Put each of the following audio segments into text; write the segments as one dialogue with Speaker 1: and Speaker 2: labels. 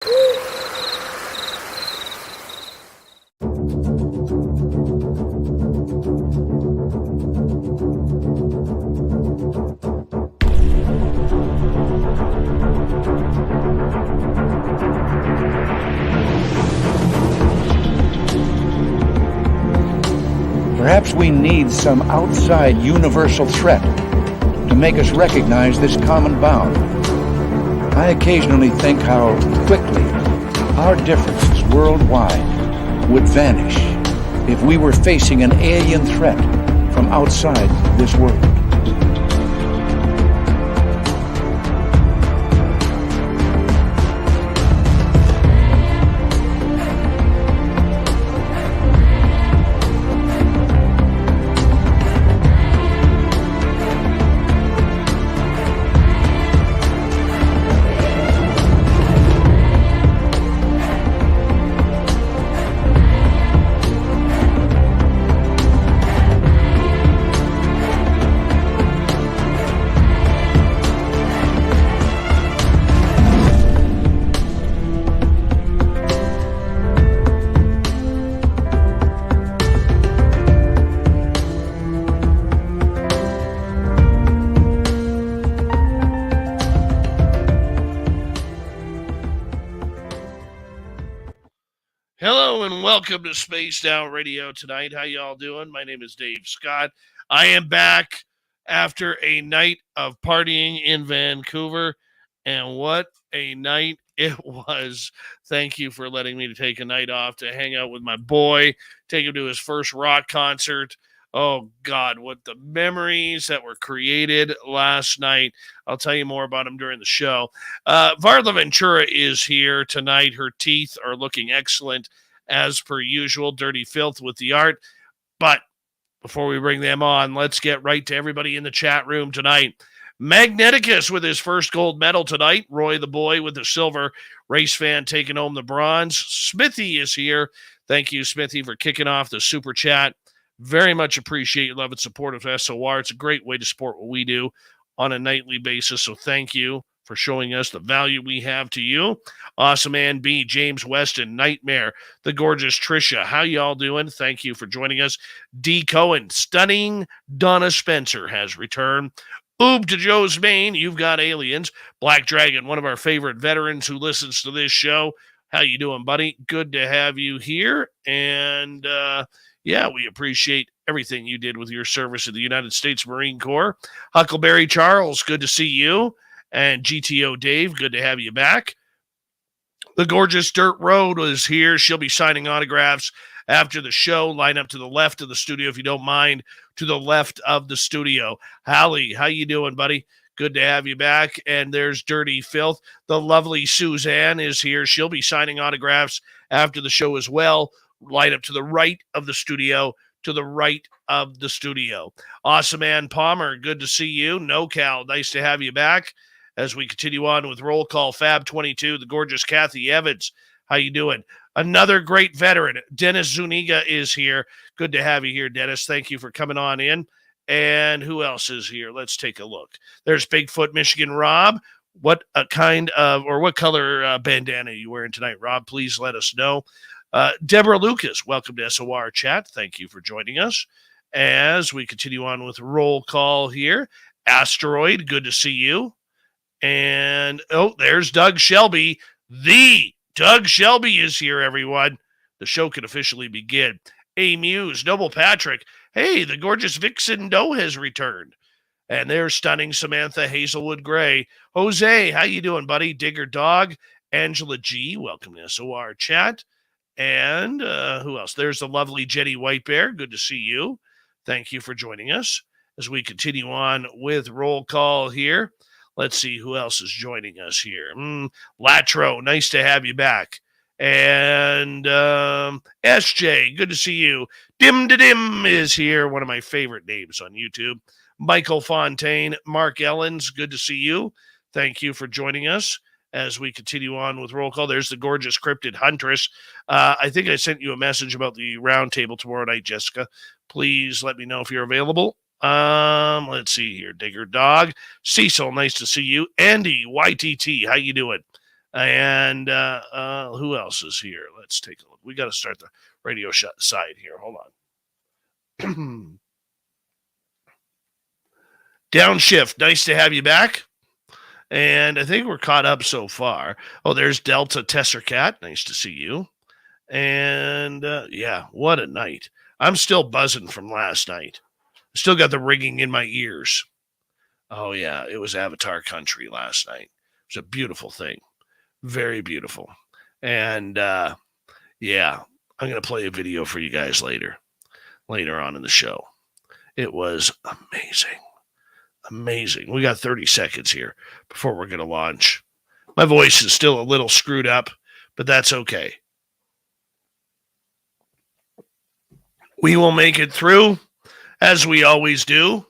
Speaker 1: Perhaps we need some outside universal threat to make us recognize this common bound. I occasionally think how quickly our differences worldwide would vanish if we were facing an alien threat from outside this world.
Speaker 2: Welcome to Spaced Out Radio tonight. How y'all doing? My name is Dave Scott. I am back after a night of partying in Vancouver, and what a night it was. Thank you for letting me take a night off to hang out with my boy, take him to his first rock concert. Oh, God, what the memories that were created last night. I'll tell you more about them during the show. Varla Ventura is here tonight. Her teeth are looking excellent, as per usual. Dirty Filth with the art. But before we bring them on, let's get right to everybody in the chat room tonight. Magneticus with his first gold medal tonight. Roy the boy with the silver. Race fan taking home the bronze. Smithy is here. Thank you, Smithy, for kicking off the super chat. Very much appreciate your love and support of SOR. It's a great way to support what we do on a nightly basis, so thank you for showing us the value we have to you. Awesome Man B, James Weston, Nightmare, the gorgeous Trisha. How y'all doing? Thank you for joining us. D. Cohen, Stunning Donna Spencer has returned. Oob to Joe's Maine, You've Got Aliens. Black Dragon, one of our favorite veterans who listens to this show. How you doing, buddy? Good to have you here. And, yeah, we appreciate everything you did with your service in the United States Marine Corps. Huckleberry Charles, good to see you. And GTO Dave, good to have you back. The gorgeous Dirt Road is here. She'll be signing autographs after the show. Line up to the left of the studio, if you don't mind, to the left of the studio. Hallie, how you doing, buddy? Good to have you back. And there's Dirty Filth. The lovely Suzanne is here. She'll be signing autographs after the show as well. Line up to the right of the studio, to the right of the studio. Awesome Man Palmer, good to see you. NoCal, nice to have you back. As we continue on with Roll Call Fab 22, the gorgeous Kathy Evans. How you doing? Another great veteran, Dennis Zuniga, is here. Good to have you here, Dennis. Thank you for coming on in. And who else is here? Let's take a look. There's Bigfoot Michigan Rob. What kind of, or what color bandana are you wearing tonight, Rob? Please let us know. Deborah Lucas, welcome to SOR Chat. Thank you for joining us. As we continue on with Roll Call here. Asteroid, good to see you. And, oh, there's Doug Shelby. The Doug Shelby is here, everyone. The show can officially begin. A Muse, Noble Patrick. Hey, the gorgeous Vixen Doe has returned. And there's Stunning Samantha Hazelwood Gray. Jose, how you doing, buddy? Digger Dog. Angela G, welcome to SOR Chat. And who else? There's the lovely Jenny White Bear. Good to see you. Thank you for joining us. As we continue on with Roll Call here. Let's see who else is joining us here. Latro, nice to have you back. And SJ, good to see you. Dim to Dim is here, one of my favorite names on YouTube. Michael Fontaine, Mark Ellens, good to see you. Thank you for joining us. As we continue on with Roll Call, there's the gorgeous Cryptid Huntress. I think I sent you a message about the roundtable tomorrow night, Jessica. Please let me know if you're available. Let's see here. Digger Dog. Cecil, nice to see you. Andy, YTT, how you doing? And who else is here? Let's take a look. We got to start the radio side here. Hold on. Downshift, nice to have you back. And I think we're caught up so far. Oh, there's Delta Tesser Cat. Nice to see you. And yeah, what a night. I'm still buzzing from last night. Still got the ringing in my ears. Oh, yeah, it was Avatar Country last night. It was a beautiful thing. Very beautiful. And yeah, I'm going to play a video for you guys later on in the show. It was amazing. Amazing. We got 30 seconds here before we're going to launch. My voice is still a little screwed up, but that's okay. We will make it through, as we always do,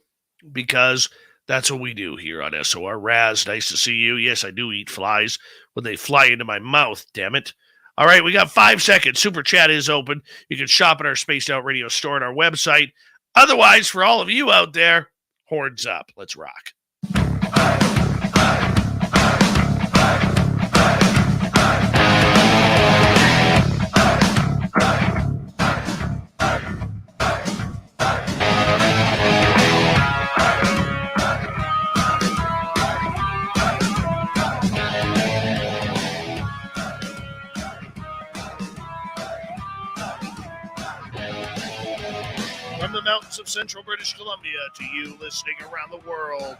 Speaker 2: because that's what we do here on SOR. Raz, nice to see you. Yes, I do eat flies when they fly into my mouth, damn it. All right, we got 5 seconds. Super Chat is open. You can shop at our Spaced Out Radio store at our website. Otherwise, for all of you out there, horns up. Let's rock. From the mountains of central British Columbia to you listening around the world,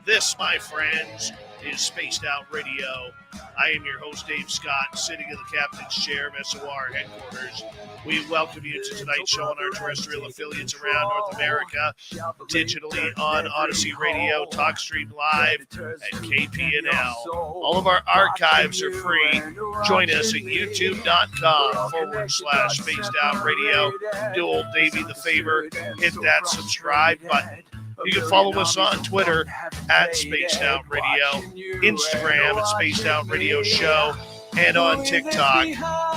Speaker 2: this, my friends, is Spaced Out Radio. I am your host, Dave Scott, sitting in the captain's chair of SOR headquarters. We welcome you to tonight's show on our terrestrial affiliates around North America, digitally on Odyssey Radio, TalkStream Live, and KPNL. All of our archives are free. Join us at youtube.com/Spaced Out Radio. Do old Davey the favor, hit that subscribe button. You can follow us on Twitter at Spaced Out Radio, Instagram at Spaced Out Radio Show, and on TikTok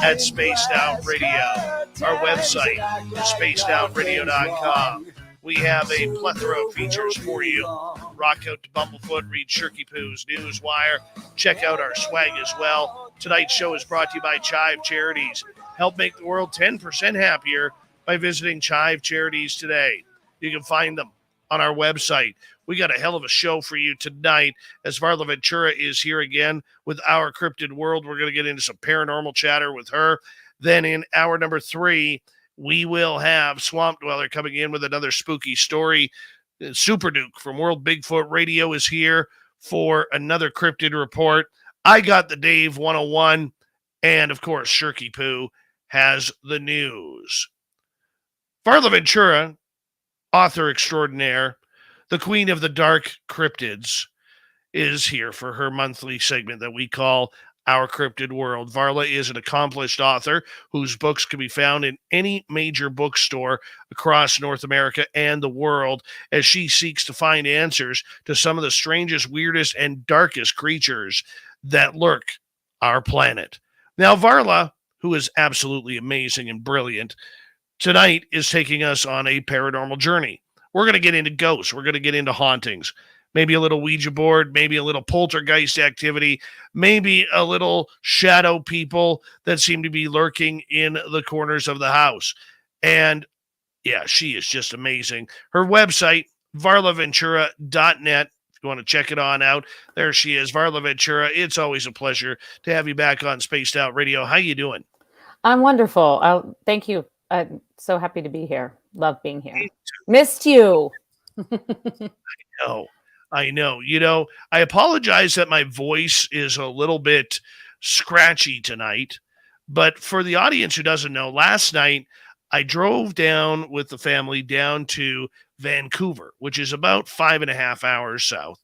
Speaker 2: at Spaced Out Radio. Our website is spacedoutradio.com. We have a plethora of features for you. Rock out to Bumblefoot, read Shirkypoo's Newswire. Check out our swag as well. Tonight's show is brought to you by Chive Charities. Help make the world 10% happier by visiting Chive Charities today. You can find them on our website. We got a hell of a show for you tonight as Varla Ventura is here again with Our Cryptid World. We're going to get into some paranormal chatter with her. Then in hour number 3, we will have Swamp Dweller coming in with another spooky story. Super Duke from World Bigfoot Radio is here for another cryptid report. I got the Dave 101. And of course, Shirkypoo has the news. Varla Ventura, author extraordinaire, the queen of the dark cryptids, is here for her monthly segment that we call Our Cryptid World. Varla is an accomplished author whose books can be found in any major bookstore across North America and the world as she seeks to find answers to some of the strangest, weirdest, and darkest creatures that lurk our planet. Now, Varla, who is absolutely amazing and brilliant, tonight is taking us on a paranormal journey. We're going to get into ghosts. We're going to get into hauntings. Maybe a little Ouija board, maybe a little poltergeist activity, maybe a little shadow people that seem to be lurking in the corners of the house. And yeah, she is just amazing. Her website, varlaventura.net. If you want to check it on out, there she is, Varla Ventura. It's always a pleasure to have you back on Spaced Out Radio. How you doing?
Speaker 3: I'm wonderful. Thank you. I'm so happy to be here. Love being here. Missed you.
Speaker 2: I know. You know, I apologize that my voice is a little bit scratchy tonight. But for the audience who doesn't know, last night I drove down with the family down to Vancouver, which is about 5.5 hours south,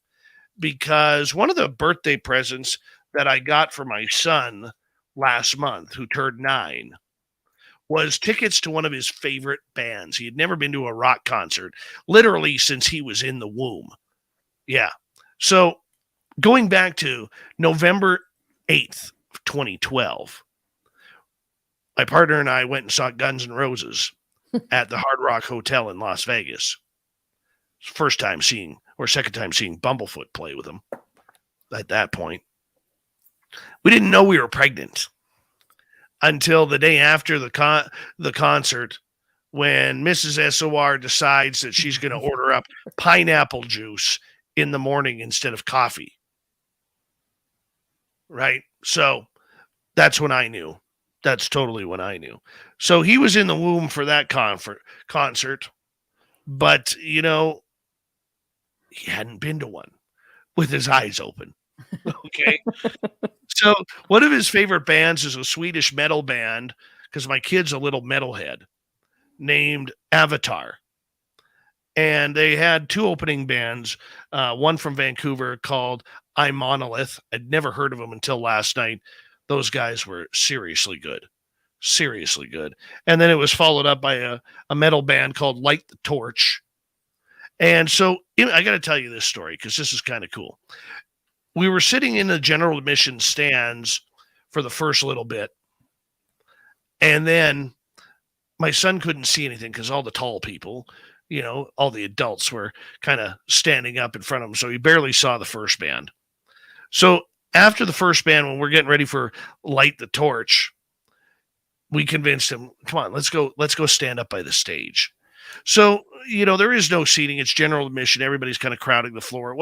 Speaker 2: because one of the birthday presents that I got for my son last month, who turned 9, was tickets to one of his favorite bands. He had never been to a rock concert, literally since he was in the womb. Yeah. So going back to November 8th, 2012, my partner and I went and saw Guns N' Roses at the Hard Rock Hotel in Las Vegas. Second time seeing Bumblefoot play with them at that point. We didn't know we were pregnant until the day after the concert, when Mrs. SOR decides that she's going to order up pineapple juice in the morning instead of coffee. Right? So that's when I knew. That's totally when I knew. So he was in the womb for that concert, but, you know, he hadn't been to one with his eyes open. Okay. So one of his favorite bands is a Swedish metal band, because my kid's a little metalhead, named Avatar. And they had two opening bands, one from Vancouver called I Monolith. I'd never heard of them until last night. Those guys were seriously good. Seriously good. And then it was followed up by a metal band called Light the Torch. And so I got to tell you this story because this is kind of cool. We were sitting in the general admission stands for the first little bit. And then my son couldn't see anything because all the tall people, you know, all the adults were kind of standing up in front of him. So he barely saw the first band. So after the first band, when we're getting ready for Light the Torch, we convinced him, come on, let's go stand up by the stage. So, you know, there is no seating. It's general admission. Everybody's kind of crowding the floor. It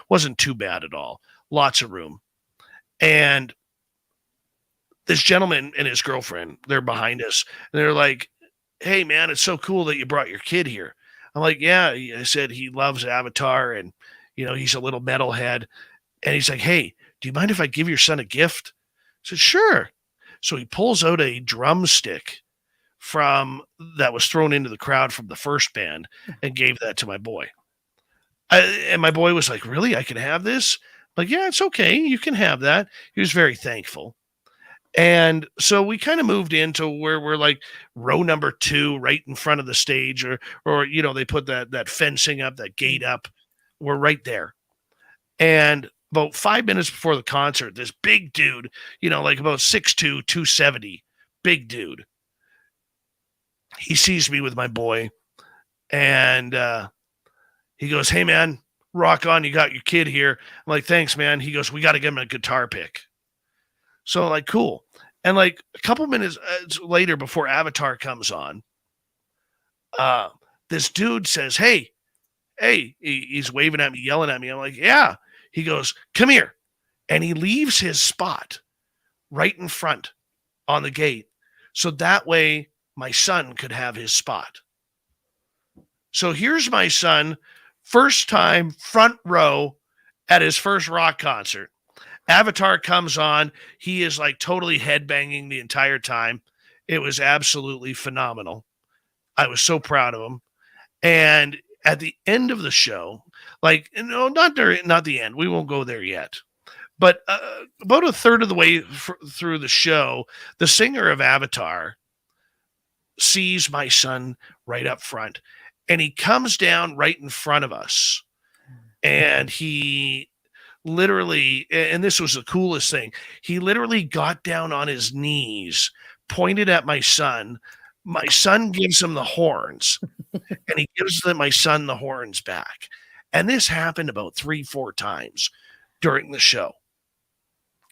Speaker 2: wasn't too bad at all. Lots of room. And this gentleman and his girlfriend, they're behind us. And they're like, hey, man, it's so cool that you brought your kid here. I'm like, yeah. I said he loves Avatar and, you know, he's a little metalhead. And he's like, hey, do you mind if I give your son a gift? I said, sure. So he pulls out a drumstick that was thrown into the crowd from the first band and gave that to my boy. And my boy was like, really? I can have this? I'm like, yeah, it's okay. You can have that. He was very thankful. And so we kind of moved into where we're like row number 2, right in front of the stage, or you know, they put that fencing up, that gate up. We're right there. And about 5 minutes before the concert, this big dude, you know, like about 6'2", 270, big dude. He sees me with my boy, and he goes, hey, man, rock on. You got your kid here. I'm like, thanks, man. He goes, we got to give him a guitar pick. So I'm like, cool. And like a couple minutes later, before Avatar comes on, this dude says, hey, he's waving at me, yelling at me. I'm like, yeah. He goes, come here. And he leaves his spot right in front on the gate. So that way my son could have his spot. So here's my son, first time front row at his first rock concert. Avatar comes on. He is like totally headbanging the entire time. It was absolutely phenomenal. I was so proud of him. And at the end of the show, like, no, not the end. We won't go there yet. But about a third of the way through the show, the singer of Avatar sees my son right up front. And he comes down right in front of us. And he literally, and this was the coolest thing, he literally got down on his knees, pointed at my son. My son gives him the horns, and he gives my son the horns back. And this happened about 3-4 times during the show.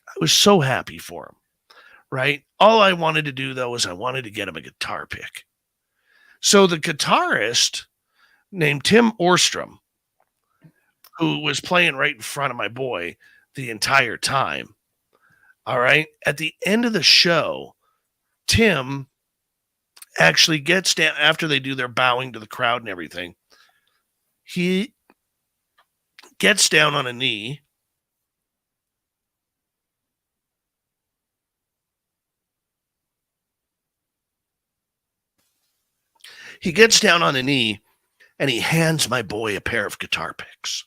Speaker 2: I was so happy for him, right? All I wanted to do, though, was I wanted to get him a guitar pick. So the guitarist named Tim Orstrom, who was playing right in front of my boy the entire time, all right, at the end of the show, Tim actually gets down after they do their bowing to the crowd and everything. He gets down on a knee. He gets down on a knee and he hands my boy a pair of guitar picks.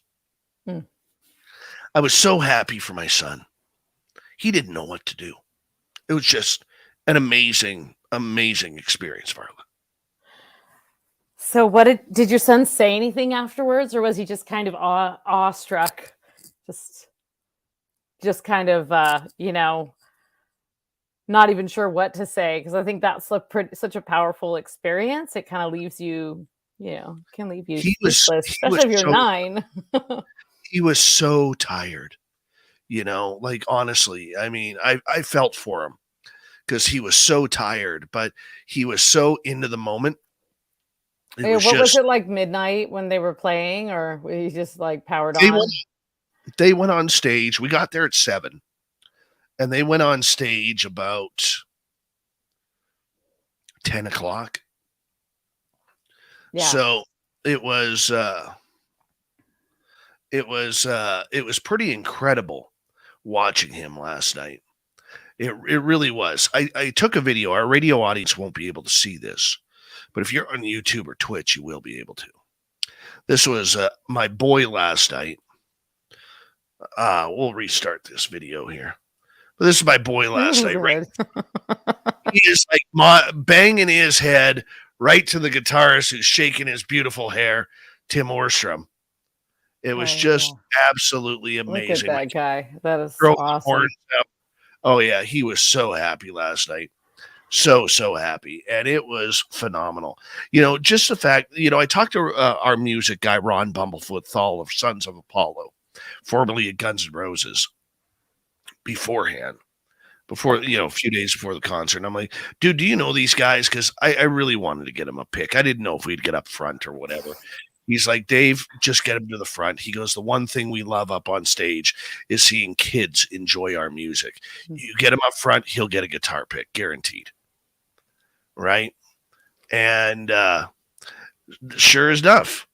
Speaker 2: I was so happy for my son. He didn't know what to do. It was just an amazing, amazing experience, Varla.
Speaker 3: So what did your son say anything afterwards, or was he just kind of awestruck? Just kind of, you know, not even sure what to say, because I think that's such a powerful experience. It kind of leaves you, you know, can leave you speechless, especially if you're 9.
Speaker 2: He was so tired. Like honestly, I mean, I felt for him because he was so tired, but he was so into the moment. It
Speaker 3: Yeah,
Speaker 2: was
Speaker 3: what was
Speaker 2: just
Speaker 3: it like midnight when they were playing, or were you just like powered
Speaker 2: they went
Speaker 3: on?
Speaker 2: they went on stage. We got there at 7, and they went on stage about 10 o'clock.
Speaker 3: Yeah.
Speaker 2: So it was it was pretty incredible watching him last night. It really was. I took a video. Our radio audience won't be able to see this, but if you're on YouTube or Twitch, you will be able to. This was my boy last night. We'll restart this video here. But this is my boy last night. Right,
Speaker 3: Good.
Speaker 2: he is like banging his head right to the guitarist who's shaking his beautiful hair, Tim Orstrom. It was
Speaker 3: Oh,
Speaker 2: just
Speaker 3: yeah.
Speaker 2: absolutely
Speaker 3: Look at
Speaker 2: amazing.
Speaker 3: that guy. That is
Speaker 2: Throw the
Speaker 3: awesome.
Speaker 2: horns up. Oh yeah, he was so happy last night. So happy, and it was phenomenal. Just the fact, I talked to our music guy Ron Bumblefoot Thal of Sons of Apollo, formerly of Guns N' Roses, beforehand, before a few days before the concert. And I'm like, dude, do you know these guys? Because I really wanted to get him a pick. I didn't know if we'd get up front or whatever. He's like, Dave, just get him to the front. He goes, the one thing we love up on stage is seeing kids enjoy our music. You get him up front, he'll get a guitar pick, guaranteed. Right? And sure enough,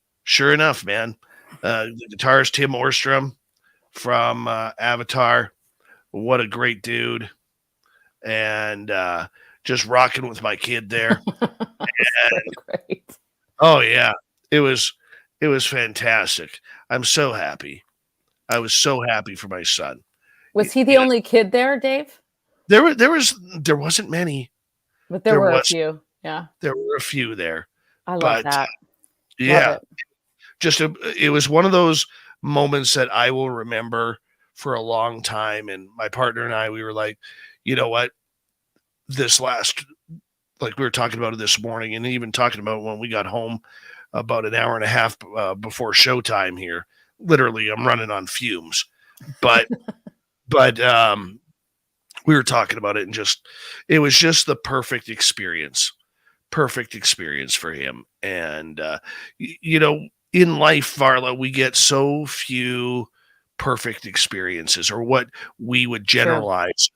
Speaker 2: man, the guitarist Tim Orstrom from Avatar, what a great dude. And just rocking with my kid there.
Speaker 3: So great.
Speaker 2: Oh yeah, it was fantastic. I'm so happy. I was so happy for my son.
Speaker 3: Was he the only kid there, Dave?
Speaker 2: There wasn't many.
Speaker 3: But there were a few. Yeah.
Speaker 2: There were a few there.
Speaker 3: I love
Speaker 2: But
Speaker 3: that.
Speaker 2: yeah,
Speaker 3: Love
Speaker 2: it was one of those moments that I will remember for a long time. And my partner and I, we were like, you know what? Like we were talking about it this morning, and even talking about when we got home about an hour and a half before showtime here. Literally, I'm running on fumes. But we were talking about it, and it was just the perfect experience for him. And in life, Varla, we get so few perfect experiences, or what we would generalize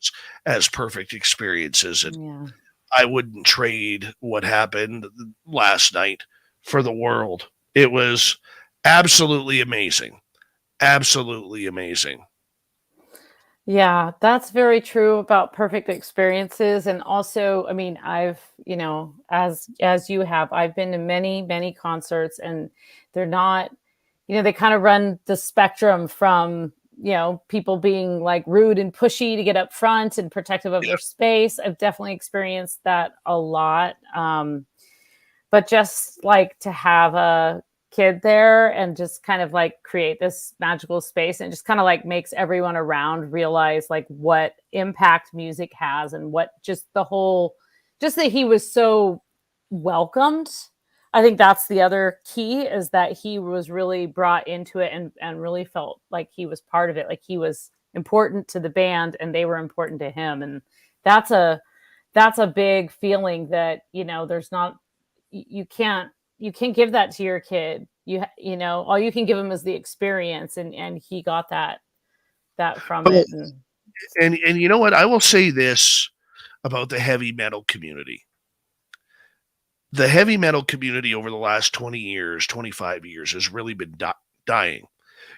Speaker 2: as perfect experiences. And I wouldn't trade what happened last night for the world. It was absolutely amazing. Absolutely amazing.
Speaker 3: Yeah, that's very true about perfect experiences. And also, I mean, I've, as you have, I've been to many, many concerts, and they're not, they kind of run the spectrum from, people being like rude and pushy to get up front and protective of their space. I've definitely experienced that a lot. But just like to have a kid there and just kind of like create this magical space, and just kind of like makes everyone around realize like what impact music has, and what just that he was so welcomed. I think that's the other key, is that he was really brought into it, and really felt like he was part of it. Like he was important to the band, and they were important to him. And that's a big feeling that, there's not, you can't give that to your kid. All you can give him is the experience, and he got that from it.
Speaker 2: And you know what? I will say this about the heavy metal community. The heavy metal community over the last 20 years, 25 years has really been dying.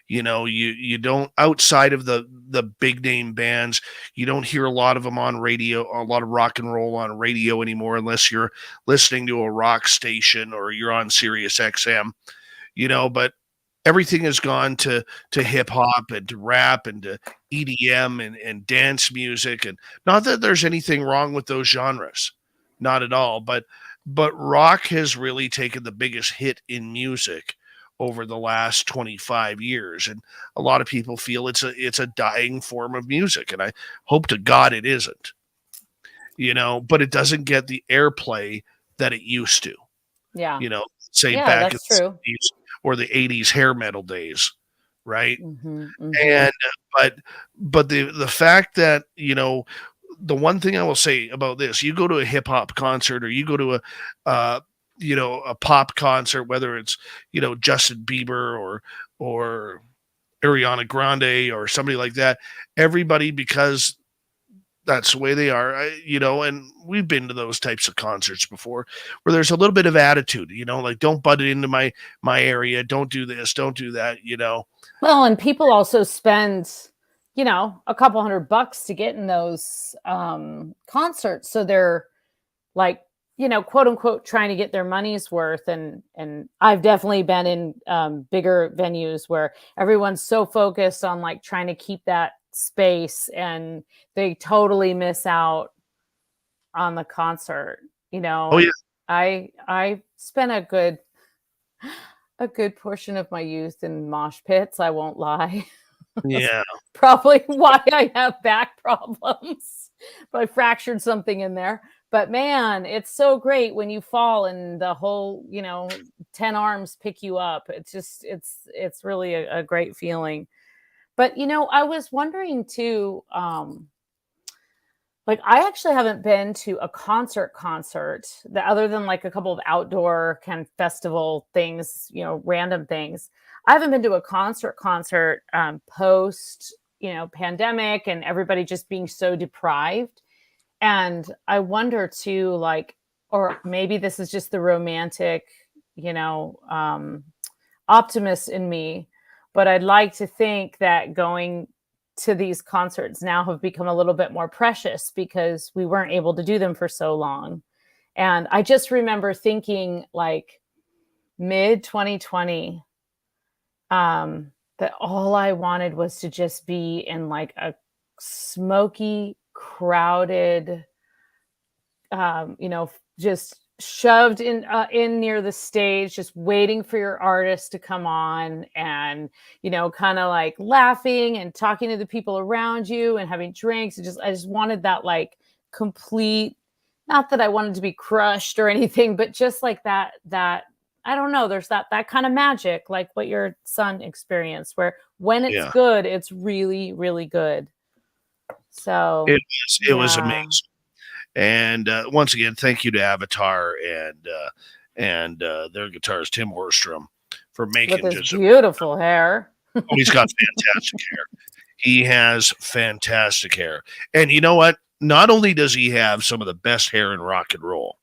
Speaker 2: You don't, outside of the big name bands, you don't hear a lot of them on radio, a lot of rock and roll on radio anymore, unless you're listening to a rock station or you're on Sirius XM, but everything has gone to hip hop and to rap and to EDM and dance music. And not that there's anything wrong with those genres, not at all, but rock has really taken the biggest hit in music over the last 25 years. And a lot of people feel it's a dying form of music. And I hope to God it isn't, but it doesn't get the airplay that it used to.
Speaker 3: Yeah.
Speaker 2: Say back in
Speaker 3: the
Speaker 2: 70s or the 80s hair metal days, right?
Speaker 3: Mhm,
Speaker 2: And
Speaker 3: mhm.
Speaker 2: but the fact that, the one thing I will say about this, you go to a hip hop concert or you go to uh, a pop concert, whether it's, Justin Bieber or Ariana Grande or somebody like that, everybody, because that's the way they are, and we've been to those types of concerts before where there's a little bit of attitude, like don't butt it into my area, don't do this, don't do that.
Speaker 3: Well, and people also spend, a couple $100 to get in those concerts, so they're like, quote unquote, trying to get their money's worth. And I've definitely been in bigger venues where everyone's so focused on like trying to keep that space, and they totally miss out on the concert.
Speaker 2: Oh yeah.
Speaker 3: I spent a good portion of my youth in mosh pits, I won't lie. That's
Speaker 2: Yeah.
Speaker 3: probably why I have back problems. But I fractured something in there. But man, it's so great when you fall and the whole, 10 arms pick you up. It's really a great feeling. But I was wondering too, like I actually haven't been to a concert that other than like a couple of outdoor kind of festival things, random things. I haven't been to a concert post, pandemic and everybody just being so deprived. And I wonder too, like, or maybe this is just the romantic, you know, um, optimist in me, but I'd like to think that going to these concerts now have become a little bit more precious because we weren't able to do them for so long. And I just remember thinking like mid 2020, that all I wanted was to just be in like a smoky, crowded, just shoved in near the stage, just waiting for your artist to come on, and kind of like laughing and talking to the people around you and having drinks. I just wanted that like complete. Not that I wanted to be crushed or anything, but just like that. I don't know. There's that kind of magic, like what your son experienced, where when it's
Speaker 2: Yeah.
Speaker 3: good, it's really, really good. So
Speaker 2: It was amazing.
Speaker 3: yeah.
Speaker 2: And once again, thank you to Avatar and their guitarist Tim Horstrom for
Speaker 3: With
Speaker 2: making
Speaker 3: his
Speaker 2: just
Speaker 3: beautiful hair.
Speaker 2: he's got fantastic hair. He has fantastic hair. And you know what? Not only does he have some of the best hair in rock and roll,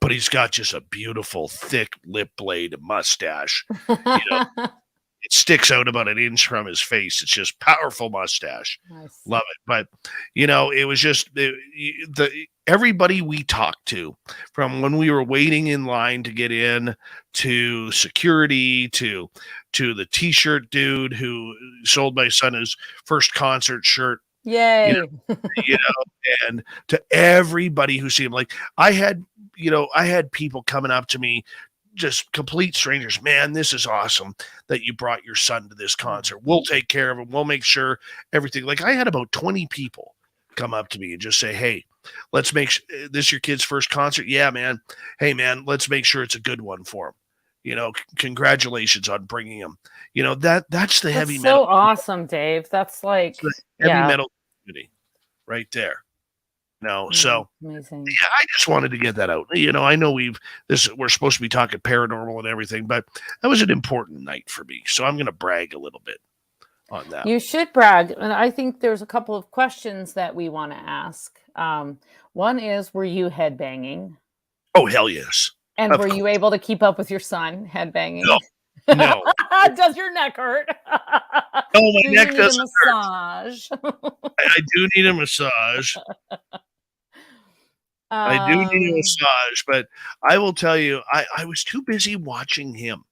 Speaker 2: but he's got just a beautiful, thick lip blade mustache. You know, it sticks out about an inch from his face. It's just powerful mustache.
Speaker 3: Nice.
Speaker 2: Love it. But it was just everybody we talked to, from when we were waiting in line to get in, to security, to the t-shirt dude who sold my son his first concert shirt, you know,
Speaker 3: Yay.
Speaker 2: and to everybody who seemed like I had people coming up to me, just complete strangers. Man, this is awesome that you brought your son to this concert. We'll take care of him. We'll make sure everything. Like I had about 20 people come up to me and just say, "Hey, let's make this your kid's first concert." Yeah, man. Hey, man, let's make sure it's a good one for him. Congratulations on bringing him. That's the
Speaker 3: That's
Speaker 2: heavy metal.
Speaker 3: so awesome, Dave. That's like,
Speaker 2: The heavy
Speaker 3: yeah.
Speaker 2: metal community right there. No, so
Speaker 3: Amazing.
Speaker 2: yeah, I just wanted to get that out. I know we're supposed to be talking paranormal and everything, but that was an important night for me. So I'm going to brag a little bit on that.
Speaker 3: You should brag. And I think there's a couple of questions that we want to ask. One is, were you headbanging?
Speaker 2: Oh, hell yes.
Speaker 3: And
Speaker 2: Of
Speaker 3: were
Speaker 2: course.
Speaker 3: you able to keep up with your son headbanging?
Speaker 2: No.
Speaker 3: Does your neck hurt?
Speaker 2: No, my
Speaker 3: Do
Speaker 2: neck
Speaker 3: you need a
Speaker 2: doesn't hurt.
Speaker 3: massage?
Speaker 2: I do need a massage. I do need a massage, but I will tell you, I was too busy watching him.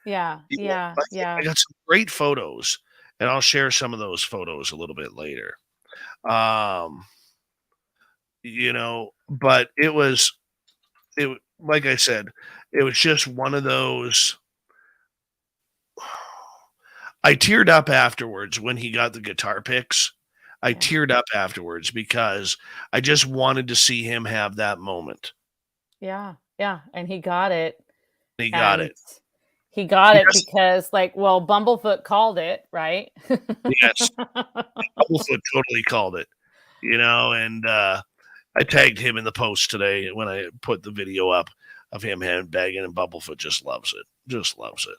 Speaker 3: Yeah, yeah,
Speaker 2: I
Speaker 3: yeah.
Speaker 2: got some great photos, and I'll share some of those photos a little bit later. Um, but like I said, it was just one of those. I teared up afterwards when he got the guitar picks. I
Speaker 3: Yeah.
Speaker 2: teared up afterwards because I just wanted to see him have that moment.
Speaker 3: Yeah, yeah, and he got it.
Speaker 2: He got
Speaker 3: And
Speaker 2: it.
Speaker 3: He got it because, like, well, Bumblefoot called it, right?
Speaker 2: Yes. Bumblefoot totally called it, and I tagged him in the post today when I put the video up of him handbagging, and Bumblefoot just loves it. Just loves it.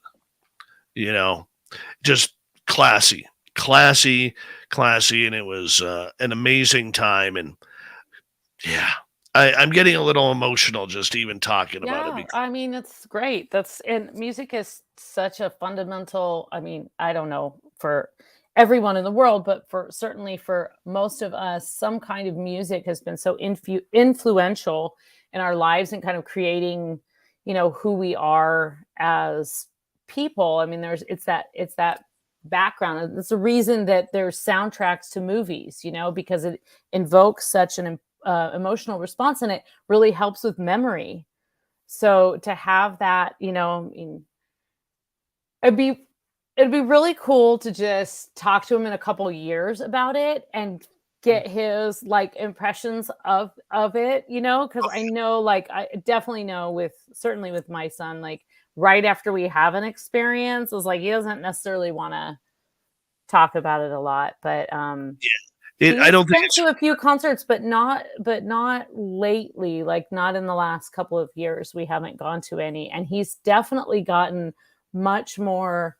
Speaker 2: Just classy, and it was an amazing time. And yeah, I'm getting a little emotional just even talking about it.
Speaker 3: I mean, it's great. And music is such a fundamental, I mean, I don't know for everyone in the world, but certainly for most of us, some kind of music has been so influential in our lives and kind of creating, who we are as people. I mean, it's that background. It's the reason that there's soundtracks to movies, because it invokes such an emotional response, and it really helps with memory. So to have that, I mean, it'd be really cool to just talk to him in a couple years about it and get his like impressions of it, because I know, like, I definitely know certainly with my son, like right after we have an experience, it's like he doesn't necessarily want to talk about it a lot, but
Speaker 2: I don't think
Speaker 3: to a few concerts, but not lately, like not in the last couple of years. We haven't gone to any, and he's definitely gotten much more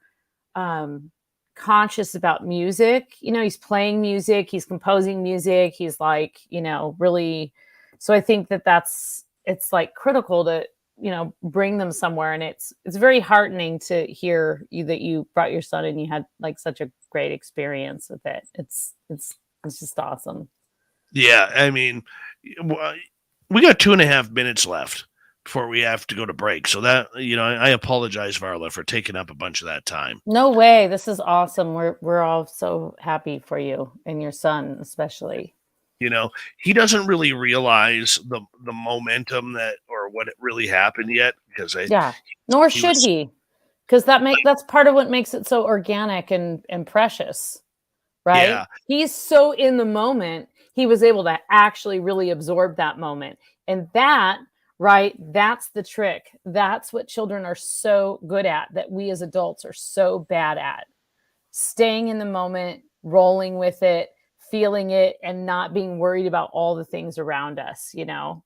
Speaker 3: conscious about music. He's playing music, he's composing music, he's like, really. So I think it's like critical to bring them somewhere, and it's very heartening to hear that you brought your son and you had like such a great experience with it. It's just awesome.
Speaker 2: Yeah, I mean, we got 2.5 minutes left before we have to go to break. So that, I apologize, Varla, for taking up a bunch of that time.
Speaker 3: No way. This is awesome. We're all so happy for you and your son, especially.
Speaker 2: He doesn't really realize the momentum or what really happened yet, because
Speaker 3: nor should he, because that's part of what makes it so organic and precious, right? Yeah. He's so in the moment. He was able to actually really absorb that moment, and that's the trick. That's what children are so good at, that we as adults are so bad at: staying in the moment, rolling with it, feeling it, and not being worried about all the things around us,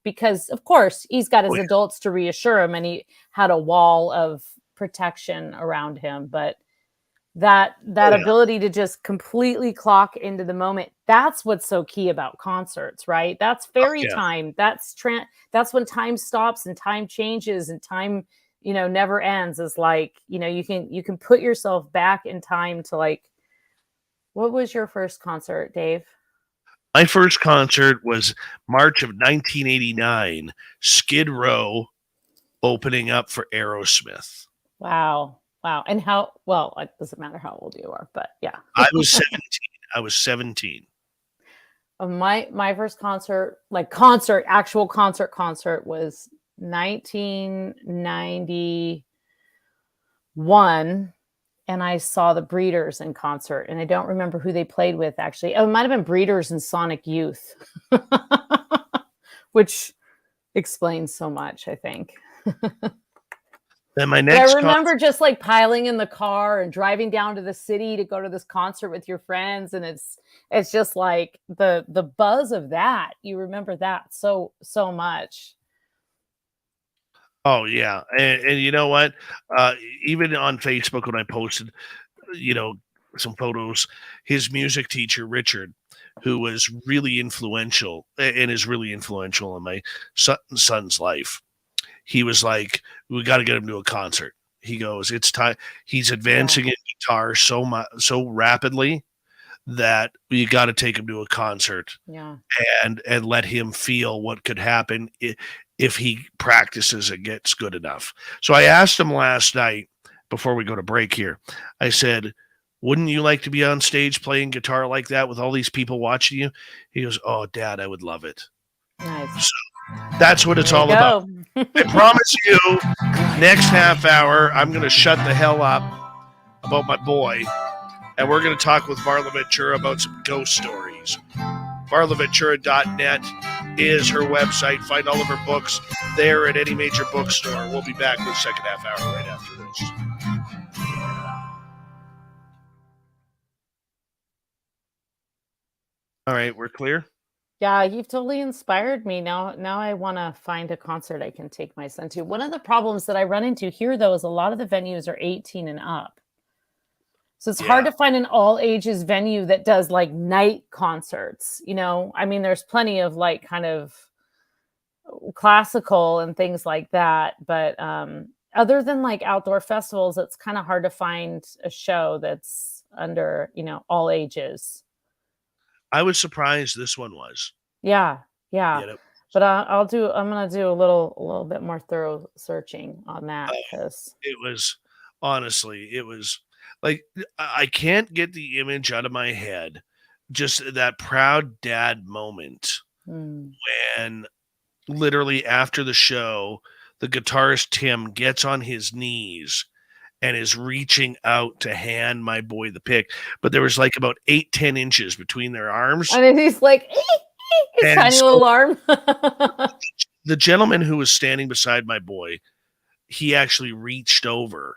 Speaker 3: because of course he's got his adults to reassure him, and he had a wall of protection around him. But that ability to just completely clock into the moment, that's what's so key about concerts, right? That's fairy time. That's when time stops and time changes and time, never ends. Is like, you can put yourself back in time to, like, what was your first concert, Dave?
Speaker 2: My first concert was March of 1989, Skid Row opening up for Aerosmith.
Speaker 3: Wow. And it doesn't matter how old you are, but yeah.
Speaker 2: I was 17.
Speaker 3: My first concert, actual concert was 1991. And I saw the Breeders in concert, and I don't remember who they played with, actually. Oh, it might have been Breeders and Sonic Youth, which explains so much, I think.
Speaker 2: Then my next
Speaker 3: I remember just like piling in the car and driving down to the city to go to this concert with your friends, and it's just like the buzz of that. You remember that so much.
Speaker 2: Oh yeah, and you know what? Even on Facebook, when I posted, some photos, his music teacher Richard, who was really influential and is really influential in my son's life, he was like, "We got to get him to a concert." He goes, "It's time." He's advancing in guitar so rapidly that you got to take him to a concert, and let him feel what could happen if he practices and gets good enough. So I asked him last night before we go to break here, I said, "Wouldn't you like to be on stage playing guitar like that with all these people watching you?" He goes, "Oh, Dad, I would love it."
Speaker 3: Nice.
Speaker 2: So that's what it's all about. I promise you, next half hour, I'm going to shut the hell up about my boy, and we're going to talk with Varla Ventura about some ghost stories. VarlaVentura.net is her website. Find all of her books there at any major bookstore. We'll be back with the second half hour right after this. All right, we're clear.
Speaker 3: Yeah, you've totally inspired me. Now I want to find a concert I can take my son to. One of the problems that I run into here though is a lot of the venues are 18 and up. So it's hard
Speaker 2: Yeah.
Speaker 3: to find an all ages venue that does like night concerts, I mean, there's plenty of like kind of classical and things like that, but other than like outdoor festivals, it's kind of hard to find a show that's under, all ages.
Speaker 2: I was surprised this one was.
Speaker 3: Yeah, yeah.
Speaker 2: You know,
Speaker 3: But I'm gonna do a little bit more thorough searching on that because
Speaker 2: it was honestly, it was like I can't get the image out of my head. Just that proud dad moment when literally after the show, the guitarist Tim gets on his knees and is reaching out to hand my boy the pick. But there was like about 8-10 inches between their arms.
Speaker 3: and then he's like his
Speaker 2: And
Speaker 3: tiny
Speaker 2: so
Speaker 3: little arm.
Speaker 2: the gentleman who was standing beside my boy, he actually reached over,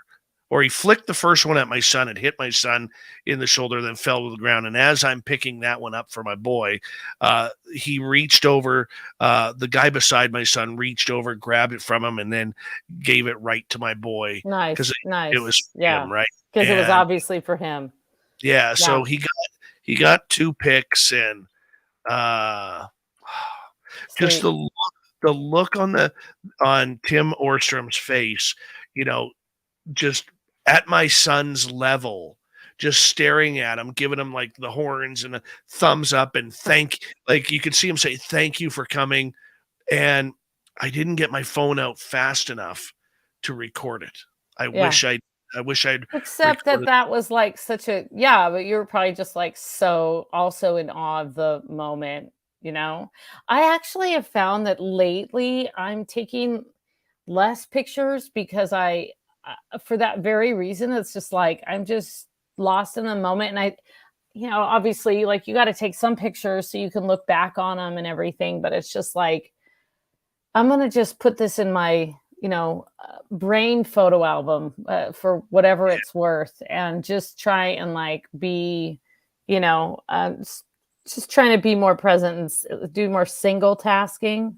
Speaker 2: or he flicked the first one at my son and hit my son in the shoulder, then fell to the ground. And as I'm picking that one up for my boy, he reached over. The guy beside my son reached over, grabbed it from him, and then gave it right to my boy.
Speaker 3: Nice,
Speaker 2: Because
Speaker 3: nice.
Speaker 2: it was
Speaker 3: Yeah,
Speaker 2: him, right?
Speaker 3: because it was
Speaker 2: And
Speaker 3: obviously for him.
Speaker 2: yeah, so he got 2 picks, and uh just
Speaker 3: Sweet.
Speaker 2: the look on Tim Orstrom's face, just at my son's level, just staring at him, giving him like the horns and a thumbs up and like you could see him say, "Thank you for coming." And I didn't get my phone out fast enough to record it. I
Speaker 3: Yeah.
Speaker 2: wish I'd
Speaker 3: Except
Speaker 2: recorded.
Speaker 3: that was like but you were probably just like so also in awe of the moment. I actually have found that lately I'm taking less pictures because for that very reason, it's just like I'm just lost in the moment. And obviously, like you got to take some pictures so you can look back on them and everything. But it's just like, I'm going to just put this in my, brain photo album for whatever it's worth and just try and like be, just trying to be more present and do more single tasking,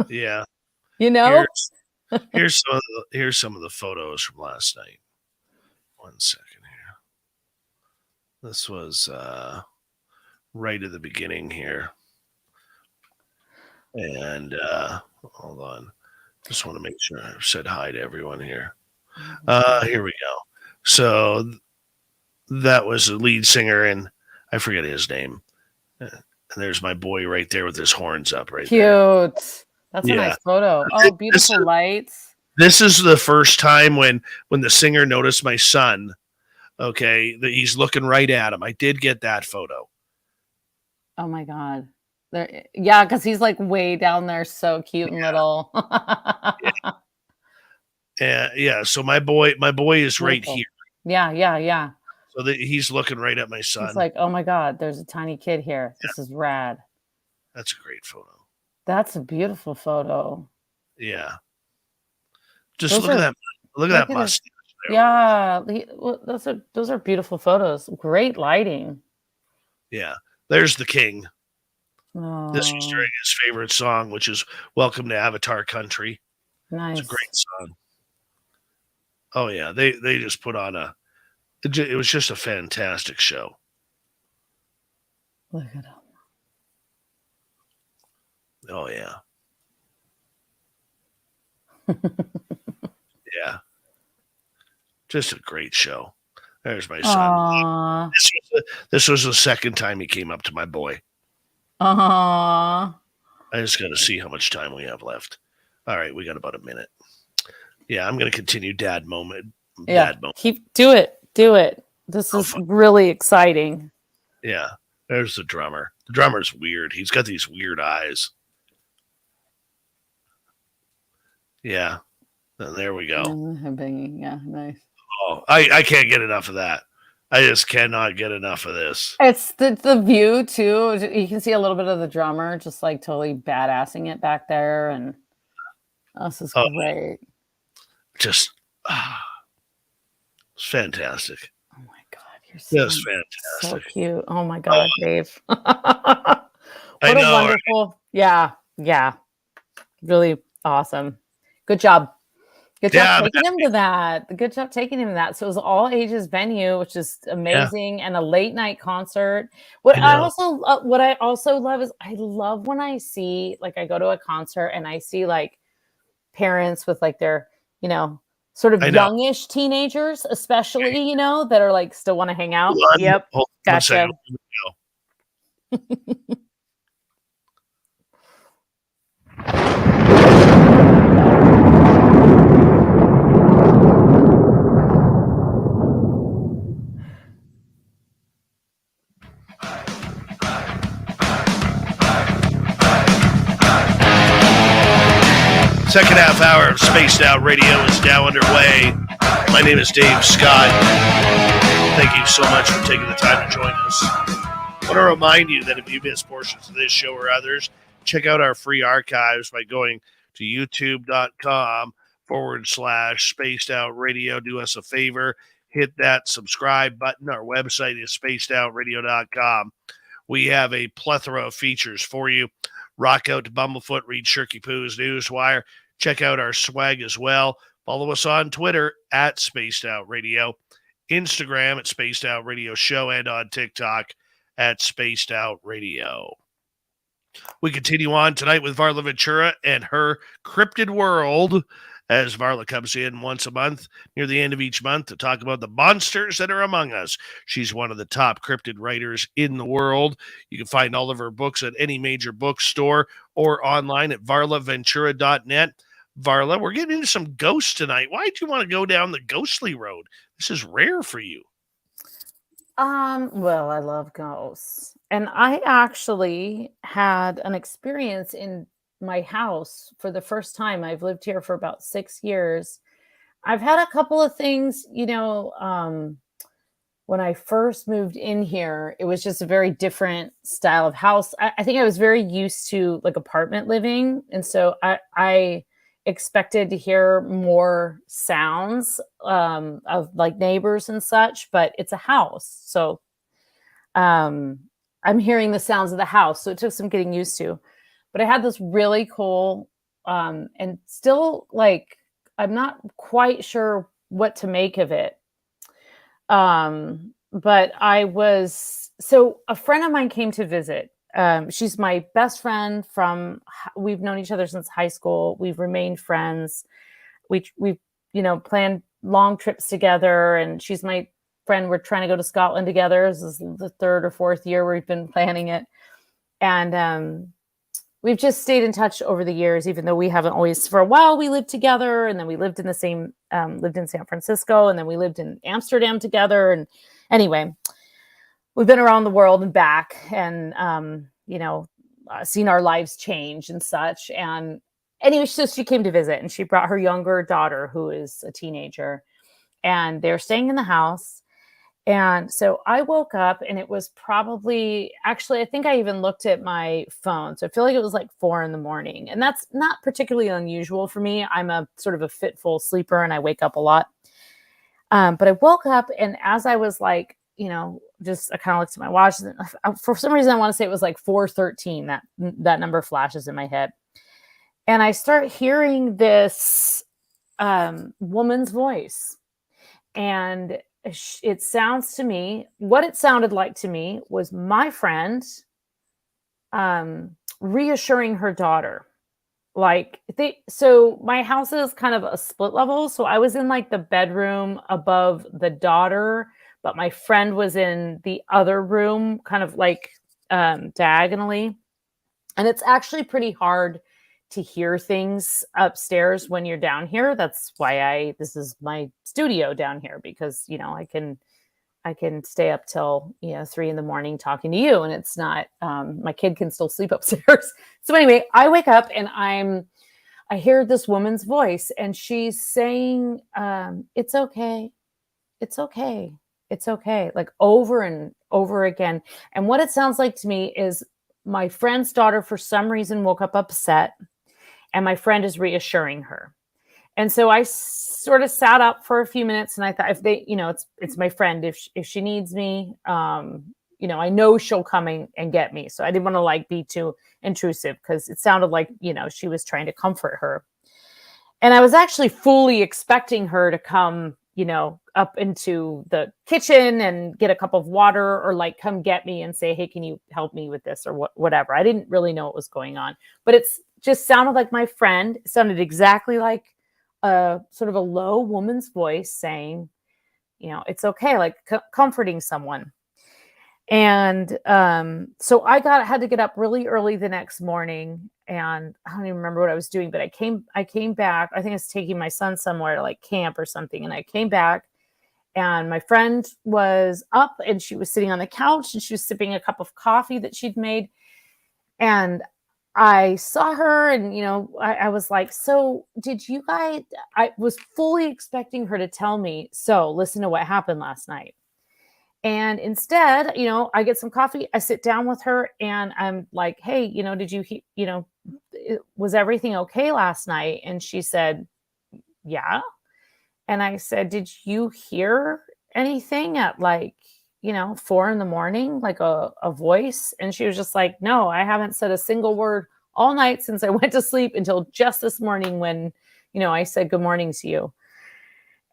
Speaker 2: Yeah.
Speaker 3: you know?
Speaker 2: Here's some of the photos from last night. 1 second here. This was right at the beginning here. And hold on. Just want to make sure I've said hi to everyone here. Here we go. So that was the lead singer, and I forget his name. And there's my boy right there with his horns up right there.
Speaker 3: Cute. That's a nice photo. Oh, beautiful lights.
Speaker 2: This is the first time when the singer noticed my son, okay, that he's looking right at him. I did get that photo.
Speaker 3: Oh my God. Yeah, because he's like way down there, so cute and little.
Speaker 2: Yeah. So my boy is right here.
Speaker 3: Yeah.
Speaker 2: So he's looking right at my son.
Speaker 3: It's like, oh my God, there's a tiny kid here. This is rad.
Speaker 2: That's a great photo.
Speaker 3: That's a beautiful photo.
Speaker 2: Yeah. Just look at that. Look at that mustache.
Speaker 3: Yeah, those are beautiful photos. Great lighting.
Speaker 2: Yeah. There's the king.
Speaker 3: Oh,
Speaker 2: This was during his favorite song, which is "Welcome to Avatar Country."
Speaker 3: nice.
Speaker 2: It's a great song. Oh yeah, they just put on it was just a fantastic show.
Speaker 3: Look at him.
Speaker 2: Oh yeah. Yeah. Just a great show. There's my son. This was the second time he came up to my boy.
Speaker 3: Aww.
Speaker 2: I just got to see how much time we have left. All right, we got about a minute. Yeah, I'm going to continue dad moment.
Speaker 3: Yeah, do it. This is really exciting.
Speaker 2: Yeah, there's the drummer. The drummer's weird. He's got these weird eyes. Yeah, and there we go.
Speaker 3: Yeah, nice.
Speaker 2: Oh, I can't get enough of that. I just cannot get enough of this.
Speaker 3: It's the view too. You can see a little bit of the drummer just like totally badassing it back there, and this is great.
Speaker 2: Just it's fantastic.
Speaker 3: Oh my God, you're
Speaker 2: Just
Speaker 3: So
Speaker 2: fantastic.
Speaker 3: cute. Oh my God, Dave.
Speaker 2: I
Speaker 3: What a
Speaker 2: know.
Speaker 3: wonderful. Yeah. Yeah. Really awesome. Good job. Good job
Speaker 2: Yeah,
Speaker 3: taking him to that. Good job taking him to that. So it was all ages venue, which is
Speaker 2: yeah,
Speaker 3: amazing, and a late night concert.
Speaker 2: I know.
Speaker 3: What I also love is I love when I see, like, I go to a concert and I see like parents with like their, sort of
Speaker 2: I know.
Speaker 3: youngish teenagers, especially, that are like still want to hang out. Yep.
Speaker 2: Hold on one
Speaker 3: Gotcha.
Speaker 2: second. Here we go. Second half hour of Spaced Out Radio is now underway. My name is Dave Scott. Thank you so much for taking the time to join us. I want to remind you that if you missed portions of this show or others, check out our free archives by going to youtube.com/Spaced Out Radio. Do us a favor, hit that subscribe button. Our website is spacedoutradio.com. We have a plethora of features for you. Rock out to Bumblefoot, read Shirkypoo's Newswire. Check out our swag as well. Follow us on Twitter at Spaced Out Radio, Instagram at Spaced Out Radio Show, and on TikTok at Spaced Out Radio. We continue on tonight with Varla Ventura and her Cryptid World, as Varla comes in once a month near the end of each month to talk about the monsters that are among us. She's one of the top cryptid writers in the world. You can find all of her books at any major bookstore or online at varlaventura.net. Varla, we're getting into some ghosts tonight. Why do you want to go down the ghostly road? This is rare for you.
Speaker 3: Well, I love ghosts. And I actually had an experience in my house for the first time. I've lived here for about 6 years. I've had a couple of things, when I first moved in here, it was just a very different style of house. I think I was very used to like apartment living. And so I expected to hear more sounds of like neighbors and such, but it's a house. So I'm hearing the sounds of the house. So it took some getting used to. But I had this really cool and still like, I'm not quite sure what to make of it. But so a friend of mine came to visit. She's my best friend we've known each other since high school. We've remained friends. We've planned long trips together, and she's my friend. We're trying to go to Scotland together. This is the third or fourth year we've been planning it. And, we've just stayed in touch over the years, even though we haven't always, for a while we lived together, and then we lived in the same, lived in San Francisco, and then we lived in Amsterdam together. And anyway, we've been around the world and back, and, seen our lives change and such. And anyway, so she came to visit, and she brought her younger daughter, who is a teenager, and they're staying in the house. And so I woke up, and it was probably, actually, I think I even looked at my phone. So I feel like it was like 4 a.m. And that's not particularly unusual for me. I'm a sort of a fitful sleeper, and I wake up a lot. But I woke up, and as I was like, just I kind of looked at my watch. And for some reason, I want to say it was like 4:13. That number flashes in my head. And I start hearing this woman's voice. And it sounds to me, what it sounded like to me was my friend reassuring her daughter. So my house is kind of a split level. So I was in like the bedroom above the daughter, but my friend was in the other room, kind of like diagonally. And it's actually pretty hard to hear things upstairs when you're down here. That's why this is my studio down here, because, I can stay up till, 3 a.m. talking to you, and it's not, my kid can still sleep upstairs. So anyway, I wake up, and I hear this woman's voice, and she's saying, it's okay. It's okay. It's okay. Like over and over again. And what it sounds like to me is my friend's daughter, for some reason, woke up upset, and my friend is reassuring her. And so I sort of sat up for a few minutes, and I thought, if they, it's my friend. If she needs me, I know she'll come and get me. So I didn't want to like be too intrusive, because it sounded like, she was trying to comfort her. And I was actually fully expecting her to come, up into the kitchen and get a cup of water, or like come get me and say, hey, can you help me with this, or whatever. I didn't really know what was going on, but it's just sounded like my friend. It sounded exactly like a sort of a low woman's voice saying, it's okay, like comforting someone. And so I had to get up really early the next morning, and I don't even remember what I was doing, but I came back. I think I was taking my son somewhere to like camp or something. And I came back, and my friend was up, and she was sitting on the couch, and she was sipping a cup of coffee that she'd made. And I saw her, and, I was like, so did you guys, I was fully expecting her to tell me, so listen to what happened last night. And instead, I get some coffee, I sit down with her, and I'm like, hey, did you, was everything okay last night? And she said, yeah. And I said, did you hear anything at like, 4 a.m, like a voice? And she was just like, no, I haven't said a single word all night since I went to sleep until just this morning when, I said good morning to you.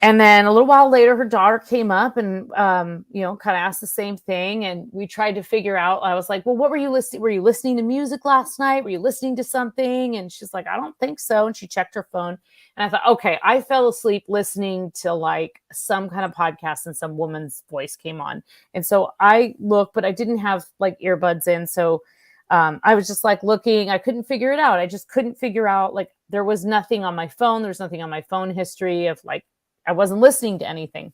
Speaker 3: And then a little while later, her daughter came up and, kind of asked the same thing. And we tried to figure out, I was like, well, what were you listening? Were you listening to music last night? Were you listening to something? And she's like, I don't think so. And she checked her phone. And I thought, okay, I fell asleep listening to like some kind of podcast, and some woman's voice came on. And so I looked, but I didn't have like earbuds in. So I was just like looking, I couldn't figure it out. I just couldn't figure out, like, there was nothing on my phone. There's nothing on my phone history of like, I wasn't listening to anything.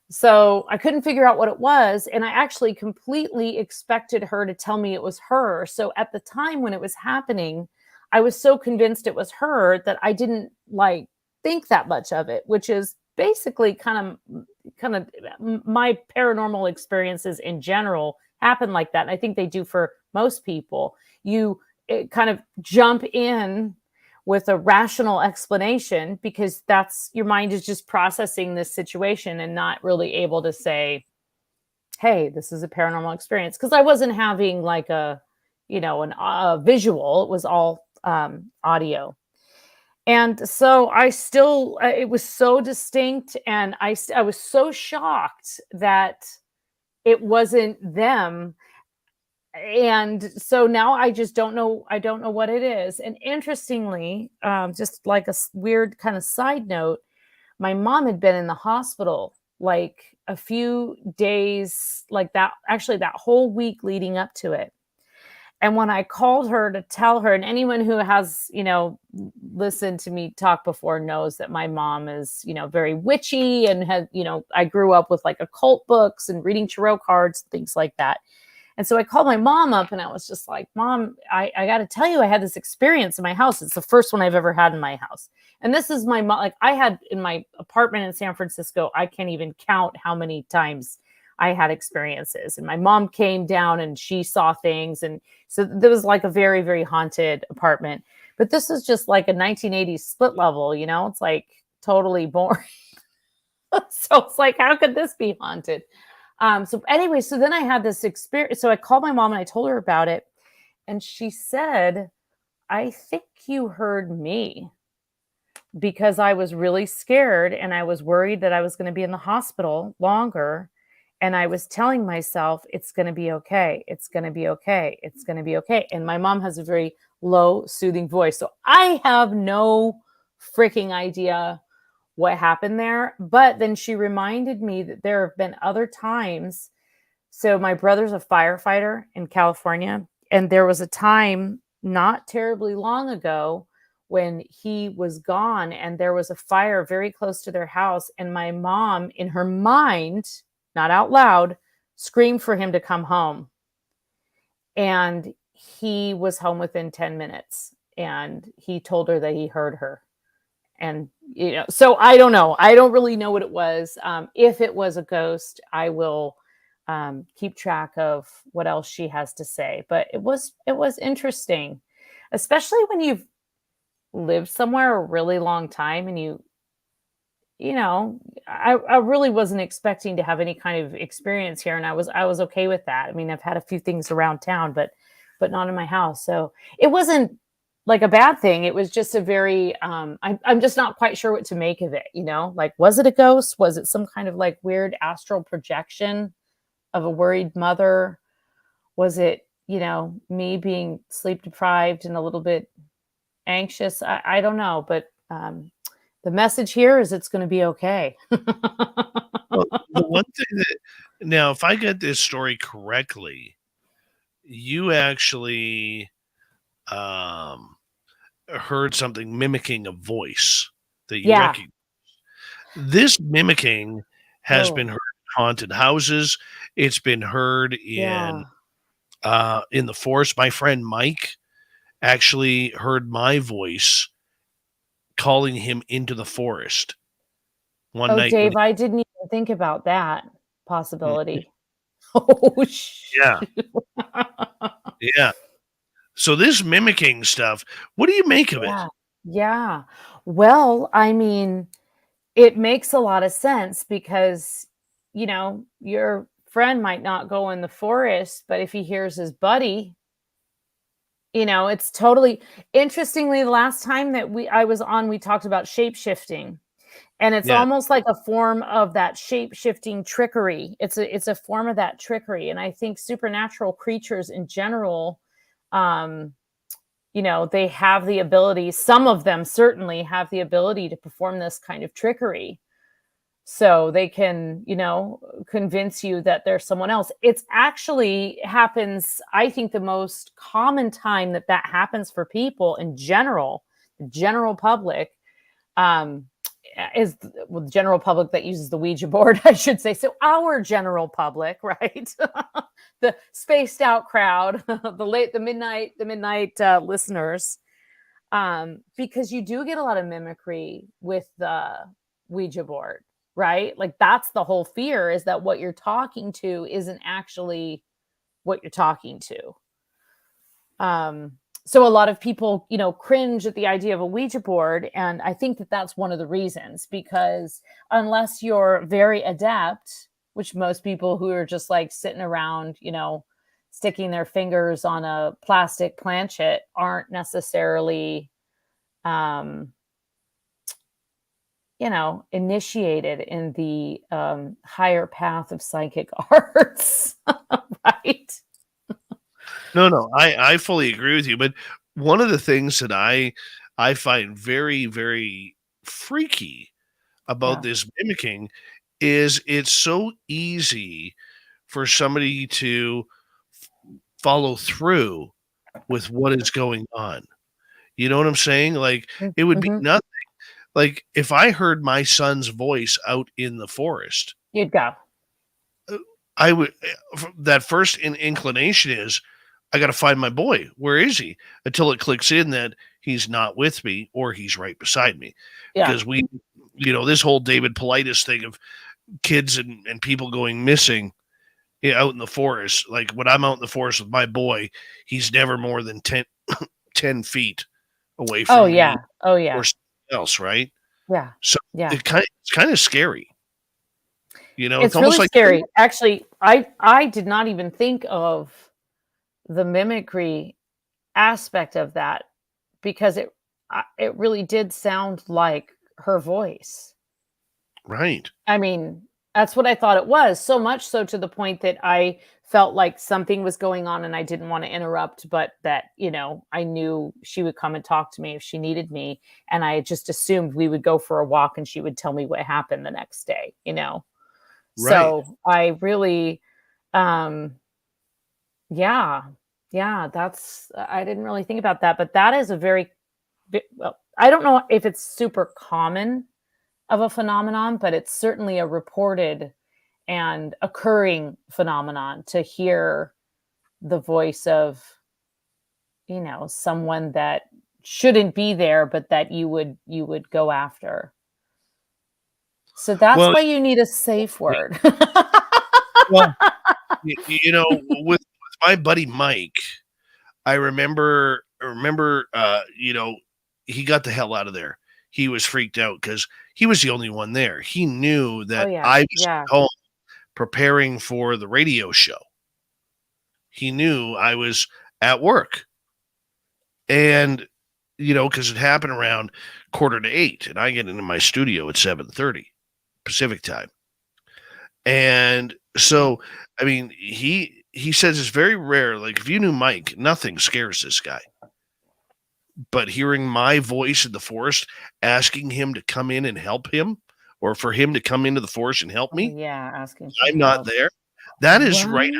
Speaker 3: So I couldn't figure out what it was. And I actually completely expected her to tell me it was her. So at the time when it was happening, I was so convinced it was her that I didn't like think that much of it, which is basically kind of my paranormal experiences in general happen like that. And I think they do for most people. You kind of jump in with a rational explanation, because that's, your mind is just processing this situation and not really able to say, hey, this is a paranormal experience. Because I wasn't having like a visual. It was all audio. And so I still, it was so distinct. And I was so shocked that it wasn't them. And so now I just don't know. I don't know what it is. And interestingly, just like a weird kind of side note, my mom had been in the hospital like a few days, like that, actually that whole week leading up to it. And when I called her to tell her, and anyone who has, listened to me talk before knows that my mom is, very witchy, and had, I grew up with like occult books and reading tarot cards, things like that. And so I called my mom up, and I was just like, Mom, I got to tell you, I had this experience in my house. It's the first one I've ever had in my house. And this is my mom. Like, I had in my apartment in San Francisco, I can't even count how many times I had experiences. And my mom came down and she saw things. And so there was like a very, very haunted apartment. But this is just like a 1980s split level, it's like totally boring. So it's like, how could this be haunted? So anyway, so then I had this experience. So I called my mom and I told her about it. And she said, I think you heard me, because I was really scared and I was worried that I was going to be in the hospital longer. And I was telling myself, it's going to be okay. It's going to be okay. It's going to be okay. And my mom has a very low, soothing voice. So I have no freaking idea what happened there. But then she reminded me that there have been other times. So my brother's a firefighter in California. And there was a time not terribly long ago when he was gone, and there was a fire very close to their house. And my mom, in her mind, not out loud, screamed for him to come home. And he was home within 10 minutes. And he told her that he heard her. And, so I don't know. I don't really know what it was. If it was a ghost, I will keep track of what else she has to say. But it was interesting, especially lived somewhere a really long time and I really wasn't expecting to have any kind of experience here, and I was okay with that. I mean, I've had a few things around town, but not in my house. So it wasn't like a bad thing. It was just a very I'm just not quite sure what to make of it, Like, was it a ghost? Was it some kind of like weird astral projection of a worried mother? Was it, me being sleep deprived and a little bit anxious? I don't know, but the message here is it's going to be okay.
Speaker 2: Well, the one thing that now, if I get this story correctly, you actually um, heard something mimicking a voice that you
Speaker 3: Yeah.
Speaker 2: recognize. This mimicking has been
Speaker 3: Oh,
Speaker 2: heard in haunted houses. It's been heard
Speaker 3: yeah.
Speaker 2: in the forest. My friend Mike actually heard my voice calling him into the forest one
Speaker 3: Oh,
Speaker 2: night when
Speaker 3: Dave, I didn't even think about that
Speaker 2: he,
Speaker 3: possibility. Oh,
Speaker 2: yeah, yeah. So this mimicking stuff, what do you make of it?
Speaker 3: yeah. Yeah. Well, I mean, it makes a lot of sense because, your friend might not go in the forest, but if he hears his buddy, it's totally interestingly, the last time that I was on, we talked about shape shifting. And it's
Speaker 2: Yeah,
Speaker 3: almost like a form of that shape-shifting trickery. It's a form of that trickery, and I think supernatural creatures in general, um, they have the ability, some of them certainly have the ability to perform this kind of trickery. So they can, convince you that there's someone else. It's actually happens, I think the most common time that happens for people in general, the general public, um, the general public that uses the Ouija board, I should say. So our general public, right? The spaced out crowd, the midnight listeners, because you do get a lot of mimicry with the Ouija board, right? Like that's the whole fear, is that what you're talking to isn't actually what you're talking to. Um, so a lot of people, cringe at the idea of a Ouija board, and I think that that's one of the reasons, because unless you're very adept, which most people who are just like sitting around, sticking their fingers on a plastic planchette aren't necessarily, um, initiated in the higher path of psychic arts, right?
Speaker 2: no, I fully agree with you. But one of the things that I find very, very freaky about
Speaker 3: Yeah.
Speaker 2: this mimicking is it's so easy for somebody to follow through with what is going on. You know what I'm saying? Like it would be
Speaker 3: Mm-hmm.
Speaker 2: nothing. Like if I heard my son's voice out in the forest,
Speaker 3: You'd go.
Speaker 2: I would that first inclination is I got to find my boy. Where is he? Until it clicks in that he's not with me or he's right beside me.
Speaker 3: Yeah.
Speaker 2: Because this whole David Politis thing of kids and people going missing out in the forest. Like when I'm out in the forest with my boy, he's never more than 10 feet away
Speaker 3: Oh
Speaker 2: from me
Speaker 3: yeah. Oh
Speaker 2: or
Speaker 3: yeah.
Speaker 2: something else, right?
Speaker 3: Yeah.
Speaker 2: So
Speaker 3: Yeah.
Speaker 2: it's kind of scary. It's
Speaker 3: It's
Speaker 2: almost
Speaker 3: really
Speaker 2: like
Speaker 3: scary. Actually, I did not even think of the mimicry aspect of that, because it really did sound like her voice.
Speaker 2: right.
Speaker 3: I mean, that's what I thought it was. So much so to the point that I felt like something was going on and I didn't want to interrupt, but that, I knew she would come and talk to me if she needed me. And I just assumed we would go for a walk and she would tell me what happened the next day.
Speaker 2: Right.
Speaker 3: So I really, um, yeah, yeah, I didn't really think about that, but that is a well, I don't know if it's super common of a phenomenon, but it's certainly a reported and occurring phenomenon to hear the voice of, someone that shouldn't be there, but that you would go after. So that's
Speaker 2: Well,
Speaker 3: why you need a safe word.
Speaker 2: well, with my buddy Mike, I remember, he got the hell out of there. He was freaked out because he was the only one there. He knew that I was at home preparing for the radio show. He knew I was at work. And, because it happened around 7:45, and I get into my studio at 7:30 Pacific time. And so, I mean, he says it's very rare. Like, if you knew Mike, nothing scares this guy. But hearing my voice in the forest, asking him to come in and help him, or for him to come into the forest and help me.
Speaker 3: Yeah, asking.
Speaker 2: I'm not there. That is right.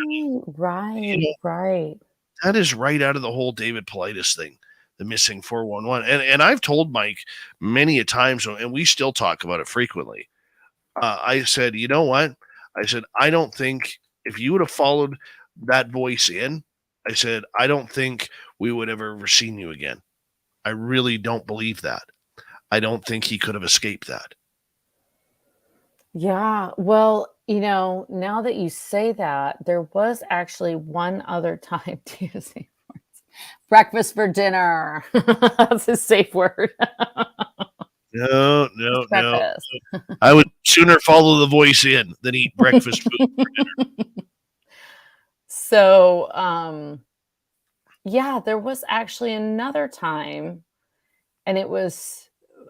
Speaker 3: Right.
Speaker 2: That is right out of the whole David Paulides thing, the missing 411. And I've told Mike many a times, and we still talk about it frequently. I said, you know what? I said, I don't think if you would have followed that voice in, I said, I don't think we would have ever seen you again. I really don't believe that. I don't think he could have escaped that.
Speaker 3: Yeah. Well, now that you say that, there was actually one other time to say breakfast for dinner. That's a safe word.
Speaker 2: No. I would sooner follow the voice in than eat breakfast food for dinner.
Speaker 3: So, yeah, there was actually another time, and it was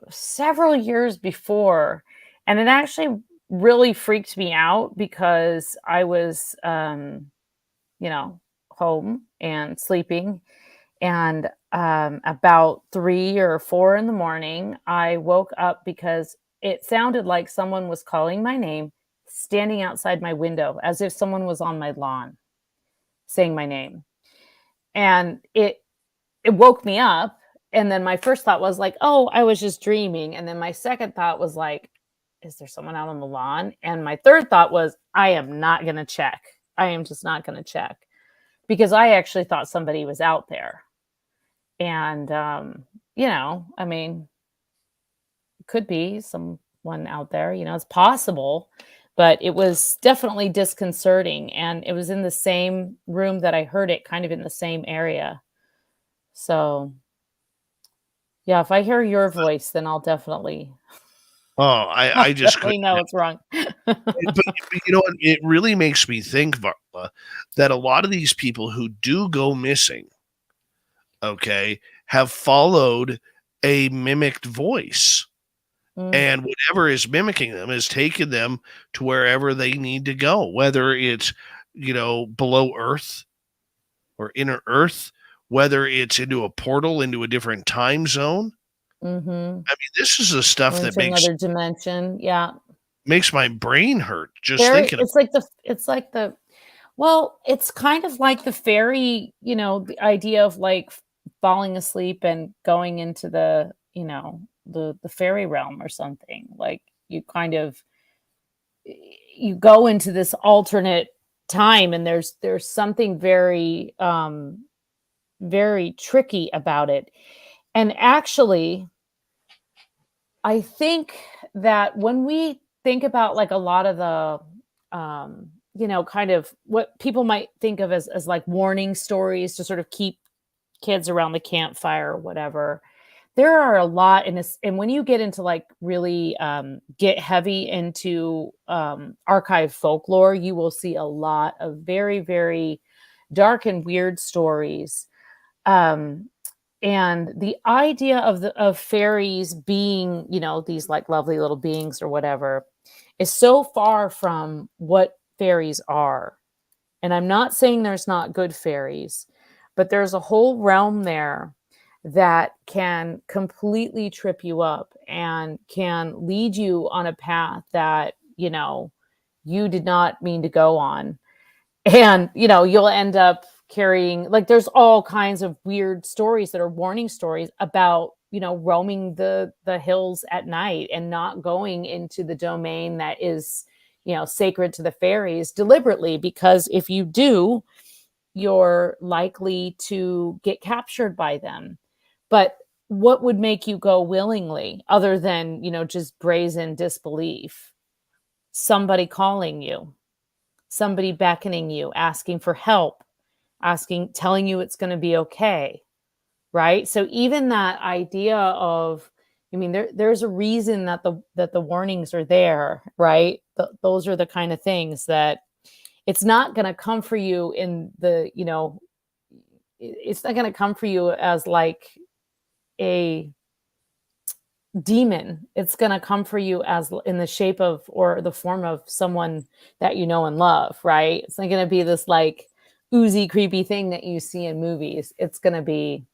Speaker 3: several years before, and it actually really freaked me out because I was, home and sleeping, and about 3 or 4 in the morning, I woke up because it sounded like someone was calling my name, standing outside my window, as if someone was on my lawn saying my name. And it woke me up. And then my first thought was like, oh, I was just dreaming. And then my second thought was like, is there someone out on the lawn? And my third thought was, I am not going to check. I am just not going to check, because I actually thought somebody was out there. And, I mean, it could be someone out there, it's possible, but it was definitely disconcerting. And it was in the same room that I heard it, kind of in the same area. So, yeah, if I hear your voice, then I'll definitely.
Speaker 2: Oh, I just
Speaker 3: definitely know it's wrong.
Speaker 2: but you know what? It really makes me think, Varla, that a lot of these people who do go missing, okay, have followed a mimicked voice. And whatever is mimicking them has taken them to wherever they need to go, whether it's, below Earth or inner Earth, whether it's into a portal, into a different time zone.
Speaker 3: Mm-hmm.
Speaker 2: I mean, this is the stuff that makes
Speaker 3: another dimension. Yeah.
Speaker 2: Makes my brain hurt just thinking
Speaker 3: it's like the well, it's kind of like the fairy, the idea of like falling asleep and going into the, the fairy realm or something. Like you go into this alternate time, and there's something very very tricky about it. And actually, I think that when we think about like a lot of the kind of what people might think of as like warning stories to sort of keep kids around the campfire or whatever, there are a lot in this. And when you get into like really get heavy into archive folklore, you will see a lot of very, very dark and weird stories. And the idea of fairies being, these like lovely little beings or whatever, is so far from what fairies are. And I'm not saying there's not good fairies, but there's a whole realm there that can completely trip you up and can lead you on a path that, you did not mean to go on. And, you'll end up carrying, like, there's all kinds of weird stories that are warning stories about, roaming the hills at night and not going into the domain that is, sacred to the fairies deliberately, because if you do, you're likely to get captured by them. But what would make you go willingly other than, just brazen disbelief? Somebody calling you, somebody beckoning you, asking for help, telling you it's going to be okay, right? So even that idea of, I mean, there's a reason that the warnings are there, right? Those are the kind of things that it's not going to come for you in the, it's not going to come for you as like a demon. It's going to come for you as in the shape of or the form of someone that you know and love, right? It's not going to be this like oozy, creepy thing that you see in movies. It's going to be,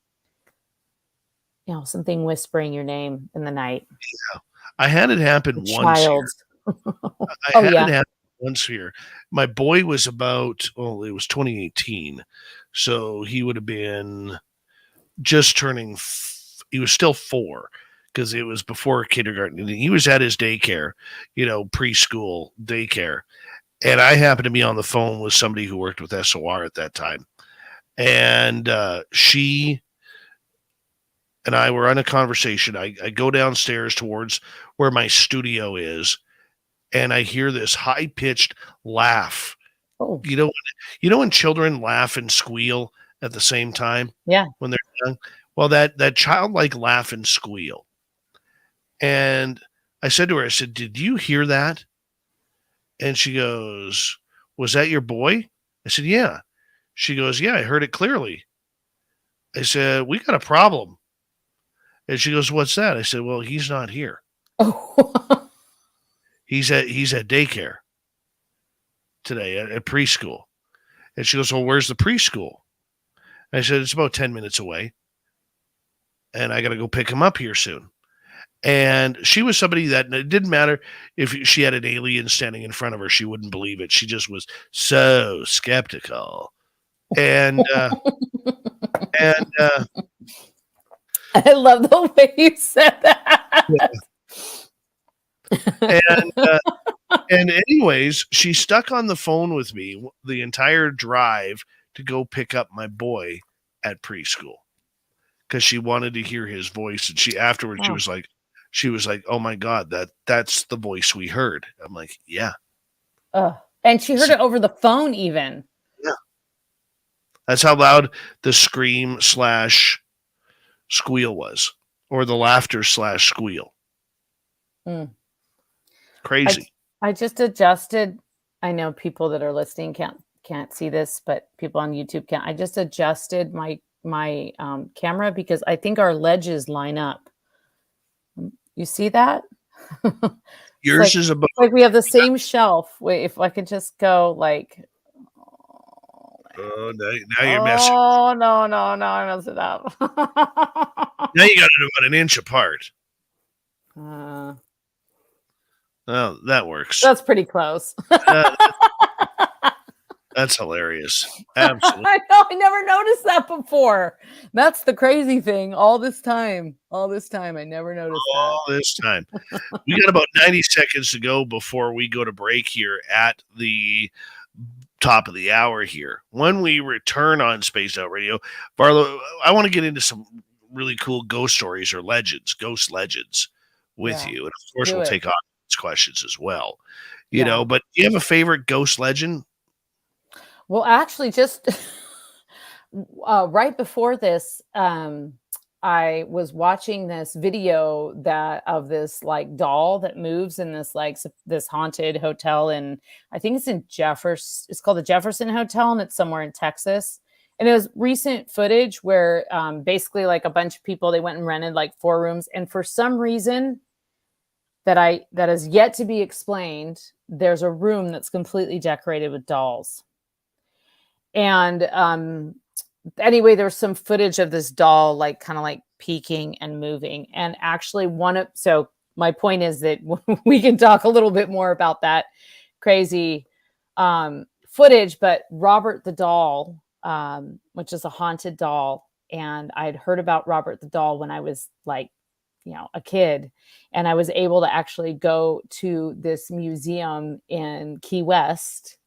Speaker 3: something whispering your name in the night.
Speaker 2: Yeah. I had it happen once here.
Speaker 3: Oh, yeah.
Speaker 2: It happen once here. My boy was about, it was 2018. So he would have been just turning, he was still 4 because it was before kindergarten. He was at his daycare, preschool daycare. And I happened to be on the phone with somebody who worked with SOR at that time. And she and I were on a conversation. I go downstairs towards where my studio is, and I hear this high-pitched laugh.
Speaker 3: Oh.
Speaker 2: You know when children laugh and squeal at the same time?
Speaker 3: Yeah.
Speaker 2: When they're young? Well, that childlike laugh and squeal. And I said to her, I said, "Did you hear that?" And she goes, "Was that your boy?" I said, "Yeah." She goes, "Yeah, I heard it clearly." I said, "We got a problem." And she goes, "What's that?" I said, "Well, he's not here.
Speaker 3: Oh.
Speaker 2: He's at daycare today at preschool." And she goes, "Well, where's the preschool?" I said, "It's about 10 minutes away. And I got to go pick him up here soon." And she was somebody that it didn't matter if she had an alien standing in front of her, she wouldn't believe it. She just was so skeptical. And
Speaker 3: I love the way you said that.
Speaker 2: Yeah. And anyways, she stuck on the phone with me the entire drive to go pick up my boy at preschool because she wanted to hear his voice. And afterwards, she was like, "Oh my God, that's the voice we heard." I'm like, "Yeah."
Speaker 3: And she heard it over the phone even.
Speaker 2: Yeah. That's how loud the scream / squeal was, or the laughter / squeal. Crazy.
Speaker 3: I just adjusted. I know people that are listening can't see this, but people on YouTube can. I just adjusted my camera because I think our ledges line up. You see that?
Speaker 2: Yours is about
Speaker 3: like we have the same shelf. Wait, if I could just go like.
Speaker 2: Oh, now you're messing.
Speaker 3: Oh no, I messed it up.
Speaker 2: Now you got it about an inch apart. Oh, that works.
Speaker 3: That's pretty close.
Speaker 2: That's hilarious. Absolutely.
Speaker 3: I know. I never noticed that before. That's the crazy thing. All this time, I never noticed that.
Speaker 2: All this time. We got about 90 seconds to go before we go to break here at the top of the hour here. When we return on Spaced Out Radio, Varla, I want to get into some really cool ghost stories or ghost legends with you. And of course, we'll take on questions as well. You know, but do you have a favorite ghost legend?
Speaker 3: Well, actually, just right before this, I was watching this video of this like doll that moves in this haunted hotel, and I think it's in Jefferson. It's called the Jefferson Hotel, and it's somewhere in Texas. And it was recent footage where basically like a bunch of people, they went and rented like 4 rooms, and for some reason that is yet to be explained, there's a room that's completely decorated with dolls. And anyway, there's some footage of this doll like kind of like peeking and moving. And actually so my point is that we can talk a little bit more about that crazy footage, but Robert the doll, which is a haunted doll. And I'd heard about Robert the doll when I was like, a kid, and I was able to actually go to this museum in Key West,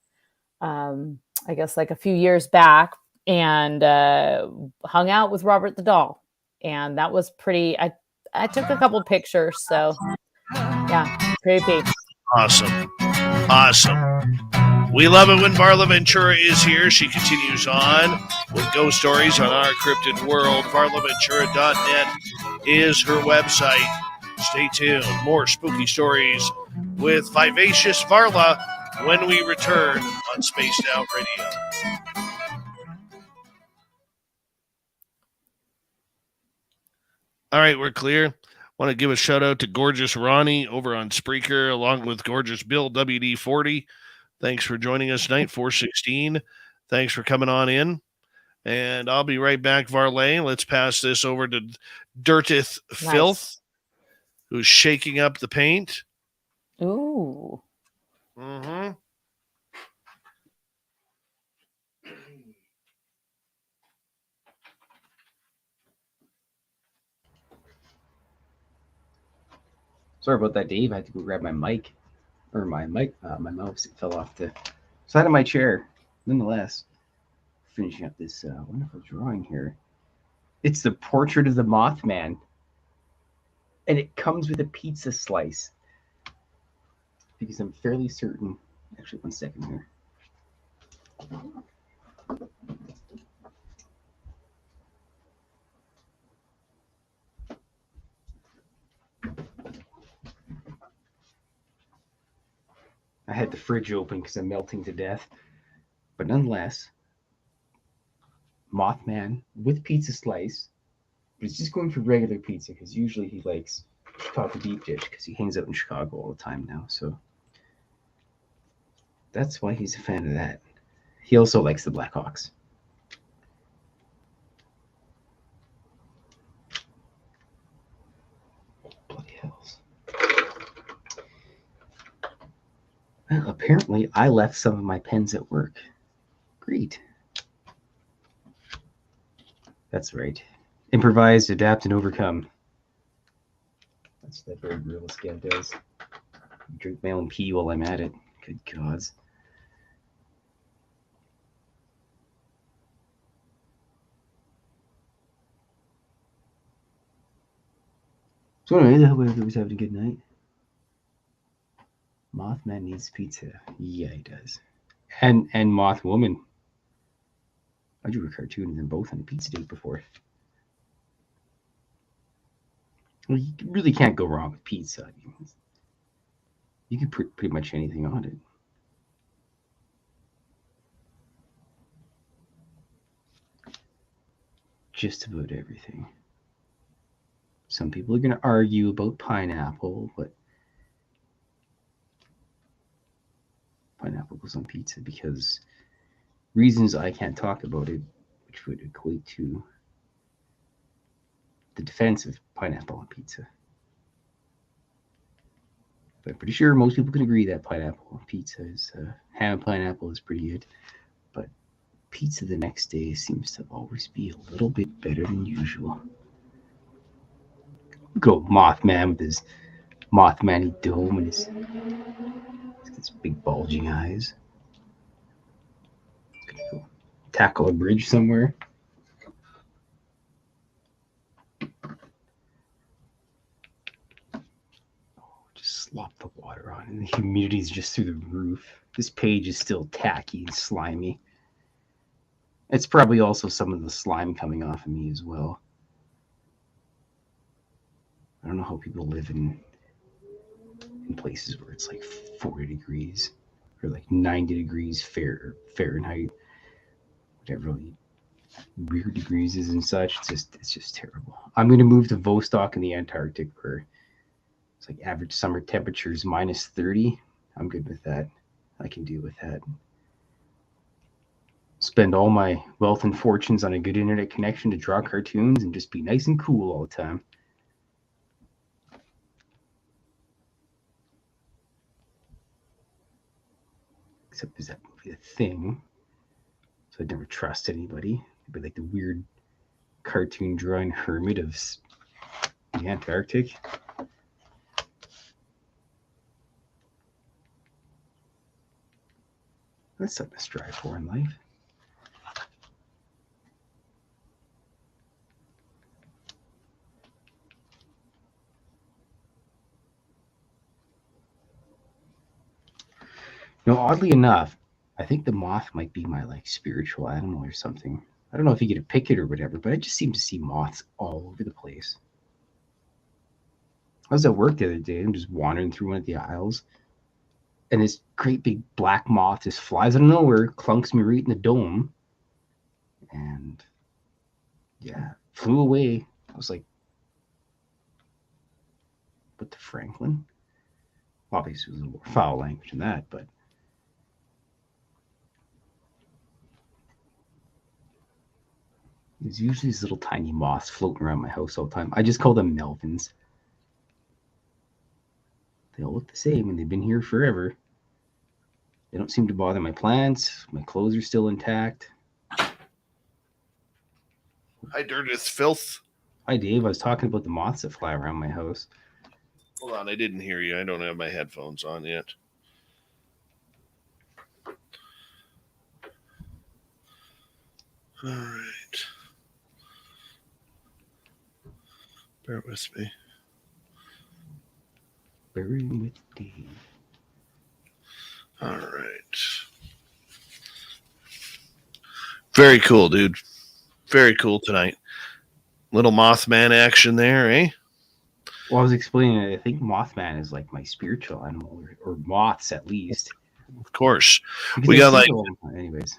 Speaker 3: I guess like a few years back, and hung out with Robert the doll. And that was pretty, I took a couple pictures. So yeah, creepy.
Speaker 2: Awesome. We love it when Varla Ventura is here. She continues on with ghost stories on our cryptid world. VarlaVentura.net is her website. Stay tuned. More spooky stories with Vivacious Varla when we return on Spaced Out Radio. All right, we're clear. Want to give a shout out to Gorgeous Ronnie over on Spreaker, along with Gorgeous Bill WD40. Thanks for joining us tonight, 416. Thanks for coming on in. And I'll be right back, Varley. Let's pass this over to Dirty Filth, who's shaking up the paint.
Speaker 3: Ooh.
Speaker 2: Mm-hmm.
Speaker 4: Sorry about that, Dave. I had to go grab my mic. Or my mouse. It fell off the side of my chair. Nonetheless, finishing up this wonderful drawing here. It's the portrait of the Mothman. And it comes with a pizza slice. Because I'm fairly certain... Actually, 1 second here. I had the fridge open because I'm melting to death. But nonetheless, Mothman with pizza slice. But he's just going for regular pizza because usually he likes Chicago deep dish because he hangs out in Chicago all the time now. So that's why he's a fan of that. He also likes the Blackhawks. Bloody hells. Well, apparently I left some of my pens at work. Great. That's right. Improvise, adapt, and overcome. That's what that Bear Grylls scab does. Drink my own pee while I'm at it. Good gods. So anyway, I hope everybody's having a good night. Mothman needs pizza. Yeah, he does. And Mothwoman. I drew a cartoon of them both on a pizza date before. Well, you really can't go wrong with pizza. You can put pretty much anything on it. Just about everything. Some people are going to argue about pineapple, but pineapple goes on pizza because reasons I can't talk about it, which would equate to the defense of pineapple on pizza. But I'm pretty sure most people can agree that pineapple on pizza is ham and pineapple is pretty good. But pizza the next day seems to always be a little bit better than usual. Go Mothman with his Mothman-y dome and his big bulging eyes. He's gonna go tackle a bridge somewhere. Just slop the water on, and the humidity's just through the roof. This page is still tacky and slimy. It's probably also some of the slime coming off of me as well. I don't know how people live in places where it's like 40 degrees or like 90 degrees Fahrenheit, whatever weird degrees is and such. It's just terrible. I'm going to move to Vostok in the Antarctic where it's like average summer temperatures minus 30. I'm good with that. I can deal with that. Spend all my wealth and fortunes on a good internet connection to draw cartoons and just be nice and cool all the time. Except that would be a thing. So I'd never trust anybody. It'd be like the weird cartoon drawing hermit of the Antarctic. That's something to strive for in life. Now, oddly enough, I think the moth might be my like spiritual animal or something. I don't know if you get to pick it or whatever, but I just seem to see moths all over the place. I was at work the other day. I'm just wandering through one of the aisles, and this great big black moth just flies out of nowhere, clunks me right in the dome, and yeah, flew away. I was like, "What the Franklin?" Obviously, it was a little more foul language than that, but there's usually these little tiny moths floating around my house all the time. I just call them Melvins. They all look the same, and they've been here forever. They don't seem to bother my plants. My clothes are still intact.
Speaker 2: Hi, Dirty Filth.
Speaker 4: Hi, Dave. I was talking about the moths that fly around my house.
Speaker 2: Hold on, I didn't hear you. I don't have my headphones on yet. All right. Bear with me.
Speaker 4: Bearing with Dave.
Speaker 2: All right. Very cool, dude. Very cool tonight. Little Mothman action there, eh?
Speaker 4: Well, I was explaining it. I think Mothman is like my spiritual animal, or moths at least.
Speaker 2: Of course.
Speaker 4: Because
Speaker 2: We
Speaker 4: I
Speaker 2: got
Speaker 4: see
Speaker 2: like
Speaker 4: them- anyways.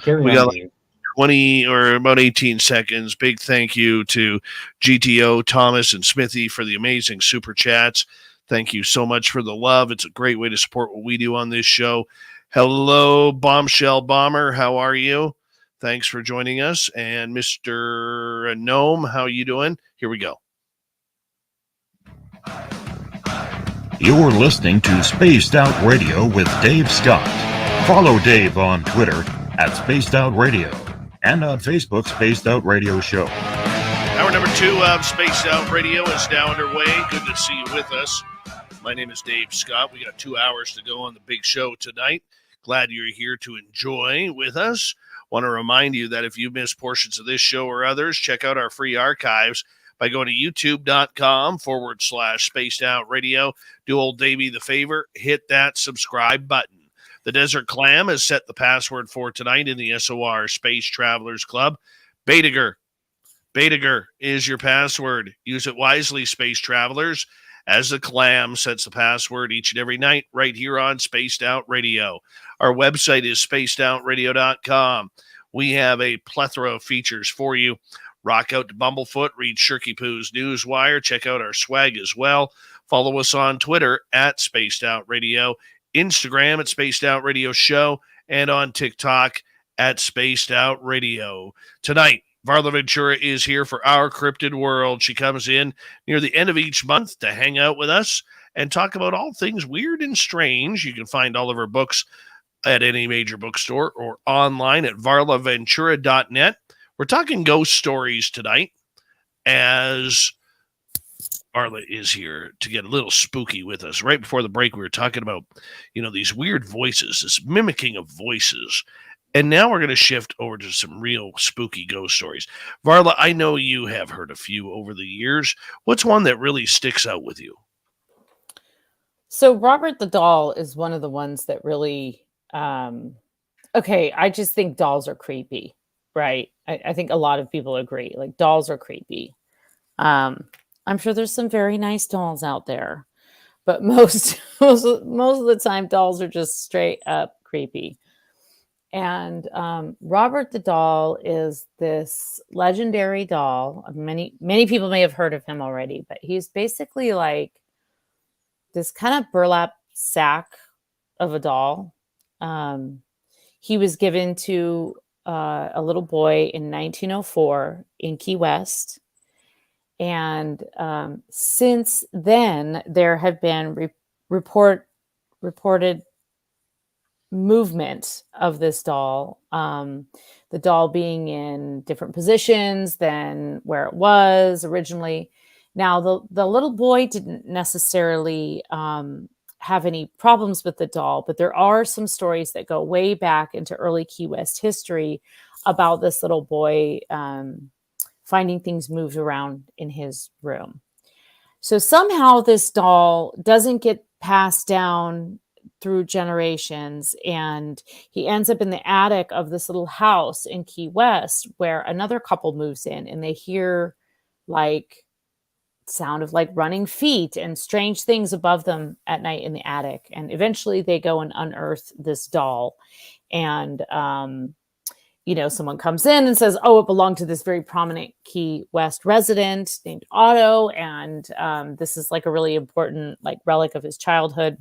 Speaker 4: Carry
Speaker 2: we
Speaker 4: on,
Speaker 2: got like
Speaker 4: Dave.
Speaker 2: 20 or about 18 seconds. Big thank you to GTO, Thomas, and Smithy for the amazing super chats. Thank you so much for the love. It's a great way to support what we do on this show. Hello, Bombshell Bomber. How are you? Thanks for joining us. And Mr. Gnome, how you doing? Here we go.
Speaker 5: You're listening to Spaced Out Radio with Dave Scott. Follow Dave on Twitter at Spaced Out Radio and on Facebook, Spaced Out Radio Show.
Speaker 2: Hour number 2 of Spaced Out Radio is now underway. Good to see you with us. My name is Dave Scott. We got 2 hours to go on the big show tonight. Glad you're here to enjoy with us. Want to remind you that if you missed portions of this show or others, check out our free archives by going to youtube.com/Spaced Out Radio. Do old Davey the favor, hit that subscribe button. The Desert Clam has set the password for tonight in the SOR Space Travelers Club. Betager. Betager is your password. Use it wisely, Space Travelers, as the Clam sets the password each and every night right here on Spaced Out Radio. Our website is spacedoutradio.com. We have a plethora of features for you. Rock out to Bumblefoot, read Shirkypoo's Newswire, check out our swag as well. Follow us on Twitter at Spaced Out Radio, Instagram at Spaced Out Radio Show, and on TikTok at Spaced Out Radio. Tonight, Varla Ventura is here for our Cryptid World. She comes in near the end of each month to hang out with us and talk about all things weird and strange. You can find all of her books at any major bookstore or online at varlaventura.net. We're talking ghost stories tonight as Varla is here to get a little spooky with us. Right before the break, we were talking about, these weird voices, this mimicking of voices. And now we're going to shift over to some real spooky ghost stories. Varla, I know you have heard a few over the years. What's one that really sticks out with you?
Speaker 3: So Robert the doll is one of the ones that really, I just think dolls are creepy, right? I think a lot of people agree. Like, dolls are creepy. I'm sure there's some very nice dolls out there, but most of the time, dolls are just straight up creepy. And Robert the doll is this legendary doll. Many people may have heard of him already, but he's basically like this kind of burlap sack of a doll. He was given to a little boy in 1904 in Key West. And since then, there have been reported movement of this doll, the doll being in different positions than where it was originally. Now, the little boy didn't necessarily have any problems with the doll, but there are some stories that go way back into early Key West history about this little boy finding things moved around in his room. So somehow this doll doesn't get passed down through generations. And he ends up in the attic of this little house in Key West where another couple moves in, and they hear like sound of like running feet and strange things above them at night in the attic. And eventually they go and unearth this doll. And, someone comes in and says, oh, it belonged to this very prominent Key West resident named Otto. And this is like a really important like relic of his childhood.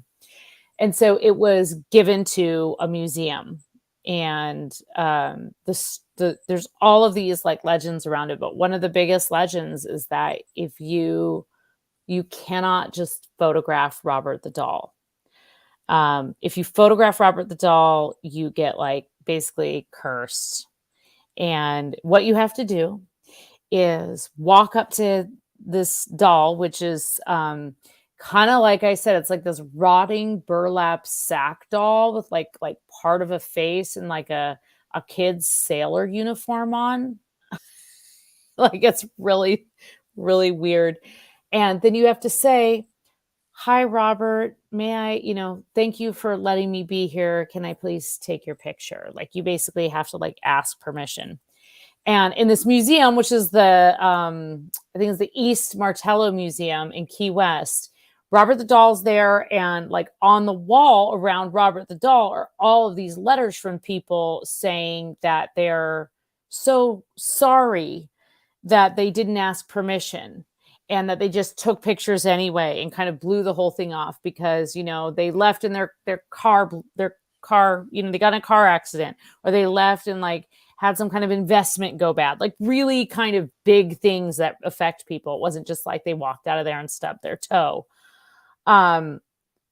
Speaker 3: And so it was given to a museum. And there's all of these like legends around it. But one of the biggest legends is that if you cannot just photograph Robert the doll. If you photograph Robert the doll, you get like basically cursed. And what you have to do is walk up to this doll, which is kind of like I said, it's like this rotting burlap sack doll with like part of a face and like a kid's sailor uniform on. Like it's really, really weird. And then you have to say, hi, Robert, may I, thank you for letting me be here. Can I please take your picture? Like you basically have to like ask permission. And in this museum, which is I think it's the East Martello Museum in Key West, Robert the Doll's there. And like on the wall around Robert the Doll are all of these letters from people saying that they're so sorry that they didn't ask permission. And that they just took pictures anyway and kind of blew the whole thing off because, they left in their car, they got in a car accident, or they left and like had some kind of investment go bad, like really kind of big things that affect people. It wasn't just like they walked out of there and stubbed their toe.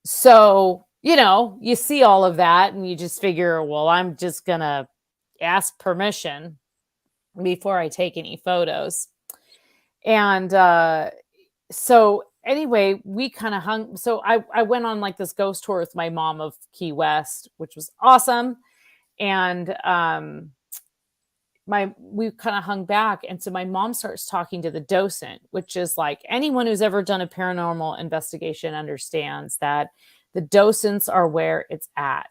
Speaker 3: So, you see all of that and you just figure, well, I'm just going to ask permission before I take any photos. And so anyway, we kind of hung. So I went on like this ghost tour with my mom of Key West, which was awesome. And we kind of hung back. And so my mom starts talking to the docent, which is like anyone who's ever done a paranormal investigation understands that the docents are where it's at.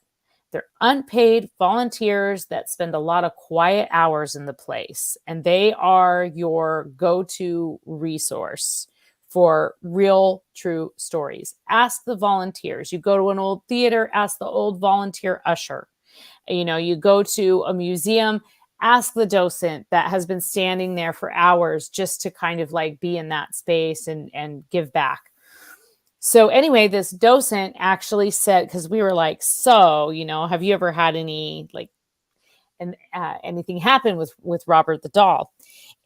Speaker 3: They're unpaid volunteers that spend a lot of quiet hours in the place, and they are your go-to resource for real, true stories. Ask the volunteers. You go to an old theater, ask the old volunteer usher. You go to a museum, ask the docent that has been standing there for hours just to kind of like be in that space and give back. So anyway, this docent actually said, because we were like, so, have you ever had any like anything happen with Robert the doll?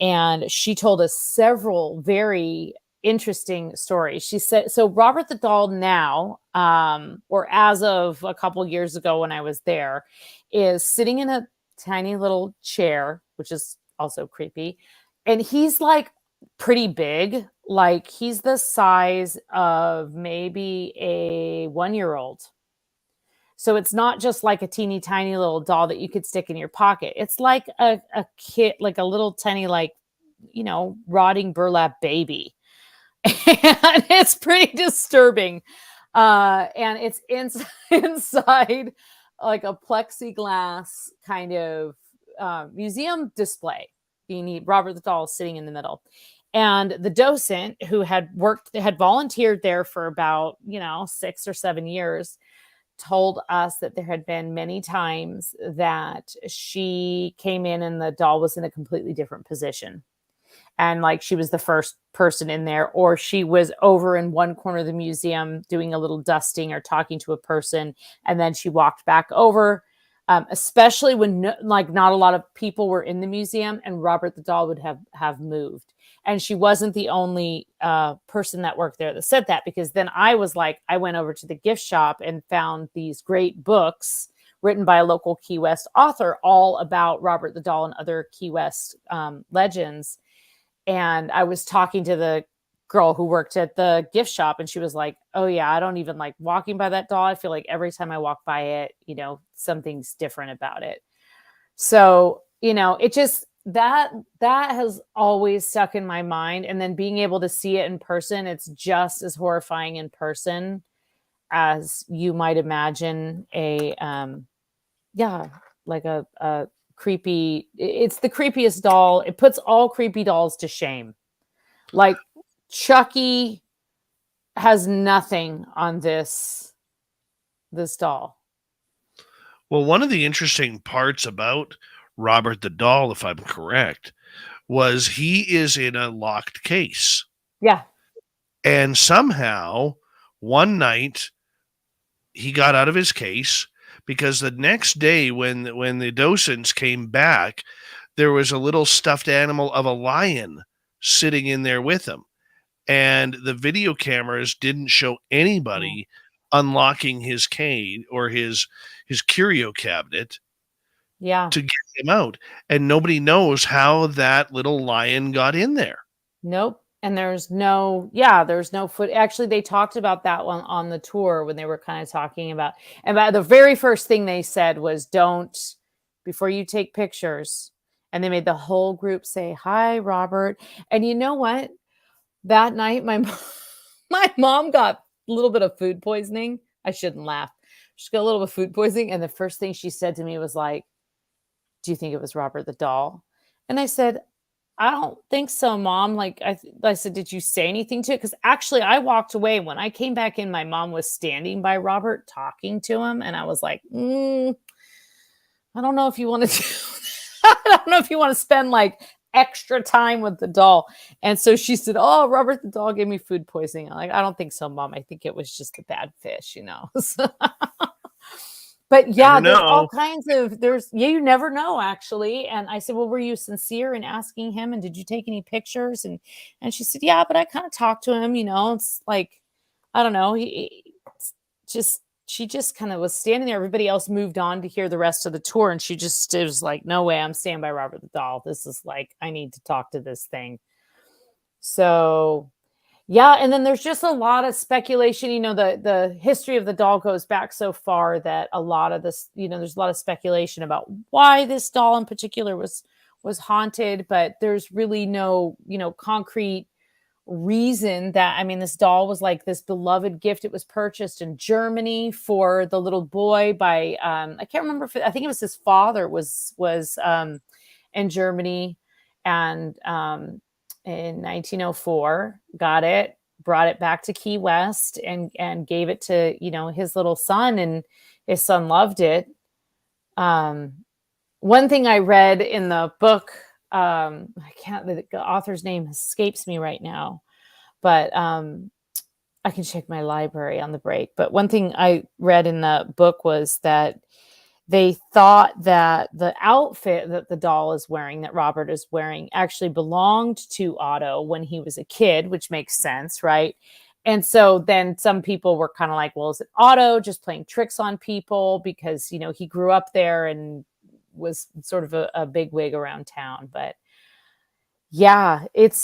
Speaker 3: And she told us several very interesting stories. She said, so Robert the doll now, or as of a couple years ago when I was there, is sitting in a tiny little chair, which is also creepy. And he's like pretty big. Like he's the size of maybe a 1-year-old. So it's not just like a teeny tiny little doll that you could stick in your pocket. It's like a kid, like a little tiny, like, rotting burlap baby. And it's pretty disturbing. And it's inside like a plexiglass kind of museum display. You need Robert the doll sitting in the middle. And the docent who had volunteered there for about, 6 or 7 years, told us that there had been many times that she came in and the doll was in a completely different position. And like she was the first person in there, or she was over in one corner of the museum doing a little dusting or talking to a person. And then she walked back over, especially when not a lot of people were in the museum, and Robert the doll would have moved. And she wasn't the only person that worked there that said that, because then I went over to the gift shop and found these great books written by a local Key West author, all about Robert the doll and other Key West legends. And I was talking to the girl who worked at the gift shop, and she was like, oh yeah, I don't even like walking by that doll. I feel like every time I walk by it, something's different about it. So, it just, that has always stuck in my mind. And then being able to see it in person, it's just as horrifying in person as you might imagine like a creepy, it's the creepiest doll. It puts all creepy dolls to shame. Like Chucky has nothing on this doll.
Speaker 2: Well, one of the interesting parts about Robert the doll, if I'm correct, was he is in a locked case.
Speaker 3: Yeah.
Speaker 2: And somehow one night he got out of his case, because the next day when the docents came back, there was a little stuffed animal of a lion sitting in there with him. And the video cameras didn't show anybody unlocking his cage or his curio cabinet
Speaker 3: Yeah.
Speaker 2: to get him out. And nobody knows how that little lion got in there.
Speaker 3: Nope. And there's no foot. Actually, they talked about that one on the tour when they were kind of talking about the very first thing they said was, don't, before you take pictures. And they made the whole group say, "Hi, Robert." And you know what? That night, my mom got a little bit of food poisoning. I shouldn't laugh. She got a little bit of food poisoning. And the first thing she said to me was like, "Do you think it was Robert the doll?" And I said, "I don't think so, Mom." Like I said, "Did you say anything to it?" Because actually I walked away. When I came back in, my mom was standing by Robert talking to him. And I was like, I don't know if you want to I don't know if you want to spend like extra time with the doll. And so she said, "Oh, Robert the doll gave me food poisoning." I'm like, "I don't think so, Mom. I think it was just a bad fish, you know." But yeah, there's all kinds of, you never know, actually. And I said, "Well, were you sincere in asking him? And did you take any pictures?" And she said, "Yeah, but I kind of talked to him, you know." It's like, I don't know. She just kind of was standing there. Everybody else moved on to hear the rest of the tour. And she just, it was like, "No way, I'm staying by Robert the doll. This is like, I need to talk to this thing." So yeah, and then there's just a lot of speculation. You know, the history of the doll goes back so far that a lot of this, you know, there's a lot of speculation about why this doll in particular was haunted, but there's really no, you know, concrete reason that, I mean, this doll was like this beloved gift. It was purchased in Germany for the little boy by I can't remember I think it was his father was in Germany, and in 1904, got it, brought it back to Key West, and gave it to, you know, his little son, and his son loved it. One thing I read in the book, the author's name escapes me right now, but I can check my library on the break. But one thing I read in the book was that they thought that the outfit that the doll is wearing, that Robert is wearing, actually belonged to Otto when he was a kid, which makes sense, right? And so then some people were kind of like, well, is it Otto just playing tricks on people? Because, you know, he grew up there and was sort of a big wig around town. But yeah, it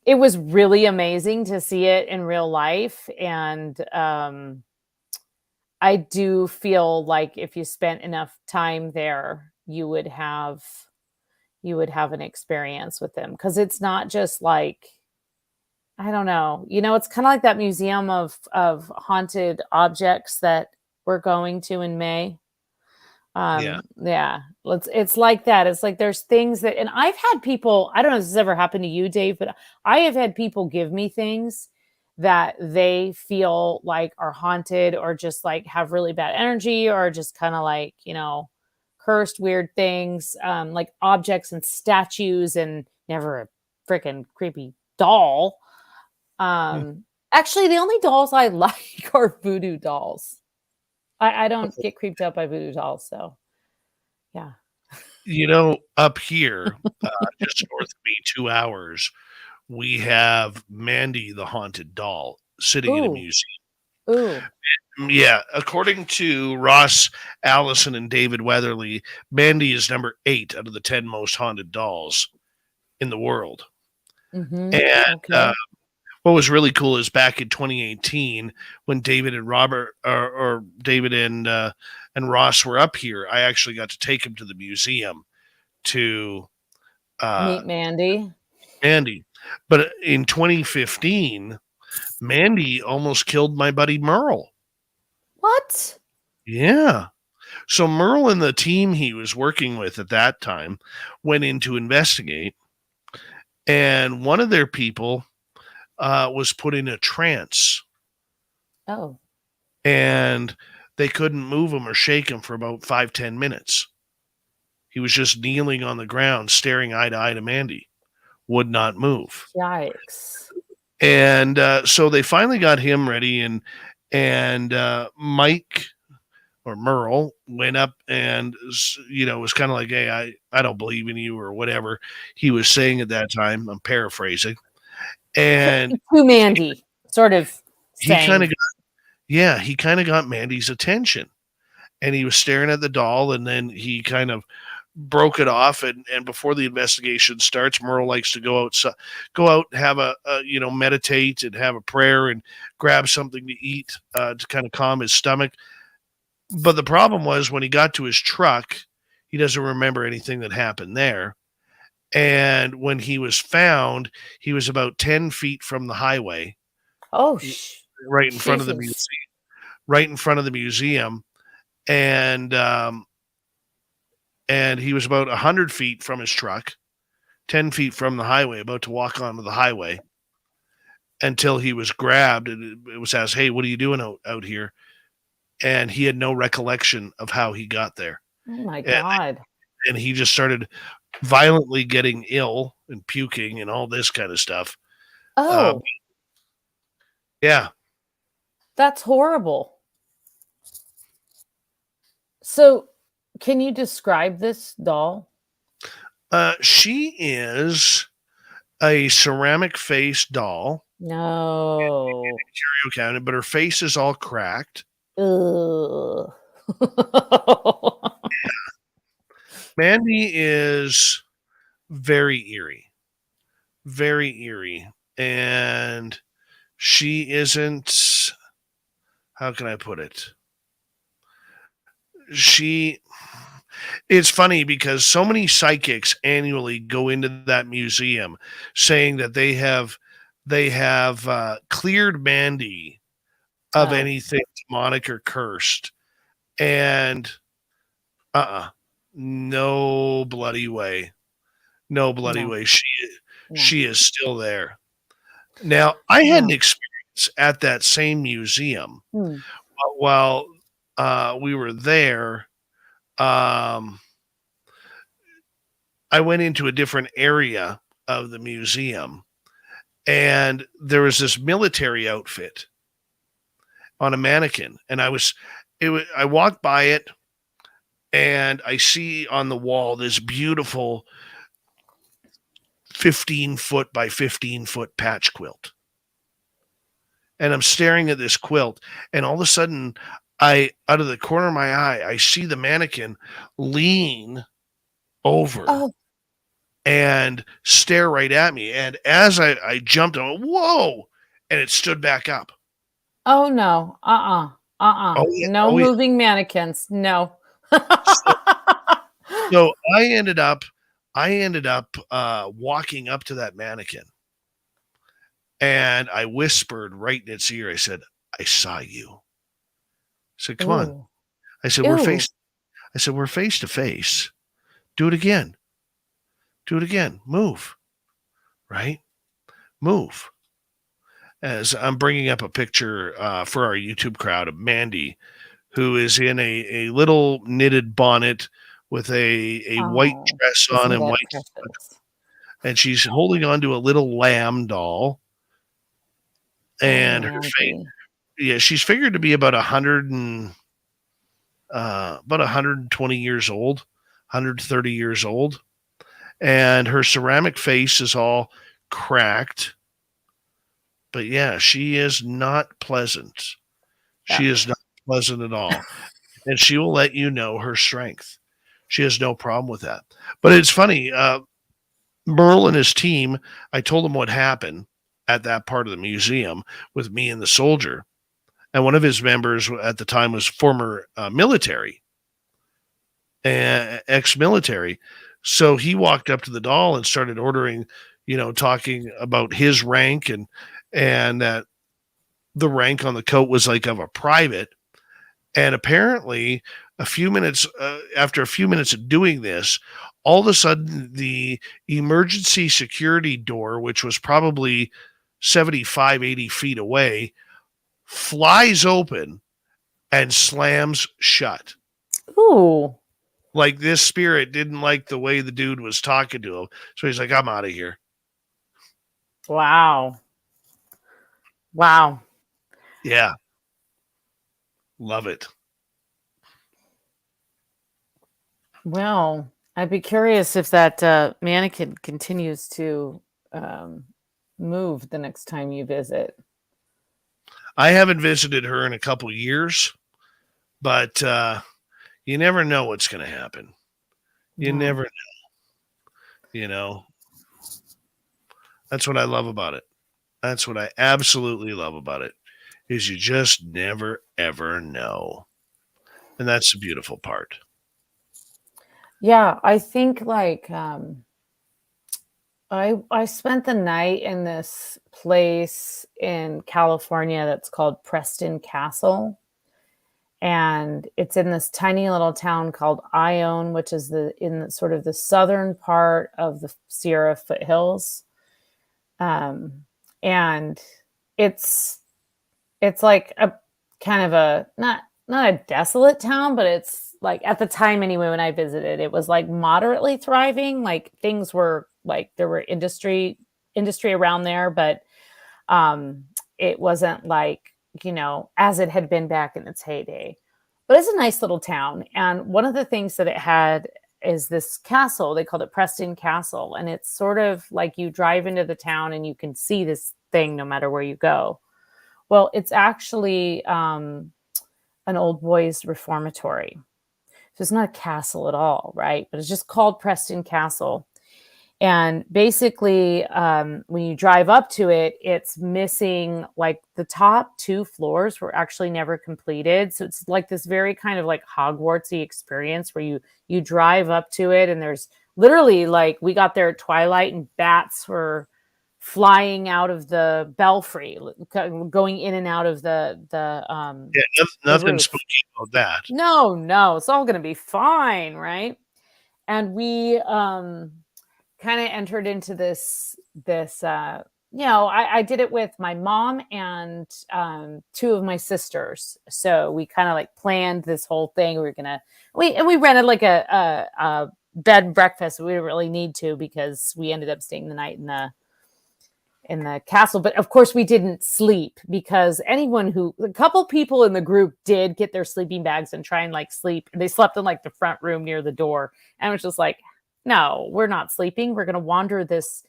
Speaker 3: was really amazing to see it in real life. And I do feel like if you spent enough time there, you would have an experience with them, because it's not just like, I don't know, you know, it's kind of like that museum of haunted objects that we're going to in May. It's like that. It's like there's things that, and I've had people, I don't know if this has ever happened to you, Dave, but I have had people give me things that they feel like are haunted, or just like have really bad energy, or just kind of like, you know, cursed weird things, like objects and statues, and never a freaking creepy doll. Actually, the only dolls I like are voodoo dolls. I don't get creeped out by voodoo dolls, so yeah.
Speaker 2: You know, up here, just north of me, 2 hours, we have Mandy the haunted doll sitting in a museum.
Speaker 3: Ooh.
Speaker 2: Yeah, according to Ross Allison and David Weatherly, Mandy is number 8 out of the 10 most haunted dolls in the world.
Speaker 3: Mm-hmm.
Speaker 2: And
Speaker 3: Okay.
Speaker 2: what was really cool is back in 2018, when David and Robert, or David and Ross were up here, I actually got to take him to the museum to
Speaker 3: meet Mandy.
Speaker 2: But in 2015, Mandy almost killed my buddy Merle.
Speaker 3: What?
Speaker 2: Yeah. So Merle and the team he was working with at that time went in to investigate, and one of their people was put in a trance,
Speaker 3: Oh,
Speaker 2: and they couldn't move him or shake him for about 5-10 minutes. He was just kneeling on the ground, staring eye to eye to Mandy, would not move.
Speaker 3: yikes.
Speaker 2: And so they finally got him ready, and Mike or Merle went up and was kind of like, hey, I don't believe in you, or whatever he was saying at that time. I'm paraphrasing. And
Speaker 3: To Mandy, sort of
Speaker 2: he kind
Speaker 3: saying,
Speaker 2: of got Mandy's attention, and he was staring at the doll, and then he kind of broke it off, and before the investigation starts, Merle likes to go out, have a meditate and have a prayer and grab something to eat to kind of calm his stomach. But the problem was, when he got to his truck, he doesn't remember anything that happened there. And when he was found, he was about 10 feet from the highway,
Speaker 3: oh,
Speaker 2: right in front of the
Speaker 3: Jesus.
Speaker 2: museum, and he was about 100 feet from his truck, 10 feet from the highway, about to walk onto the highway, until he was grabbed, and it was asked, hey, what are you doing out here? And he had no recollection of how he got there.
Speaker 3: Oh my God.
Speaker 2: And he just started violently getting ill and puking and all this kind of stuff.
Speaker 3: Oh,
Speaker 2: Yeah.
Speaker 3: that's horrible. So, can you describe this doll?
Speaker 2: She is a ceramic face doll,
Speaker 3: No.
Speaker 2: curio cabinet, but her face is all cracked.
Speaker 3: Ugh.
Speaker 2: Mandy is very eerie, and she isn't, how can I put it? It's funny because so many psychics annually go into that museum saying that they have cleared Mandy of
Speaker 3: Oh.
Speaker 2: anything demonic or cursed, and no bloody way. No bloody
Speaker 3: No.
Speaker 2: way.
Speaker 3: No.
Speaker 2: She is still there. Now, I had an experience at that same museum while we were there. I went into a different area of the museum, and there was this military outfit on a mannequin, and I walked by it, and I see on the wall this beautiful 15-foot by 15-foot patch quilt. And I'm staring at this quilt, and all of a sudden, out of the corner of my eye, I see the mannequin lean over and stare right at me. And as I jumped, I went, whoa, and it stood back up.
Speaker 3: Oh, no.
Speaker 2: Oh, yeah.
Speaker 3: No moving mannequins. No.
Speaker 2: So I ended up walking up to that mannequin, and I whispered right in its ear. I said, I saw you. I said, come on. I said, we're face to face. Do it again. Move. Right? Move. As I'm bringing up a picture for our YouTube crowd of Mandy, who is in a little knitted bonnet with a white dress on and white socks. And she's holding on to a little lamb doll. And her face, she's figured to be about 120 years old, 130 years old. And her ceramic face is all cracked. But yeah, she is not pleasant. She is not pleasant at all. And she will let you know her strength. She has no problem with that. But it's funny, Merle and his team, I told them what happened at that part of the museum with me and the soldier. And one of his members at the time was former military, ex-military. So he walked up to the doll and started ordering, talking about his rank and that the rank on the coat was like of a private. And apparently, after a few minutes of doing this, all of a sudden the emergency security door, which was probably 75, 80 feet away, flies open and slams shut.
Speaker 3: Ooh.
Speaker 2: Like this spirit didn't like the way the dude was talking to him. So he's like, I'm out of here.
Speaker 3: Wow. Wow.
Speaker 2: Yeah. Love it.
Speaker 3: Well, I'd be curious if that mannequin continues to move the next time you visit.
Speaker 2: I haven't visited her in a couple years, but you never know what's going to happen. You never know. That's what I love about it. That's what I absolutely love about it, is you just never, ever know. And that's the beautiful part.
Speaker 3: Yeah, I think like I spent the night in this place in California that's called Preston Castle. And it's in this tiny little town called Ione, which is sort of the southern part of the Sierra foothills. And it's like a kind of a not a desolate town, but it's like at the time anyway when I visited, it was like moderately thriving. Like things were like there were industry around there, but it wasn't like, as it had been back in its heyday. But it's a nice little town. And one of the things that it had is this castle. They called it Preston Castle. And it's sort of like you drive into the town and you can see this thing no matter where you go. Well, it's actually an old boys reformatory. So it's not a castle at all, right? But it's just called Preston Castle. And basically, when you drive up to it, it's missing like the top 2 floors were actually never completed. So it's like this very kind of like Hogwartsy experience where you drive up to it and there's literally like we got there at twilight and bats were flying out of the belfry, going in and out of the
Speaker 2: nothing
Speaker 3: roof.
Speaker 2: spooky about that.
Speaker 3: No, it's all going to be fine, right? And we kind of entered into this I did it with my mom and 2 of my sisters. So we kind of like planned this whole thing. We rented like a bed and breakfast. We didn't really need to because we ended up staying the night in the castle. But of course we didn't sleep because a couple people in the group did get their sleeping bags and try and like sleep. They slept in like the front room near the door. And it was just like, no, we're not sleeping. We're going to wander this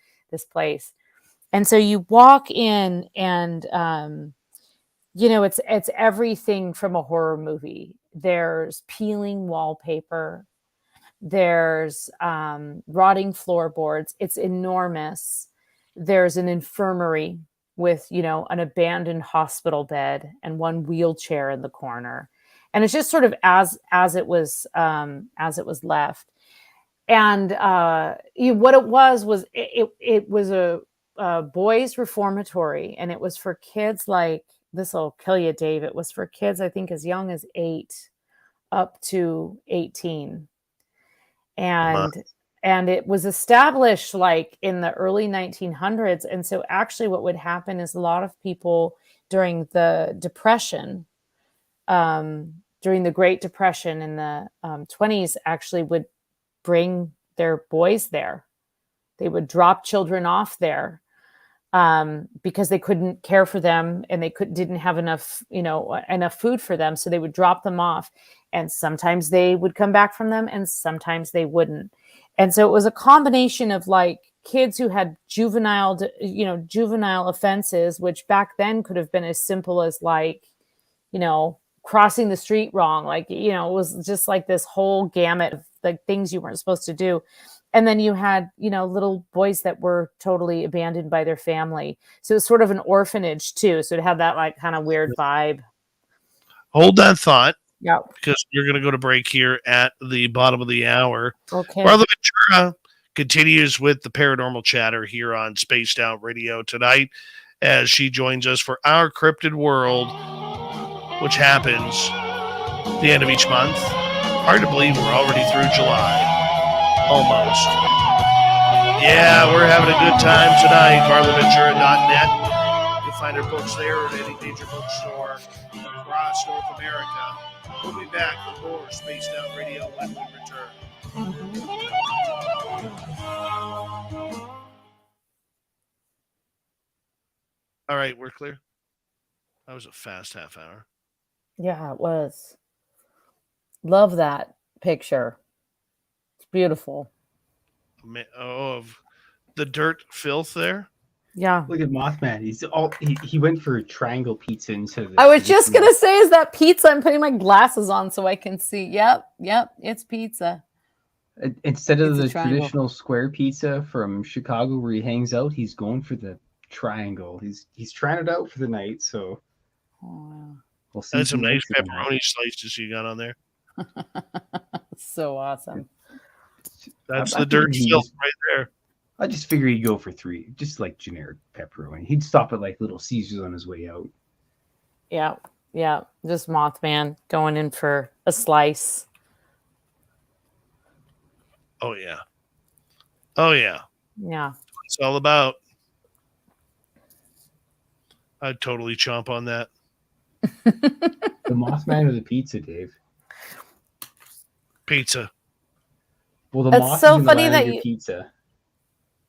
Speaker 3: place. And so you walk in and, it's everything from a horror movie. There's peeling wallpaper. There's rotting floorboards. It's enormous. There's an infirmary with, an abandoned hospital bed and one wheelchair in the corner. And it's just sort of as it was left. And what it was it was a boys' reformatory, and it was for kids like, this will kill you, Dave. It was for kids, I think, as young as 8 up to 18. And it was established like in the early 1900s. And so actually what would happen is a lot of people during the Depression, during the Great Depression in the 20s, actually would bring their boys there. They would drop children off there because they couldn't care for them and they didn't have enough food for them. So they would drop them off, and sometimes they would come back from them and sometimes they wouldn't. And so it was a combination of like kids who had juvenile offenses, which back then could have been as simple as like, crossing the street wrong. Like, it was just like this whole gamut of like things you weren't supposed to do. And then you had, little boys that were totally abandoned by their family. So it's sort of an orphanage too. So it had that like kind of weird vibe.
Speaker 2: Hold that thought.
Speaker 3: Yeah.
Speaker 2: Because we're going to go to break here at the bottom of the hour.
Speaker 3: Okay.
Speaker 2: Varla Ventura continues with the paranormal chatter here on Spaced Out Radio tonight as she joins us for our Cryptid World, which happens the end of each month. Hard to believe we're already through July. Almost. Yeah, we're having a good time tonight. VarlaVentura.net. You'll find our books there at any major bookstore across North America. We'll be back with more Spaced Out Radio when we return. All right, we're clear. That was a fast half hour.
Speaker 3: Yeah, it was. Love that picture. It's beautiful.
Speaker 2: Oh, of the dirt filth there.
Speaker 3: Yeah.
Speaker 4: Look at Mothman. He went for triangle pizza instead of.
Speaker 3: I was just gonna say, is that pizza? I'm putting my glasses on so I can see. Yep, it's pizza.
Speaker 4: Instead of
Speaker 3: It's a
Speaker 4: the
Speaker 3: triangle.
Speaker 4: traditional square pizza from Chicago where he hangs out, he's going for the triangle. He's trying it out for the night, so we'll see.
Speaker 2: That's some
Speaker 4: if he
Speaker 2: nice
Speaker 4: likes it or not.
Speaker 2: pepperoni slices you got on there.
Speaker 3: So awesome.
Speaker 2: That's
Speaker 4: I
Speaker 2: the dirt
Speaker 4: figured
Speaker 2: filth right there.
Speaker 4: I just figured he'd go for 3, just like generic pepperoni. He'd stop at like Little Caesars on his way out.
Speaker 3: Yeah. Just Mothman going in for a slice.
Speaker 2: Oh yeah. Oh yeah.
Speaker 3: Yeah.
Speaker 2: It's all about. I'd totally chomp on that.
Speaker 4: The Mothman or the pizza, Dave?
Speaker 2: Pizza.
Speaker 4: Well, the
Speaker 3: It's
Speaker 4: moth
Speaker 3: so
Speaker 4: is in
Speaker 3: funny
Speaker 4: the land
Speaker 3: that
Speaker 4: of your
Speaker 3: you-
Speaker 4: pizza.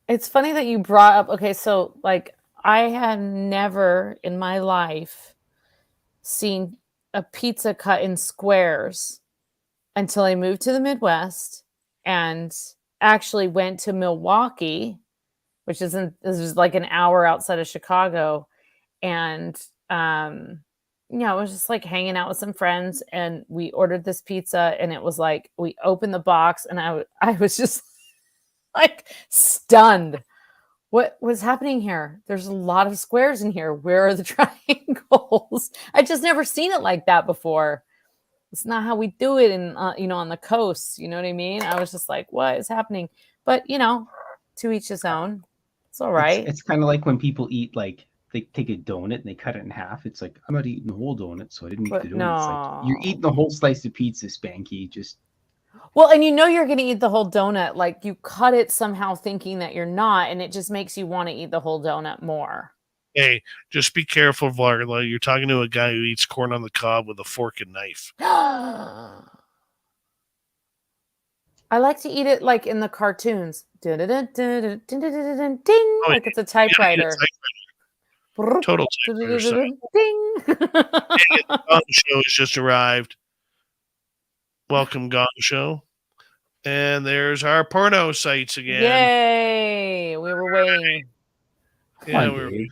Speaker 3: It's funny that you brought up, okay, so like I had never in my life seen a pizza cut in squares until I moved to the Midwest and actually went to Milwaukee, which this is like an hour outside of Chicago. And I was just like hanging out with some friends and we ordered this pizza and it was like we opened the box and I was just like stunned. What was happening here? There's a lot of squares in here. Where are the triangles? I just never seen it like that before. It's not how we do it in on the coast. You know what I mean? I was just like, what is happening? But to each his own. It's all right.
Speaker 4: It's kind of like when people eat, like they take a donut and they cut it in half. It's like, I'm not eating the whole donut, so I didn't eat
Speaker 3: But
Speaker 4: the donut. It's like, you're
Speaker 3: no.
Speaker 4: eating the whole slice of pizza, Spanky. Just
Speaker 3: Well, and you're going to eat the whole donut. Like you cut it somehow thinking that you're not, and it just makes you want to eat the whole donut more.
Speaker 2: Hey, just be careful, Varla. You're talking to a guy who eats corn on the cob with a fork and knife.
Speaker 3: I like to eat it like in the cartoons. Ding, like it's a typewriter.
Speaker 2: Total typewriter style.
Speaker 3: Ding.
Speaker 2: The Gong Show has just arrived. Welcome, Gong Show. And there's our porno sites again.
Speaker 3: Yay! We were waiting.
Speaker 2: Yeah,
Speaker 4: come on, Dave.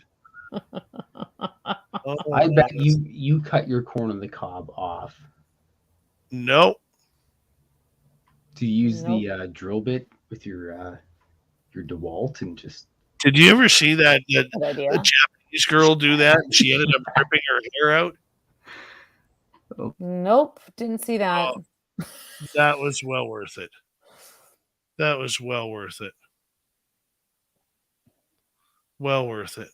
Speaker 4: I bet you cut your corn on the cob off.
Speaker 2: Nope.
Speaker 4: Do you use the drill bit with your DeWalt and just?
Speaker 2: Did you ever see that
Speaker 3: Good idea.
Speaker 2: the Japanese girl do that and she ended up ripping her hair out?
Speaker 3: Nope, didn't see that.
Speaker 2: Oh, that was well worth it. That was well worth it. Well worth it.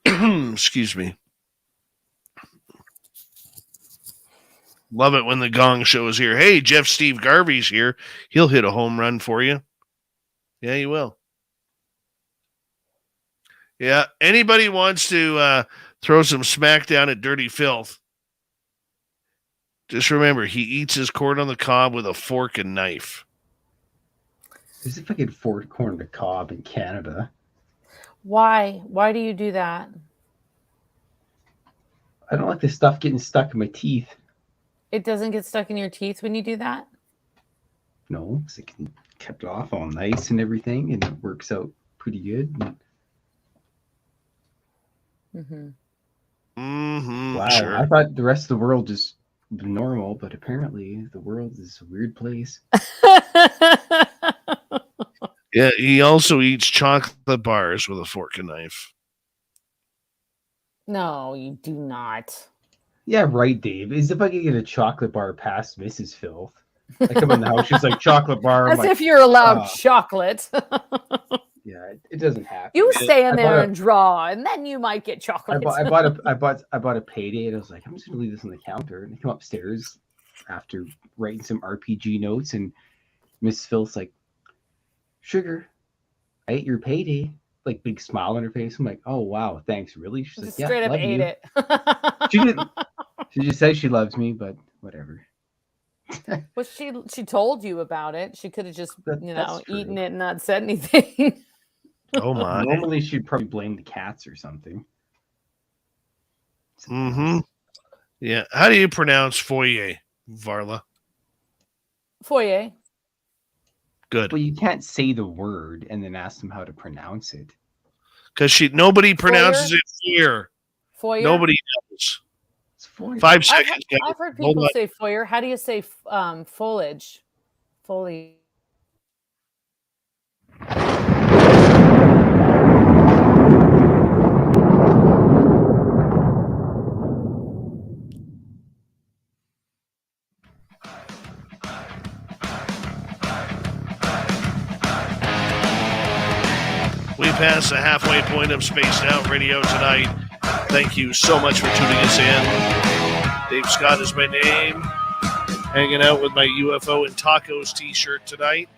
Speaker 2: Excuse me. Love it when the Gong Show is here. Hey, Jeff Steve Garvey's here. He'll hit a home run for you. Yeah, he will. Yeah, anybody wants to throw some smack down at Dirty Filth, just remember, he eats his corn on the cob with a fork and knife.
Speaker 4: There's a fucking corn on the cob in Canada.
Speaker 3: Why? Why do you do that?
Speaker 4: I don't like the stuff getting stuck in my teeth.
Speaker 3: It doesn't get stuck in your teeth when you do that?
Speaker 4: No, because it can kept off all nice and everything, and it works out pretty good. Wow,
Speaker 2: Sure.
Speaker 4: I thought the rest of the world just normal, but apparently the world is a weird place.
Speaker 2: Yeah, he also eats chocolate bars with a fork and knife.
Speaker 3: No, you do not.
Speaker 4: Yeah, right, Dave. As if I could get a chocolate bar past Mrs. Filth. I come in the house, she's like, chocolate bar. I'm
Speaker 3: As
Speaker 4: like,
Speaker 3: if you're allowed chocolate.
Speaker 4: yeah, It doesn't happen.
Speaker 3: You stay in
Speaker 4: I
Speaker 3: there
Speaker 4: bought
Speaker 3: and draw, and then you might get chocolate.
Speaker 4: I bought a payday, and I was like, I'm just gonna leave this on the counter. And I come upstairs after writing some RPG notes, and Miss Phil's like, "Sugar, I ate your payday." Like big smile on her face. I'm like, "Oh wow, thanks, really?" She's like,
Speaker 3: Just
Speaker 4: "Yeah,
Speaker 3: straight up
Speaker 4: love
Speaker 3: ate
Speaker 4: you."
Speaker 3: it.
Speaker 4: She didn't. She just says she loves me, but whatever.
Speaker 3: Well, she told you about it. She could have just
Speaker 4: That's true.
Speaker 3: eaten it and not said anything.
Speaker 2: Oh my.
Speaker 4: Normally, she'd probably blame the cats or something.
Speaker 2: Mm-hmm. Yeah. How do you pronounce foyer, Varla?
Speaker 3: Foyer.
Speaker 2: Good.
Speaker 4: Well, you can't say the word and then ask them how to pronounce it.
Speaker 2: Because nobody pronounces it here.
Speaker 3: Foyer.
Speaker 2: Nobody knows.
Speaker 4: It's foyer.
Speaker 2: 5 seconds.
Speaker 3: I've heard people say foyer. How do you say foliage? Foliage.
Speaker 2: We passed the halfway point of Spaced Out Radio tonight. Thank you so much for tuning us in. Dave Scott is my name. Hanging out with my UFO and tacos t-shirt tonight.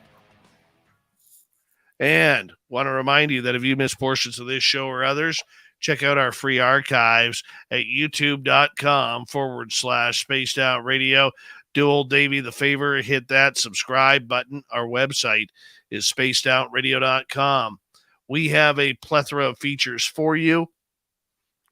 Speaker 2: And want to remind you that if you missed portions of this show or others, check out our free archives at youtube.com/Spaced Out Radio. Do old Davey the favor, hit that subscribe button. Our website is spacedoutradio.com. We have a plethora of features for you.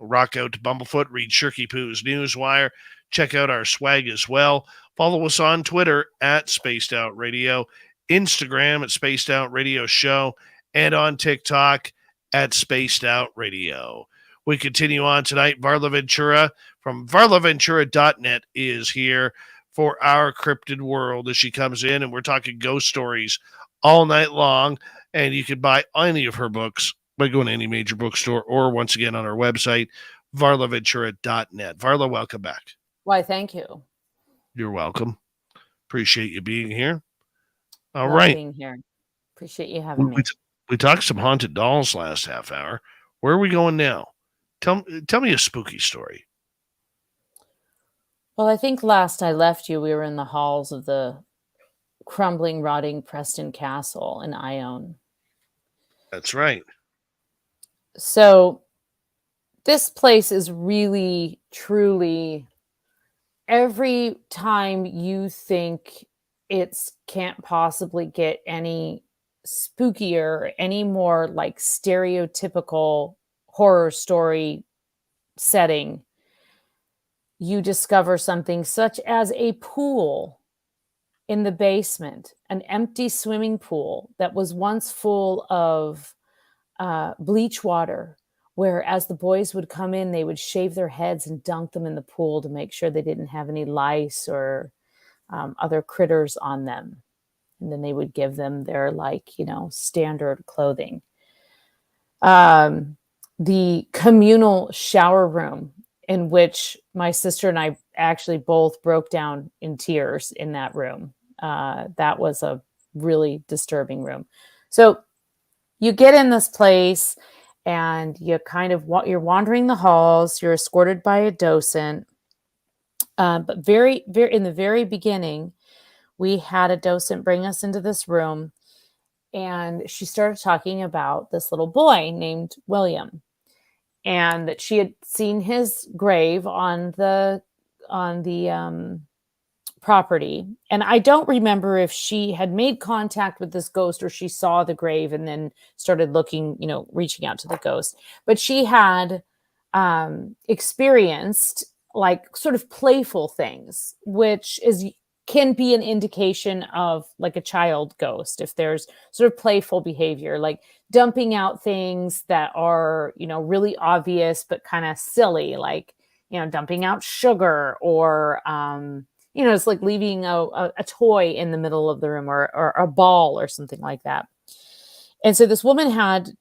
Speaker 2: Rock out to Bumblefoot, read Shirkypoo's Newswire. Check out our swag as well. Follow us on Twitter at Spaced Out Radio, Instagram at Spaced Out Radio Show, and on TikTok at Spaced Out Radio. We continue on tonight. Varla Ventura from varlaventura.net is here for our Cryptid World as she comes in, and we're talking ghost stories all night long. And you can buy any of her books by going to any major bookstore or, once again, on our website, varlaventura.net. Varla, welcome back.
Speaker 3: Why, thank you.
Speaker 2: You're welcome. Appreciate you being here. All
Speaker 3: Love
Speaker 2: right.
Speaker 3: being here. Appreciate you having me.
Speaker 2: We talked some haunted dolls last half hour. Where are we going now? Tell me a spooky story.
Speaker 3: Well, I think last I left you, we were in the halls of the crumbling, rotting Preston Castle in Ione.
Speaker 2: That's right.
Speaker 3: So this place is really, truly, every time you think it can't possibly get any spookier, any more like stereotypical horror story setting, you discover something such as a pool in the basement, an empty swimming pool that was once full of bleach water, where as the boys would come in, they would shave their heads and dunk them in the pool to make sure they didn't have any lice or other critters on them. And then they would give them their standard clothing. The communal shower room, in which my sister and I actually both broke down in tears in that room. That was a really disturbing room. So you get in this place and you you're wandering the halls. You're escorted by a docent. But very, very in the very beginning, we had a docent bring us into this room, and she started talking about this little boy named William, and that she had seen his grave on the property. And I don't remember if she had made contact with this ghost or she saw the grave and then started looking, reaching out to the ghost. But she had experienced like sort of playful things, which can be an indication of like a child ghost. If there's sort of playful behavior, like dumping out things that are, really obvious, but kind of silly, like, dumping out sugar or, it's like leaving a toy in the middle of the room or a ball or something like that. And so this woman had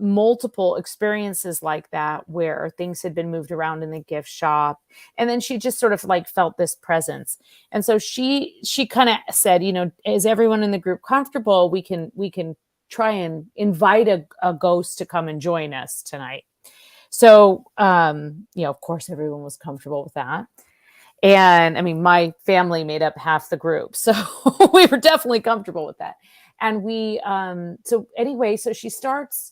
Speaker 3: multiple experiences like that where things had been moved around in the gift shop. And then she just sort of like felt this presence. And so she kind of said, is everyone in the group comfortable? We can try and invite a ghost to come and join us tonight. So, of course, everyone was comfortable with that. And I mean, my family made up half the group. So we were definitely comfortable with that. And so she starts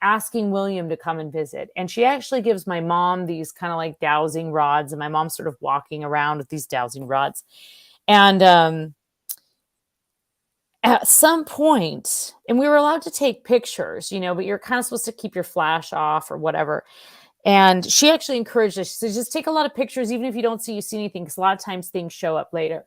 Speaker 3: asking William to come and visit. And she actually gives my mom these kind of like dowsing rods. And my mom's sort of walking around with these dowsing rods. And at some point, and we were allowed to take pictures, but you're kind of supposed to keep your flash off or whatever. And she actually encouraged us. She said, just take a lot of pictures, even if you don't see anything, because a lot of times things show up later.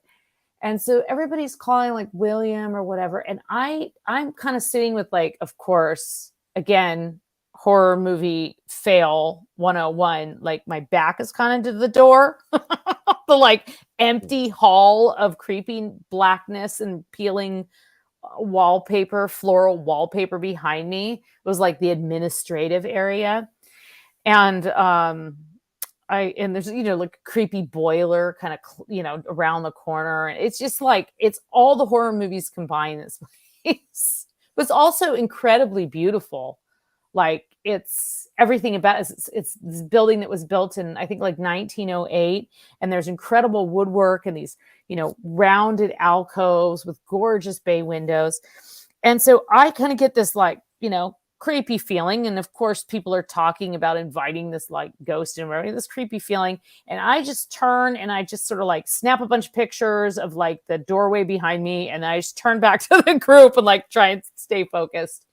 Speaker 3: And so everybody's calling like William or whatever. And I'm kind of sitting with like, of course, again, horror movie fail 101. Like my back is kind of to the door. The like empty hall of creepy blackness and peeling wallpaper, floral wallpaper behind me was like the administrative area. And there's, like a creepy boiler kind of, around the corner. And it's just like, it's all the horror movies combined in this place. But it's also incredibly beautiful. Like it's everything about it. It's this building that was built in, I think, like 1908. And there's incredible woodwork and these, rounded alcoves with gorgeous bay windows. And so I kind of get this like, creepy feeling. And of course, people are talking about inviting this like ghost in, this creepy feeling. And I just turn and I just sort of like snap a bunch of pictures of like the doorway behind me. And I just turn back to the group and like try and stay focused.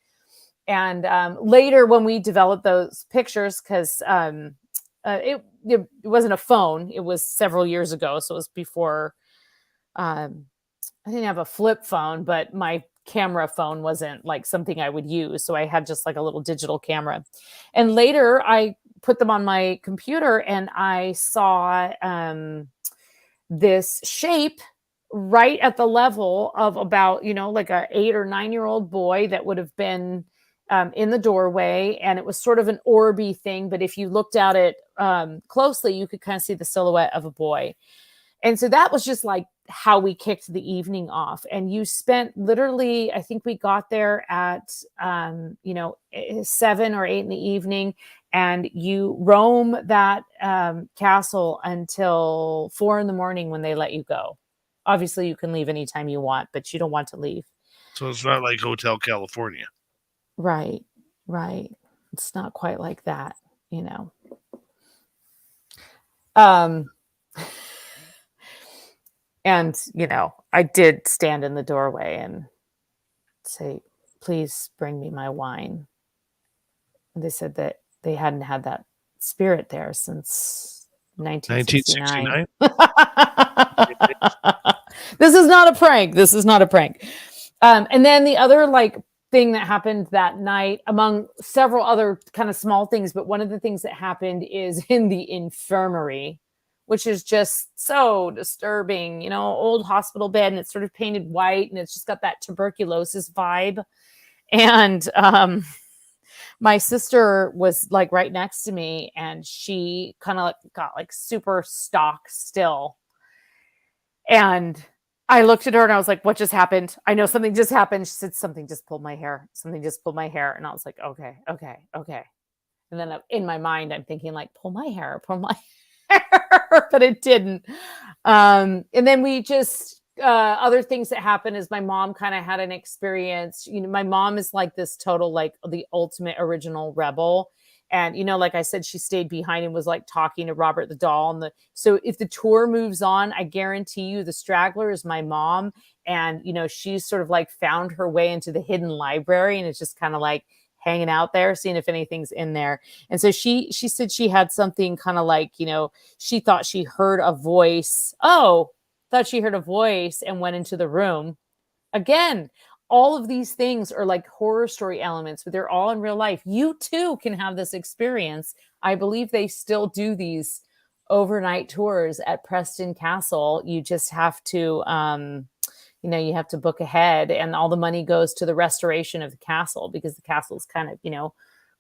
Speaker 3: And later when we developed those pictures, because it wasn't a phone, it was several years ago. So it was before, I didn't have a flip phone, but my camera phone wasn't like something I would use. So I had just like a little digital camera. And later I put them on my computer and I saw this shape right at the level of about, like a 8 or 9-year-old boy that would have been in the doorway. And it was sort of an orby thing. But if you looked at it closely, you could kind of see the silhouette of a boy. And so that was just like how we kicked the evening off. And you spent literally, I think we got there at, 7 or 8 in the evening, and you roam that castle until 4 a.m. when they let you go. Obviously you can leave anytime you want, but you don't want to leave.
Speaker 2: So it's not like Hotel California.
Speaker 3: Right. It's not quite like that, And, I did stand in the doorway and say, please bring me my wine. And they said that they hadn't had that spirit there since 1969. This is not a prank. And then the other like thing that happened that night, among several other kind of small things, but one of the things that happened is in the infirmary, which is just so disturbing, old hospital bed, and it's sort of painted white and it's just got that tuberculosis vibe. And my sister was like right next to me and she kind of like got like super stock still. And I looked at her and I was like, what just happened? I know something just happened. She said, something just pulled my hair. And I was like, okay. And then in my mind, I'm thinking like, pull my hair. But it didn't. And then we just, other things that happened is my mom kind of had an experience. My mom is like this total, like the ultimate original rebel. And, like I said, she stayed behind and was like talking to Robert the doll. So if the tour moves on, I guarantee you the straggler is my mom. And, she's sort of like found her way into the hidden library and it's just kind of like hanging out there, seeing if anything's in there. And so she said she had something kind of like, she thought she heard a voice. Thought she heard a voice and went into the room. Again, all of these things are like horror story elements, but they're all in real life. You too can have this experience. I believe they still do these overnight tours at Preston Castle. You just have to, you have to book ahead, and all the money goes to the restoration of the castle because the castle is kind of,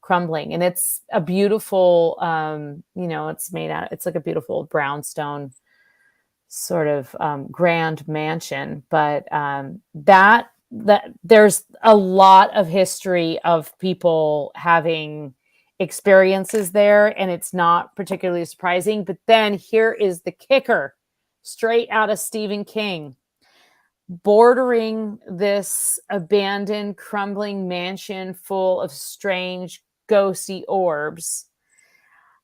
Speaker 3: crumbling. And it's a beautiful, it's like a beautiful brownstone sort of grand mansion. But that that there's a lot of history of people having experiences there, and it's not particularly surprising. But then here is the kicker, straight out of Stephen King. Bordering this abandoned, crumbling mansion full of strange, ghosty orbs,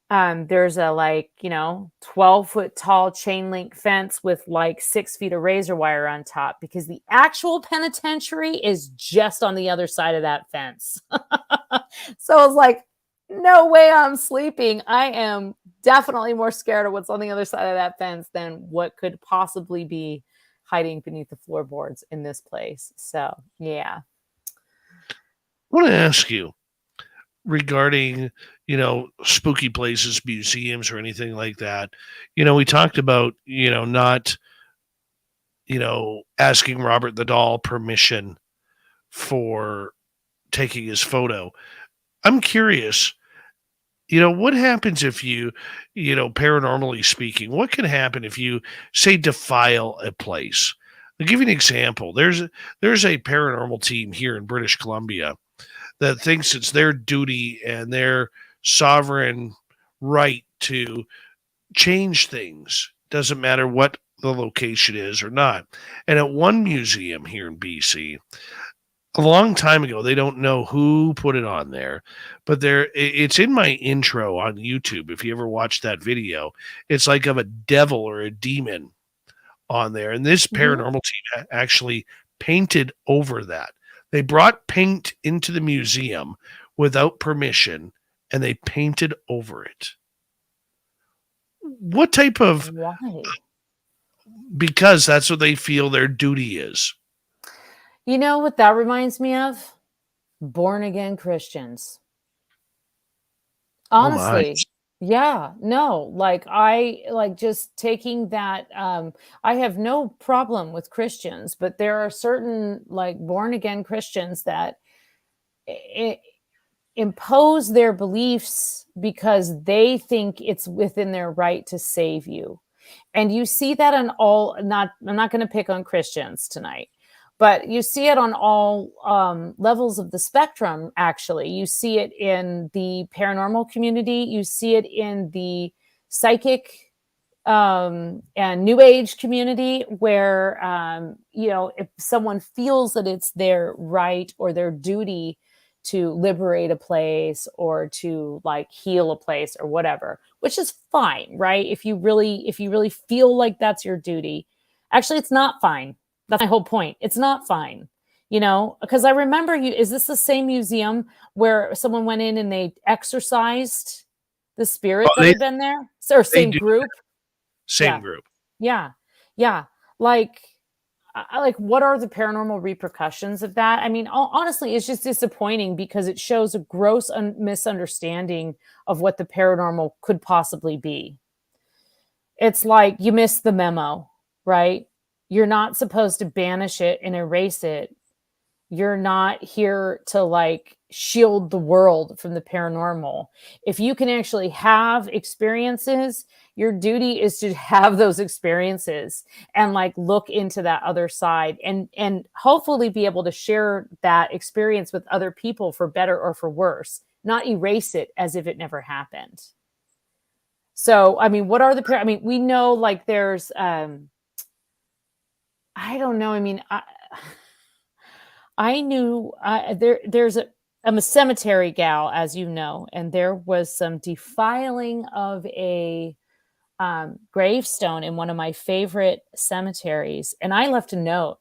Speaker 3: there's a 12-foot tall chain link fence with 6 feet of razor wire on top, because the actual penitentiary is just on the other side of that fence. So I was like, no way I'm sleeping. I am definitely more scared of what's on the other side of that fence than what could possibly be hiding beneath the floorboards in this place. So, yeah.
Speaker 2: I want to ask you regarding, spooky places, museums, or anything like that. We talked about, not, asking Robert the Doll permission for taking his photo. I'm curious, what happens if you, paranormally speaking, what can happen if you, say, defile a place? I'll give you an example. There's a paranormal team here in British Columbia that thinks it's their duty and their sovereign right to change things. Doesn't matter what the location is or not. And at one museum here in BC, a long time ago, they don't know who put it on there, but it's in my intro on YouTube. If you ever watch that video, it's like of a devil or a demon on there. And this paranormal team actually painted over that. They brought paint into the museum without permission, and they painted over it. What type of...
Speaker 3: Why?
Speaker 2: Because that's what they feel their duty is.
Speaker 3: You know what that reminds me of? Born again Christians. Honestly. Yeah, no, just taking that. I have no problem with Christians, but there are certain born again Christians that impose their beliefs because they think it's within their right to save you. And you see that on I'm not going to pick on Christians tonight, but you see it on all levels of the spectrum, actually. You see it in the paranormal community. You see it in the psychic and new age community, where, if someone feels that it's their right or their duty to liberate a place or to heal a place or whatever, which is fine, right? If you really feel like that's your duty. Actually, it's not fine. That's my whole point. It's not fine, because I remember is this the same museum where someone went in and they exorcised the spirit that had been there? Or same group?
Speaker 2: Same group.
Speaker 3: Yeah. Yeah. What are the paranormal repercussions of that? I mean, honestly, it's just disappointing because it shows a gross misunderstanding of what the paranormal could possibly be. It's like you missed the memo, right? You're not supposed to banish it and erase it. You're not here to shield the world from the paranormal. If you can actually have experiences, your duty is to have those experiences and look into that other side and hopefully be able to share that experience with other people for better or for worse, not erase it as if it never happened. So, I mean, what are the we know there's I don't know. I mean, I knew I'm a cemetery gal, as you know, and there was some defiling of a gravestone in one of my favorite cemeteries. And I left a note,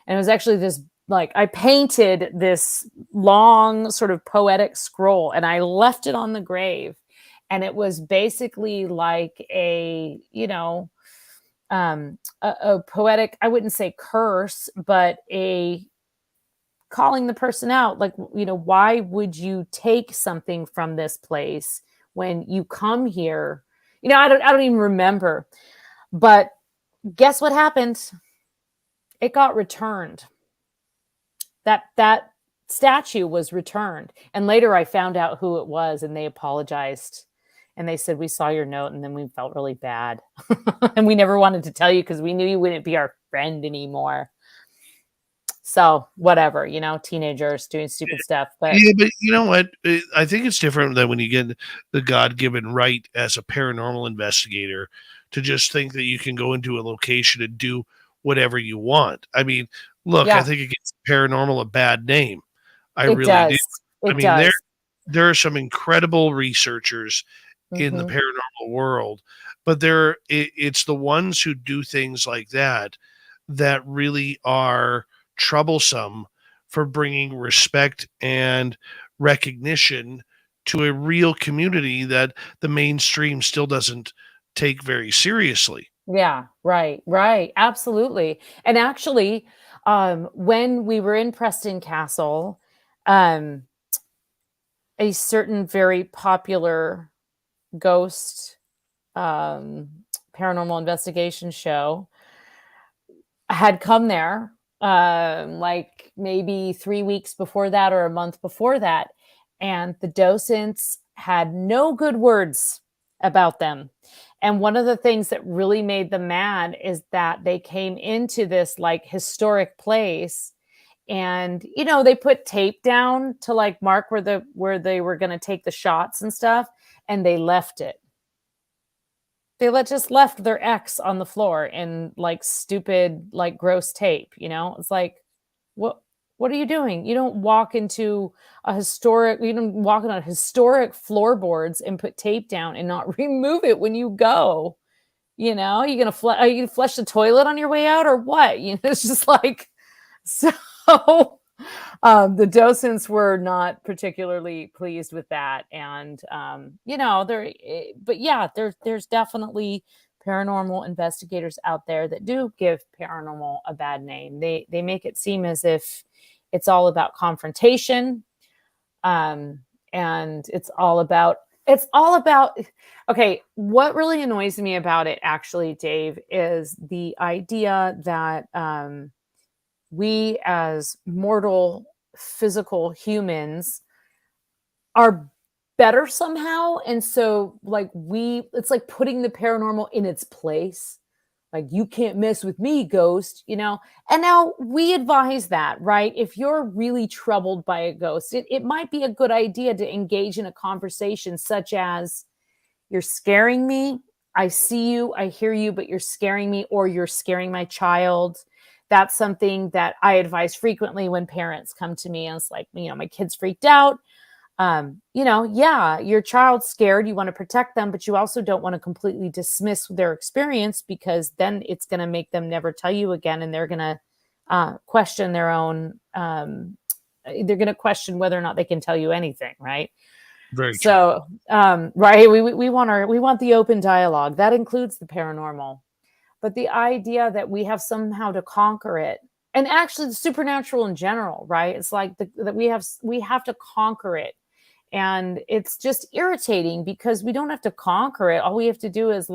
Speaker 3: and it was actually this, I painted this long sort of poetic scroll and I left it on the grave. And it was basically a poetic, I wouldn't say curse, but a calling the person out. Why would you take something from this place when you come here? I don't even remember, but guess what happened? It got returned. That statue was returned. And later I found out who it was, and they apologized. And they said, we saw your note, and then we felt really bad. And we never wanted to tell you because we knew you wouldn't be our friend anymore. So whatever, teenagers doing stupid stuff. But
Speaker 2: Yeah, but you know what? I think it's different than when you get the God-given right as a paranormal investigator to just think that you can go into a location and do whatever you want. I mean, look, I
Speaker 3: yeah,
Speaker 2: think it gives paranormal a bad name. I
Speaker 3: it
Speaker 2: really do.
Speaker 3: does.
Speaker 2: I
Speaker 3: It
Speaker 2: mean,
Speaker 3: does.
Speaker 2: there are some incredible researchers in the
Speaker 3: Hmm.
Speaker 2: paranormal world, but it's the ones who do things like that really are troublesome for bringing respect and recognition to a real community that the mainstream still doesn't take very seriously.
Speaker 3: Yeah, right. Absolutely. And actually, when we were in Preston Castle, um, a certain very popular ghost um, paranormal investigation show had come there, like maybe 3 weeks before that or a month before that. And the docents had no good words about them. And one of the things that really made them mad is that they came into this like historic place, and they put tape down to like mark where they were going to take the shots and stuff, and they left it. Just left their X on the floor in like stupid, like gross tape. It's like, what what are you doing? You don't walk into you don't walk on historic floorboards and put tape down and not remove it when you go. You gonna are you gonna flush the toilet on your way out or what? It's just like, so the docents were not particularly pleased with that. And but yeah, there's definitely paranormal investigators out there that do give paranormal a bad name. They make it seem as if it's all about confrontation, and it's all about okay. What really annoys me about it, actually, Dave, is the idea that we as mortal physical humans are better somehow. And so like it's like putting the paranormal in its place. Like, you can't mess with me, ghost, And now we advise that, right? If you're really troubled by a ghost, it might be a good idea to engage in a conversation such as, you're scaring me. I see you, I hear you, but you're scaring me, or you're scaring my child. That's something that I advise frequently when parents come to me and it's like, my kid's freaked out. Yeah, your child's scared. You want to protect them, but you also don't want to completely dismiss their experience, because then it's going to make them never tell you again. And they're going to question their own, they're going to question whether or not they can tell you anything. Right.
Speaker 2: Very true.
Speaker 3: So, right. We want the open dialogue that includes the paranormal, but the idea that we have somehow to conquer it, and actually the supernatural in general, right? It's like that we have to conquer it. And it's just irritating because we don't have to conquer it. All we have to do is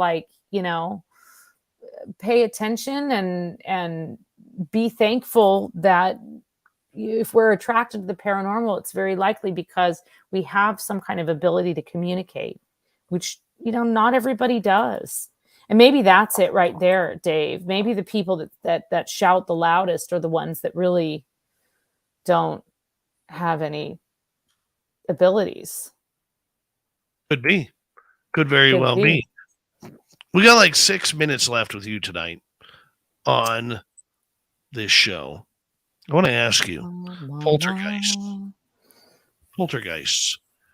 Speaker 3: pay attention and be thankful that if we're attracted to the paranormal, it's very likely because we have some kind of ability to communicate, which, not everybody does. And maybe that's it right there, Dave. Maybe the people that shout the loudest are the ones that really don't have any abilities.
Speaker 2: Could be. Could very well be. We got like 6 minutes left with you tonight on this show. I want to ask you, poltergeists.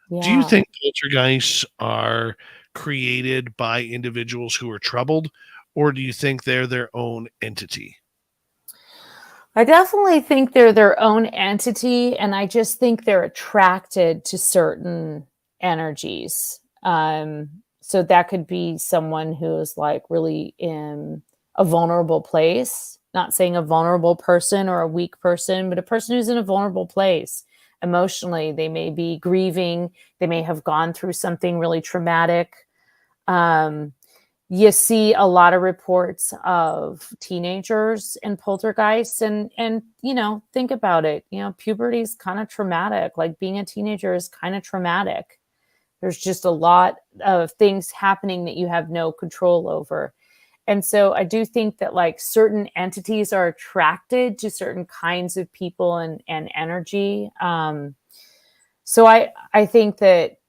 Speaker 3: Yeah.
Speaker 2: Do you think poltergeists are created by individuals who are troubled, or do you think they're their own entity?
Speaker 3: I definitely think they're their own entity, and I just think they're attracted to certain energies. So that could be someone who is like really in a vulnerable place, not saying a vulnerable person or a weak person, but a person who's in a vulnerable place emotionally. They may be grieving. They may have gone through something really traumatic. You see a lot of reports of teenagers and poltergeists, and think about it. Puberty is kind of traumatic. Like, being a teenager is kind of traumatic. There's just a lot of things happening that you have no control over. And so I do think that like certain entities are attracted to certain kinds of people and energy. So I think that,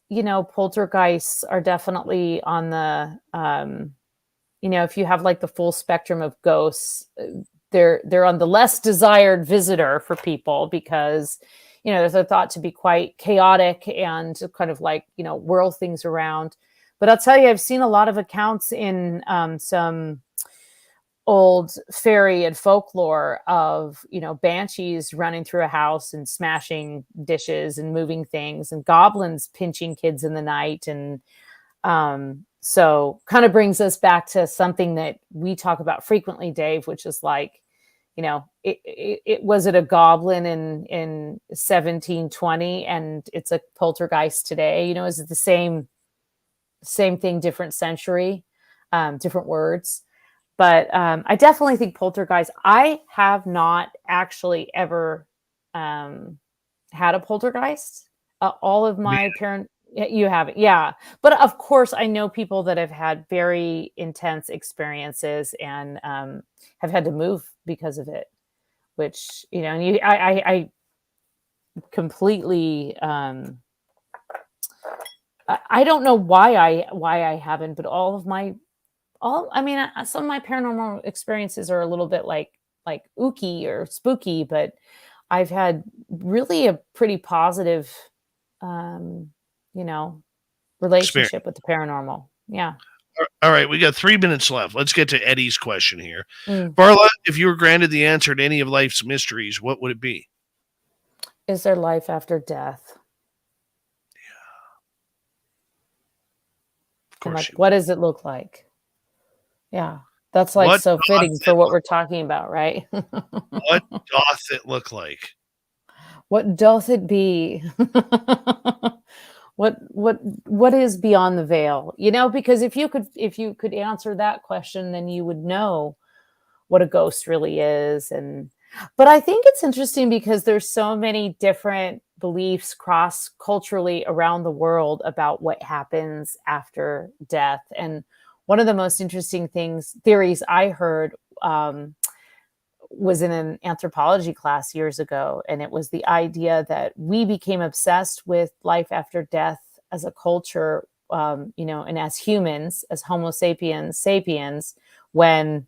Speaker 3: you know, poltergeists are definitely on the, you know, if you have like the full spectrum of ghosts, they're on the less desired visitor for people because, you know, they're thought to be quite chaotic and kind of like, you know, whirl things around. But I'll tell you, I've seen a lot of accounts in some old fairy and folklore of, you know, banshees running through a house and smashing dishes and moving things, and goblins pinching kids in the night. And so kind of brings us back to something that we talk about frequently, Dave, which is like, you know, was it a goblin in 1720 and it's a poltergeist today? You know, is it the same thing, different century, different words? But I definitely think poltergeist. I have not actually ever had a poltergeist. All of my parents, you haven't, yeah. But of course, I know people that have had very intense experiences and have had to move because of it. Which, you know, and I completely. I don't know why I haven't, but I mean, some of my paranormal experiences are a little bit like ooky or spooky, but I've had really a pretty positive, you know, relationship with the paranormal. Yeah.
Speaker 2: All right, we got 3 minutes left. Let's get to Eddie's question here.
Speaker 3: Mm.
Speaker 2: Varla, if you were granted the answer to any of life's mysteries, what would it be?
Speaker 3: Is there life after death?
Speaker 2: Of course.
Speaker 3: And like, what does it look like? Yeah. That's like so fitting for what we're talking about, right?
Speaker 2: What doth it look like?
Speaker 3: What doth it be? What is beyond the veil? You know, because if you could answer that question, then you would know what a ghost really is. But I think it's interesting because there's so many different beliefs cross culturally around the world about what happens after death. And one of the most interesting theories I heard was in an anthropology class years ago. And it was the idea that we became obsessed with life after death as a culture, you know, and as humans, as Homo sapiens, when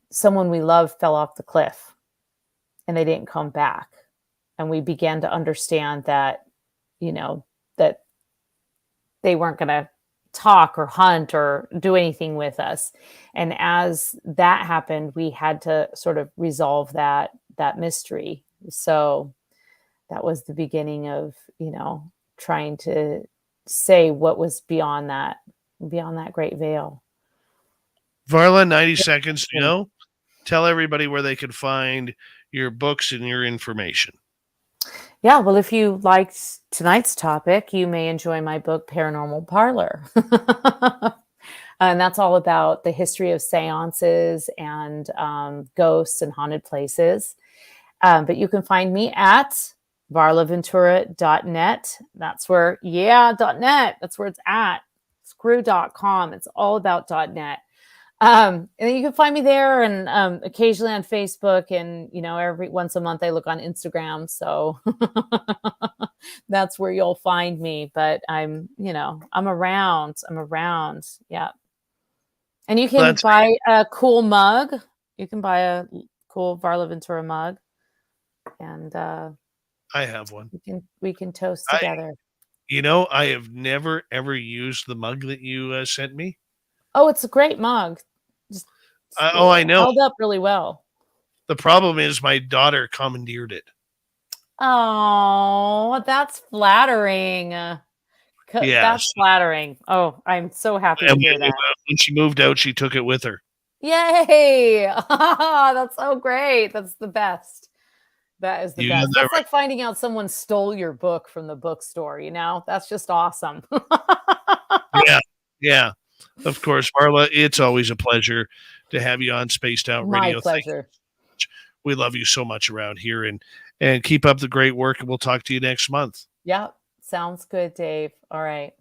Speaker 3: someone we love fell off the cliff and they didn't come back. And we began to understand that, you know, that they weren't going to talk or hunt or do anything with us. And as that happened, we had to sort of resolve that mystery. So that was the beginning of, you know, trying to say what was beyond that great veil.
Speaker 2: Varla, 90 seconds to go. Tell everybody where they can find your books and your information.
Speaker 3: Yeah, well, if you liked tonight's topic, you may enjoy my book, Paranormal Parlor. And that's all about the history of seances and ghosts and haunted places. But you can find me at varlaventura.net. That's where, .net. That's where it's at. Screw.com. It's all about .net. And then you can find me there and occasionally on Facebook, and you know, every once a month I look on Instagram, so that's where you'll find me. But I'm around. Yeah. And you can buy a cool mug. You can buy a cool Varla Ventura mug, and
Speaker 2: I have one.
Speaker 3: We can toast together.
Speaker 2: You know, I have never ever used the mug that you sent me.
Speaker 3: Oh, it's a great mug.
Speaker 2: I know.
Speaker 3: Held up really well.
Speaker 2: The problem is my daughter commandeered it.
Speaker 3: Oh, that's flattering.
Speaker 2: Yes.
Speaker 3: That's flattering. Oh, I'm so happy to hear that.
Speaker 2: When she moved out, she took it with her.
Speaker 3: Yay! That's so great. That's the best. That is the best. That's like finding out someone stole your book from the bookstore, you know? That's just awesome.
Speaker 2: Yeah. Of course, Varla, it's always a pleasure to have you on Spaced Out Radio.
Speaker 3: My pleasure.
Speaker 2: We love you so much around here, and keep up the great work, and we'll talk to you next month.
Speaker 3: Yeah, sounds good, Dave. All right.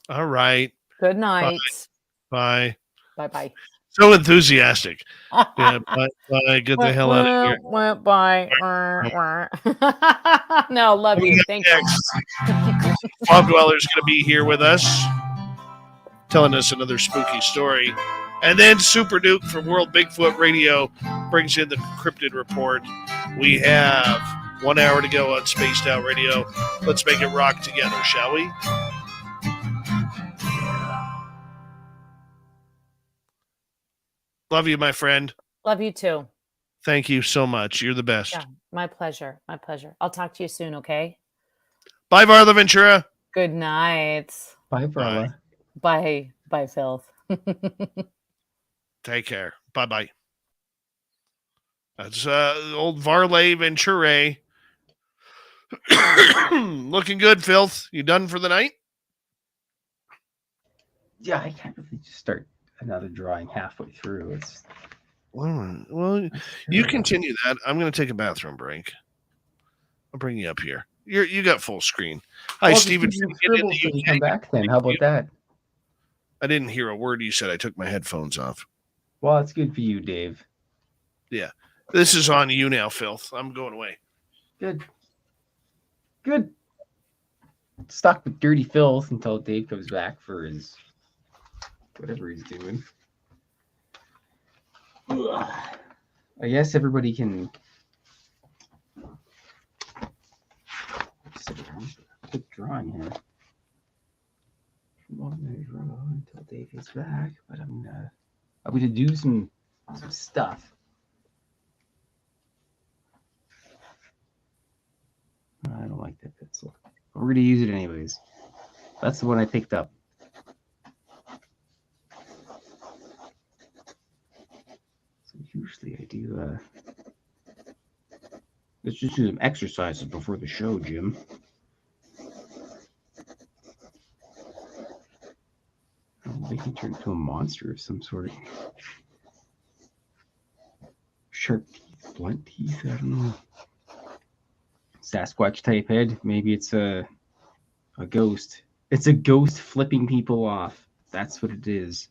Speaker 2: All right.
Speaker 3: Good night.
Speaker 2: Bye. Bye.
Speaker 3: Bye-bye.
Speaker 2: So enthusiastic. Yeah, bye. Get the hell out of here.
Speaker 3: Bye. No, love
Speaker 2: Coming
Speaker 3: you.
Speaker 2: up
Speaker 3: Thank you.
Speaker 2: next, Fog Dweller's going to be here with us, telling us another spooky story. And then Super Duke from World Bigfoot Radio brings in the Cryptid Report. We have 1 hour to go on Spaced Out Radio. Let's make it rock together, shall we? Love you, my friend.
Speaker 3: Love you too.
Speaker 2: Thank you so much. You're the best.
Speaker 3: Yeah, my pleasure. My pleasure. I'll talk to you soon, okay?
Speaker 2: Bye, Varla Ventura.
Speaker 3: Good night.
Speaker 4: Bye, Varla.
Speaker 3: Bye. Bye, Filth.
Speaker 2: Take care. Bye-bye. That's old Varla Ventura. Looking good, Filth. You done for the night?
Speaker 4: Yeah, I can't really just start another drawing halfway through. It's
Speaker 2: Well, you continue that. I'm going to take a bathroom break. I'll bring you up here. You got full screen. Hi, Steven.
Speaker 4: You come back then. How about that?
Speaker 2: I didn't hear a word you said. I took my headphones off.
Speaker 4: Well, it's good for you, Dave.
Speaker 2: Yeah. This is on you now, Filth. I'm going away.
Speaker 4: Good. Stuck with Dirty Filth until Dave comes back for his whatever he's doing. I guess everybody can quick drawing here. Until Dave gets back, but I'm gonna do some stuff. I don't like that pencil. We're gonna use it anyways. That's the one I picked up. So usually I do let's just do some exercises before the show, Jim. They can turn into a monster of some sort. Sharp teeth, blunt teeth, I don't know. Sasquatch type head. Maybe it's a ghost. It's a ghost flipping people off. That's what it is.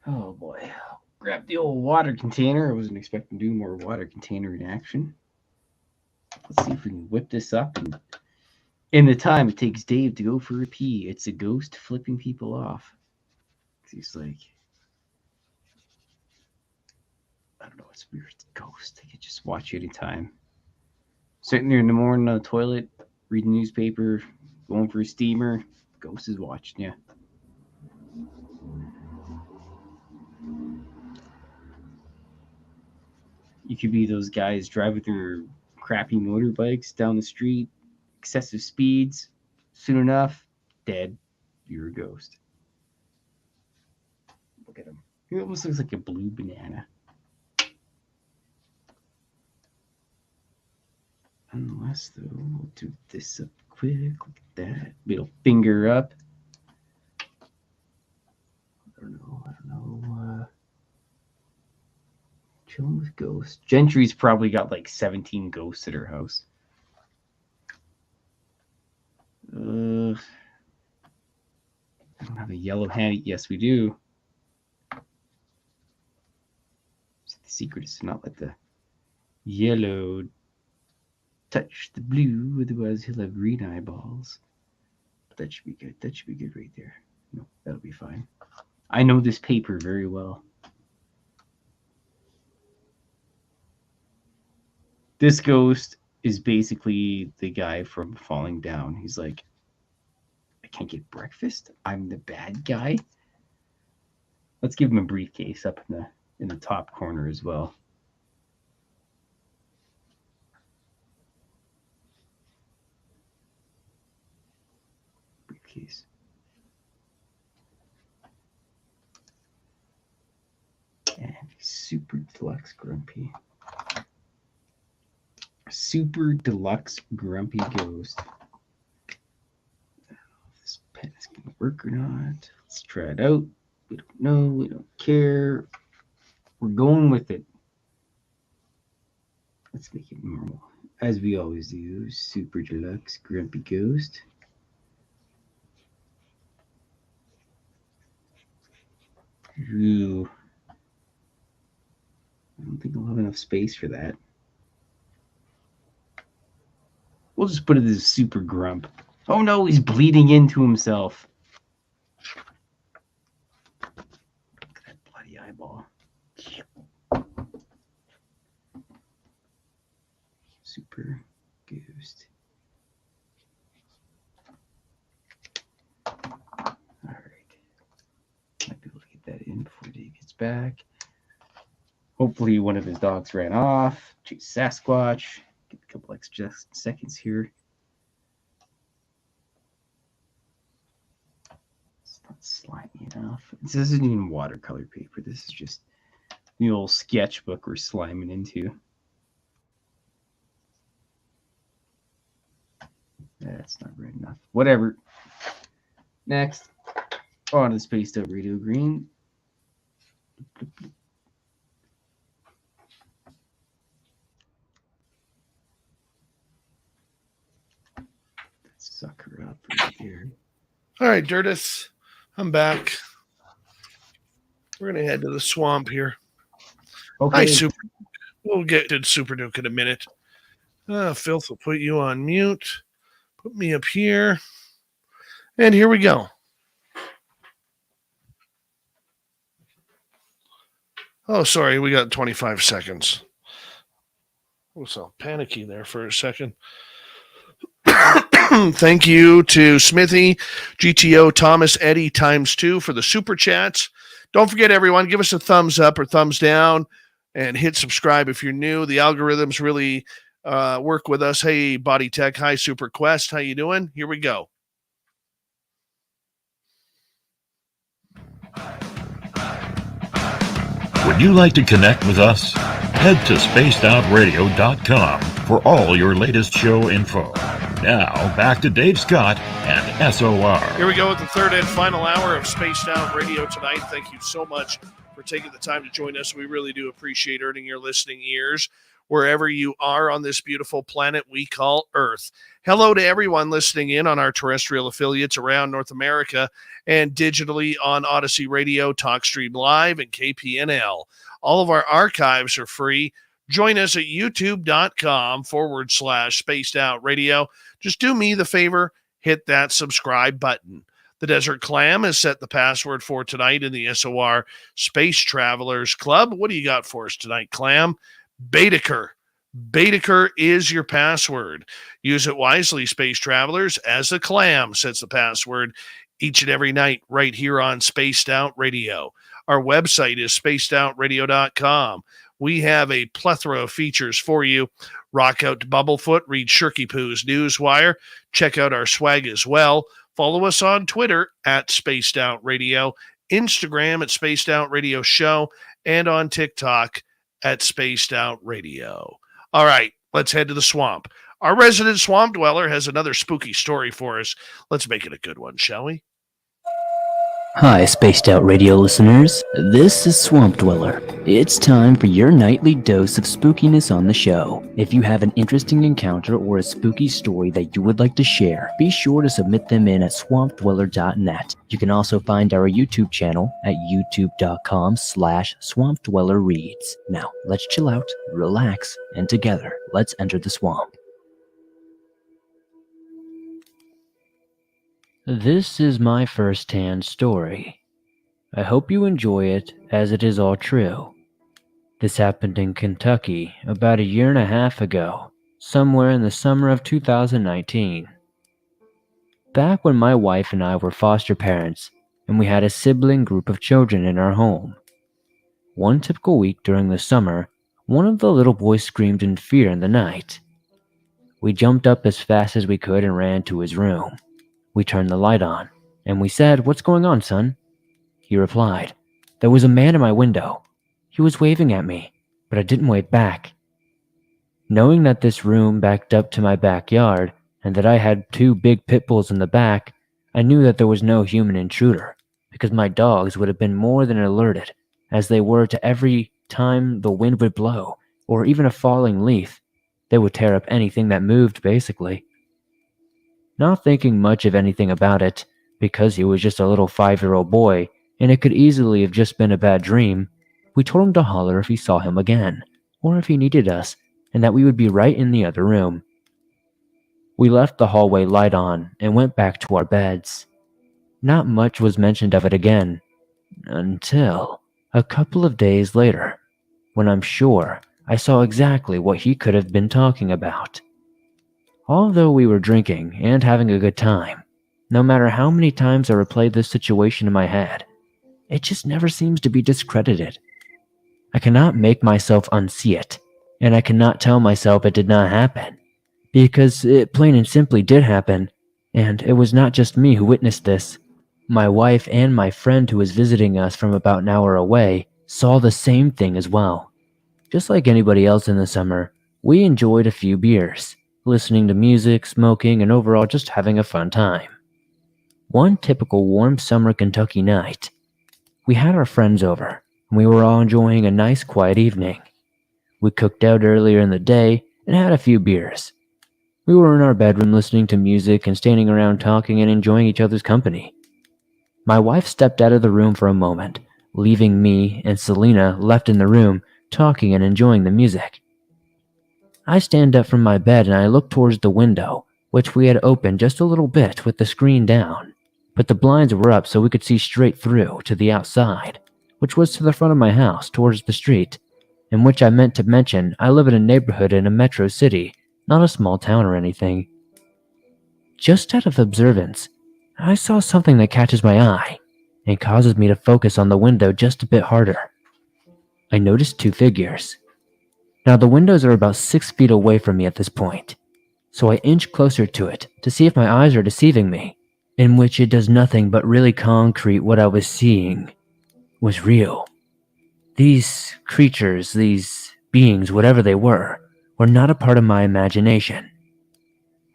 Speaker 4: Oh boy. Grab the old water container. I wasn't expecting to do more water container in action. Let's see if we can whip this up. And in the time it takes Dave to go for a pee, it's a ghost flipping people off. He's like, I don't know, it's weird. It's a ghost. I could just watch you anytime. Sitting there in the morning on the toilet, reading the newspaper, going for a steamer, ghost is watching you. You could be those guys driving their crappy motorbikes down the street, excessive speeds. Soon enough, dead. You're a ghost. Look at him. He almost looks like a blue banana. Unless, though, we'll do this up quick. Look at that. Middle finger up. I don't know. Chilling with ghosts. Gentry's probably got like 17 ghosts at her house. I don't have a yellow handy. Yes, we do. So the secret is to not let the yellow touch the blue, otherwise he'll have green eyeballs. But that should be good. That should be good right there. No, that'll be fine. I know this paper very well. This ghost is basically the guy from Falling Down. He's like, I can't get breakfast. I'm the bad guy. Let's give him a briefcase up in the top corner as well. Briefcase. And super deluxe grumpy. Super deluxe grumpy ghost. I don't know if this pen is going to work or not. Let's try it out. We don't know. We don't care. We're going with it. Let's make it normal. as we always do, Super Deluxe Grumpy Ghost. Ooh. I don't think I'll have enough space for that. We'll just put it as Super Grump. Oh no, he's bleeding into himself. Look at that bloody eyeball. Super Ghost. Alright. Might be able to get that in before Dave gets back. Hopefully one of his dogs ran off. Chase Sasquatch. Get a couple extra seconds here. It's not slimy enough. This isn't even watercolor paper. This is just the old sketchbook we're sliming into. That's not red enough. Whatever. Next. On to the Spaced Out Radio Green. Suck her up right here.
Speaker 2: All right, Dirtus, I'm back. We're going to head to the swamp here.
Speaker 4: Okay.
Speaker 2: Hi, Super. We'll get to Super Duke in a minute. Filth will put you on mute. Put me up here. And here we go. Oh, sorry. We got 25 seconds. I was all panicky there for a second. Thank you to Smithy, GTO, Thomas, Eddie ×2 for the super chats. Don't forget, everyone, give us a thumbs up or thumbs down and hit subscribe if you're new. The algorithms really work with us. Hey, Body Tech. Hi, Super Quest. How you doing? Here we go.
Speaker 5: Would you like to connect with us? Head to spacedoutradio.com for all your latest show info. Now, back to Dave Scott and SOR.
Speaker 2: Here we go with the third and final hour of Spaced Out Radio tonight. Thank you so much for taking the time to join us. We really do appreciate earning your listening ears wherever you are on this beautiful planet we call Earth. Hello to everyone listening in on our terrestrial affiliates around North America and digitally on Odyssey Radio, TalkStream Live, and KPNL. All of our archives are free. Join us at youtube.com/Spaced Out Radio. Just do me the favor, hit that subscribe button. The Desert Clam has set the password for tonight in the SOR Space Travelers Club. What do you got for us tonight, Clam? Baedeker. Baedeker is your password. Use it wisely, Space Travelers, as the Clam sets the password each and every night right here on Spaced Out Radio. Our website is spacedoutradio.com. We have a plethora of features for you. Rock out to Bubblefoot, read Shirkypoo's Newswire, check out our swag as well. Follow us on Twitter at Spaced Out Radio, Instagram at Spaced Out Radio Show, and on TikTok at Spaced Out Radio. All right, let's head to the swamp. Our resident swamp dweller has another spooky story for us. Let's make it a good one, shall we?
Speaker 6: Hi, Spaced Out Radio listeners. This is Swamp Dweller. It's time for your nightly dose of spookiness on the show. If you have an interesting encounter or a spooky story that you would like to share, be sure to submit them in at swampdweller.net. You can also find our YouTube channel at youtube.com/swampdwellerreads. Now, let's chill out, relax, and together, let's enter the swamp. This is my first-hand story. I hope you enjoy it, as it is all true. This happened in Kentucky about a year and a half ago, somewhere in the summer of 2019. Back when my wife and I were foster parents, and we had a sibling group of children in our home. One typical week during the summer, one of the little boys screamed in fear in the night. We jumped up as fast as we could and ran to his room. We turned the light on, and we said, "What's going on, son?" He replied, "There was a man in my window. He was waving at me, but I didn't wave back." Knowing that this room backed up to my backyard, and that I had 2 big pit bulls in the back, I knew that there was no human intruder, because my dogs would have been more than alerted, as they were to every time the wind would blow, or even a falling leaf. They would tear up anything that moved, basically. Not thinking much of anything about it, because he was just a little 5-year-old boy, and it could easily have just been a bad dream, we told him to holler if he saw him again, or if he needed us, and that we would be right in the other room. We left the hallway light on and went back to our beds. Not much was mentioned of it again, until a couple of days later, when I'm sure I saw exactly what he could have been talking about. Although we were drinking and having a good time, no matter how many times I replayed this situation in my head, it just never seems to be discredited. I cannot make myself unsee it, and I cannot tell myself it did not happen, because it plain and simply did happen, and it was not just me who witnessed this. My wife and my friend who was visiting us from about an hour away saw the same thing as well. Just like anybody else in the summer, we enjoyed a few beers, listening to music, smoking, and overall just having a fun time. One typical warm summer Kentucky night, we had our friends over, and we were all enjoying a nice quiet evening. We cooked out earlier in the day and had a few beers. We were in our bedroom listening to music and standing around talking and enjoying each other's company. My wife stepped out of the room for a moment, leaving me and Selena left in the room talking and enjoying the music. I stand up from my bed and I look towards the window, which we had opened just a little bit with the screen down, but the blinds were up so we could see straight through to the outside, which was to the front of my house towards the street, in which I meant to mention I live in a neighborhood in a metro city, not a small town or anything. Just out of observance, I saw something that catches my eye and causes me to focus on the window just a bit harder. I noticed 2 figures. Now the windows are about 6 feet away from me at this point, so I inch closer to it to see if my eyes are deceiving me, in which it does nothing but really concrete what I was seeing was real. These creatures, these beings, whatever they were not a part of my imagination.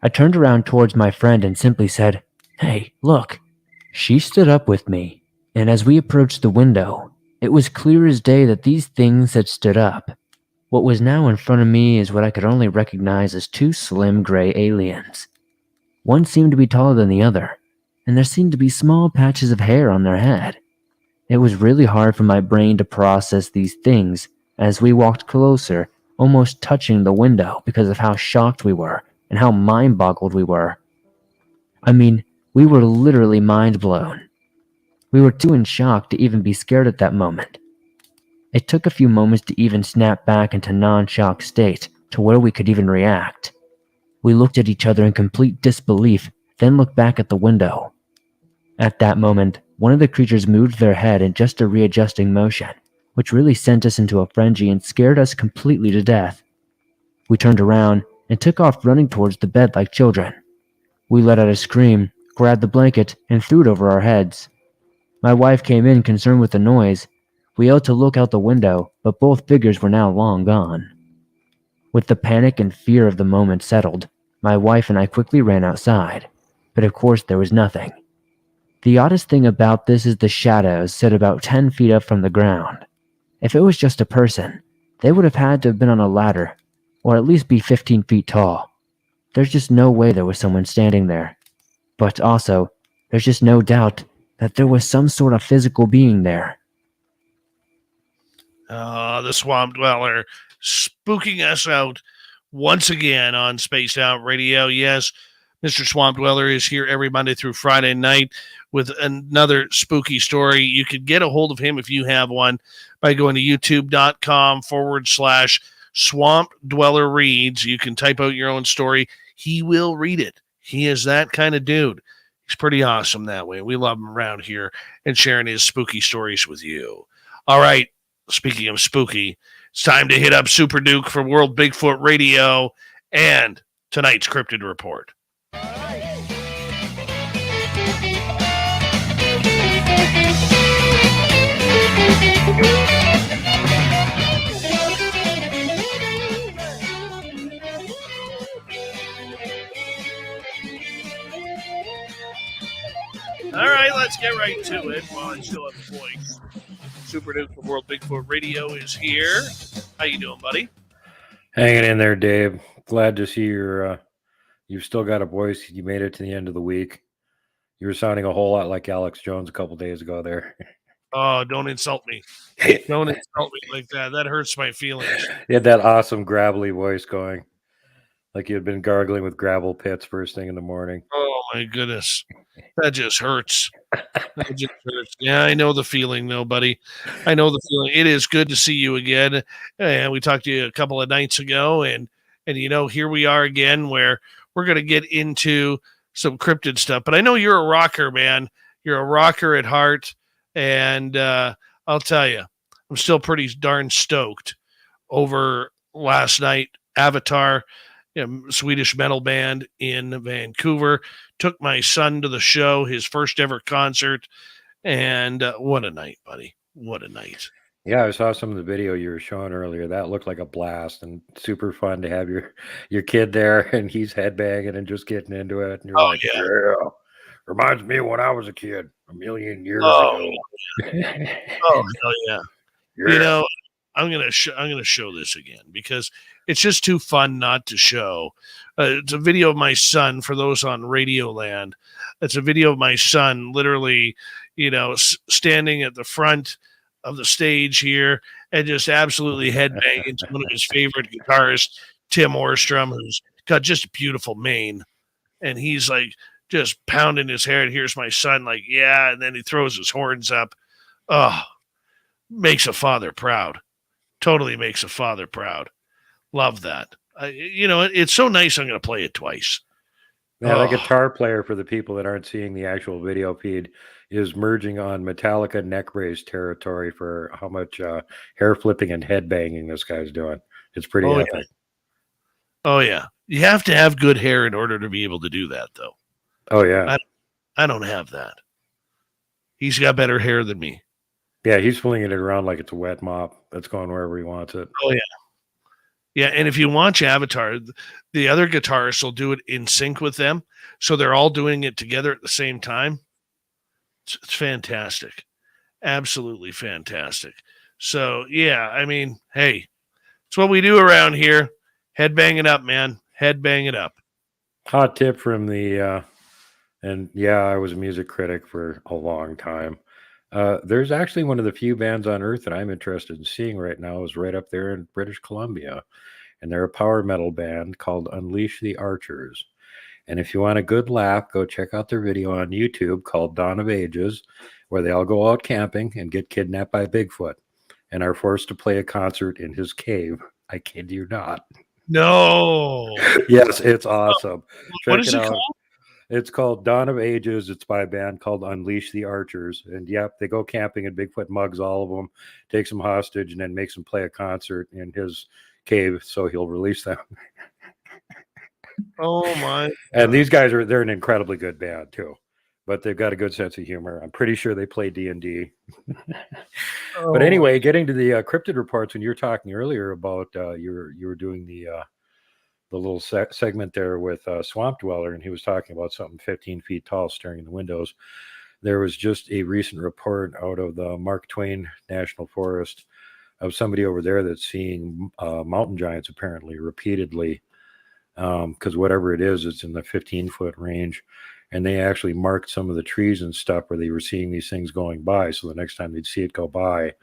Speaker 6: I turned around towards my friend and simply said, "Hey, look." She stood up with me, and as we approached the window, it was clear as day that these things had stood up. What was now in front of me is what I could only recognize as 2 slim gray aliens. One seemed to be taller than the other, and there seemed to be small patches of hair on their head. It was really hard for my brain to process these things as we walked closer, almost touching the window because of how shocked we were and how mind-boggled we were. I mean, we were literally mind-blown. We were too in shock to even be scared at that moment. It took a few moments to even snap back into non-shock state to where we could even react. We looked at each other in complete disbelief, then looked back at the window. At that moment, one of the creatures moved their head in just a readjusting motion, which really sent us into a frenzy and scared us completely to death. We turned around and took off running towards the bed like children. We let out a scream, grabbed the blanket, and threw it over our heads. My wife came in concerned with the noise. We yelled to look out the window, but both figures were now long gone. With the panic and fear of the moment settled, my wife and I quickly ran outside, but of course there was nothing. The oddest thing about this is the shadows sit about 10 feet up from the ground. If it was just a person, they would have had to have been on a ladder, or at least be 15 feet tall. There's just no way there was someone standing there. But also, there's just no doubt that there was some sort of physical being there.
Speaker 2: The Swamp Dweller spooking us out once again on Spaced Out Radio. Yes, Mr. Swamp Dweller is here every Monday through Friday night with another spooky story. You can get a hold of him if you have one by going to youtube.com/Swamp Dweller Reads. You can type out your own story. He will read it. He is that kind of dude. He's pretty awesome that way. We love him around here and sharing his spooky stories with you. All right. Speaking of spooky, it's time to hit up Super Duke for World Bigfoot Radio and tonight's Cryptid Report. All right, let's get right to it while I still have the voice. Super Duke from World Bigfoot Radio is here. How you doing, buddy?
Speaker 7: Hanging in there, Dave. glad to see you've still got a voice. You made it to the end of the week. You were sounding a whole lot like Alex Jones a couple days ago there.
Speaker 2: Oh, don't insult me. Don't insult me like that. That hurts my feelings.
Speaker 7: You had that awesome gravelly voice going, like you had been gargling with gravel pits first thing in the morning.
Speaker 2: Oh my goodness. That just hurts. That just hurts. Yeah, I know the feeling though, buddy. I know the feeling. It is good to see you again. And we talked to you a couple of nights ago, and here we are again where we're gonna get into some cryptid stuff. But I know you're a rocker, man. You're a rocker at heart. And I'll tell you, I'm still pretty darn stoked over last night. Avatar, Swedish metal band in Vancouver, took my son to the show, his first ever concert. And what a night, buddy. What a night.
Speaker 7: Yeah, I saw some of the video you were showing earlier. That looked like a blast and super fun to have your kid there and he's headbanging and just getting into it. And you're like, yeah. Reminds me of when I was a kid a million years ago.
Speaker 2: Oh, hell yeah. Yeah. I'm gonna show this again because it's just too fun not to show. It's a video of my son for those on Radioland. It's a video of my son literally, standing at the front of the stage here and just absolutely headbanging to one of his favorite guitarists, Tim Orstrom, who's got just a beautiful mane, and he's like just pounding his hair. And here's my son, like, yeah, and then he throws his horns up. Oh, makes a father proud. Totally makes a father proud. Love that. It's so nice. I'm going to play it twice.
Speaker 7: Yeah, the guitar player, for the people that aren't seeing the actual video feed, is merging on Metallica neck brace territory for how much hair flipping and head banging this guy's doing. It's pretty epic.
Speaker 2: Yeah. Oh, yeah. You have to have good hair in order to be able to do that, though.
Speaker 7: Oh, yeah.
Speaker 2: I don't have that. He's got better hair than me.
Speaker 7: Yeah, he's flinging it around like it's a wet mop. That's going wherever he wants it.
Speaker 2: Oh, yeah. Yeah, and if you watch Avatar, the other guitarists will do it in sync with them. So they're all doing it together at the same time. It's fantastic. Absolutely fantastic. So, yeah, I mean, hey, it's what we do around here. Headbang it up, man. Headbang it up.
Speaker 7: Hot tip from the, and yeah, I was a music critic for a long time. There's actually one of the few bands on earth that I'm interested in seeing right now is right up there in British Columbia. And they're a power metal band called Unleash the Archers. And if you want a good laugh, go check out their video on YouTube called Dawn of Ages, where they all go out camping and get kidnapped by Bigfoot and are forced to play a concert in his cave. I kid you not.
Speaker 2: No.
Speaker 7: Yes, it's awesome.
Speaker 2: What is it called?
Speaker 7: It's called Dawn of Ages. It's by a band called Unleash the Archers. And yep, they go camping and Bigfoot mugs all of them, takes them hostage, and then makes them play a concert in his cave so he'll release them.
Speaker 2: Oh my.
Speaker 7: And these guys they're an incredibly good band too. But they've got a good sense of humor. I'm pretty sure they play D&D. But anyway, getting to the cryptid reports, when you were talking earlier about you were doing the little segment there with Swamp Dweller, and he was talking about something 15 feet tall staring in the windows. There was just a recent report out of the Mark Twain National Forest of somebody over there that's seeing mountain giants apparently repeatedly, because whatever it is, it's in the 15-foot range. And they actually marked some of the trees and stuff where they were seeing these things going by. So the next time they'd see it go by,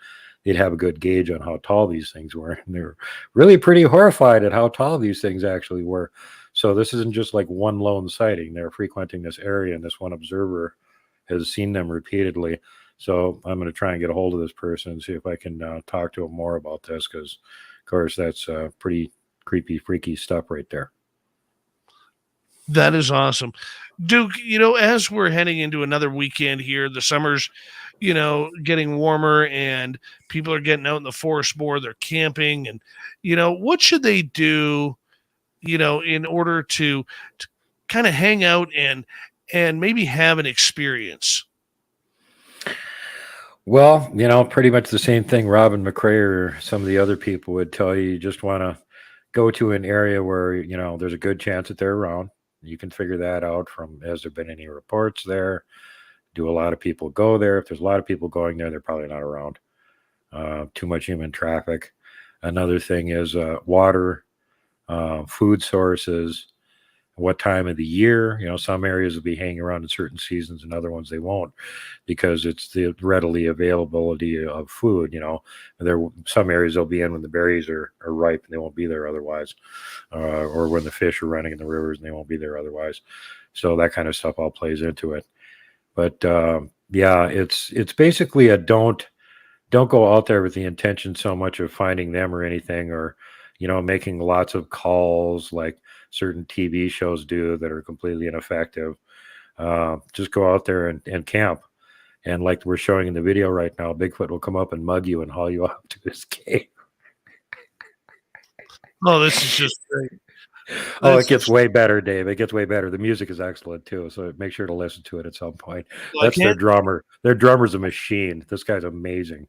Speaker 7: they'd have a good gauge on how tall these things were. And they were really pretty horrified at how tall these things actually were. So this isn't just like one lone sighting. They're frequenting this area, and this one observer has seen them repeatedly. So I'm going to try and get a hold of this person and see if I can talk to him more about this, because, of course, that's pretty creepy, freaky stuff right there.
Speaker 2: That is awesome. Duke, as we're heading into another weekend here, the summer's, getting warmer and people are getting out in the forest more, they're camping, and, what should they do, in order to kind of hang out and maybe have an experience?
Speaker 7: Well, pretty much the same thing Robin McRae or some of the other people would tell you. You just want to go to an area where, there's a good chance that they're around. You can figure that out from, has there been any reports there? Do a lot of people go there? If there's a lot of people going there, they're probably not around. Too much human traffic. Another thing is water. food sources, what time of the year. Some areas will be hanging around in certain seasons and other ones they won't, because it's the readily availability of food. Some areas they'll be in when the berries are ripe and they won't be there otherwise, or when the fish are running in the rivers and they won't be there otherwise. So that kind of stuff all plays into it. But yeah, it's basically a don't go out there with the intention so much of finding them or anything, or making lots of calls like certain TV shows do that are completely ineffective. Just go out there and camp. And like we're showing in the video right now, Bigfoot will come up and mug you and haul you out to his cave.
Speaker 2: Oh, this is just great.
Speaker 7: Oh, it gets way better, Dave. It gets way better. The music is excellent too, so make sure to listen to it at some point.
Speaker 2: Well,
Speaker 7: That's their drummer. Their drummer's a machine. This guy's amazing.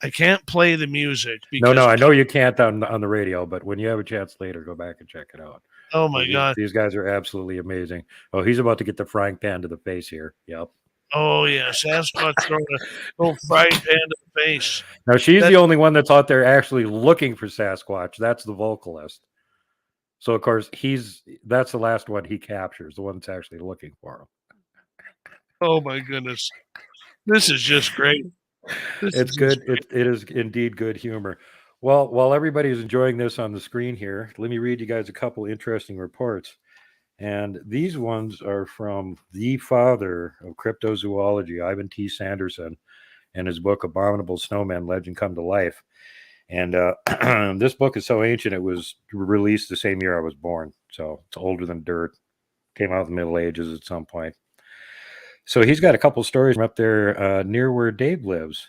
Speaker 2: I can't play the music because
Speaker 7: No, I know you can't on the radio, but when you have a chance later, go back and check it out.
Speaker 2: Oh my God,
Speaker 7: these guys are absolutely amazing. Oh, he's about to get the frying pan to the face here. Yep.
Speaker 2: Oh yeah, Sasquatch throwing a little frying pan to the face.
Speaker 7: Now she's the only one that's out there actually looking for Sasquatch. That's the vocalist. So of course that's the last one he captures, the one that's actually looking for him.
Speaker 2: Oh my goodness, this is just great.
Speaker 7: It's good. It is indeed good humor. Well, while everybody is enjoying this on the screen here, let me read you guys a couple interesting reports. And these ones are from the father of cryptozoology, Ivan T. Sanderson, and his book Abominable Snowman: Legend Come to Life. And this book is so ancient, it was released the same year I was born. So it's older than dirt. Came out in the Middle Ages at some point. So he's got a couple stories from up there near where Dave lives.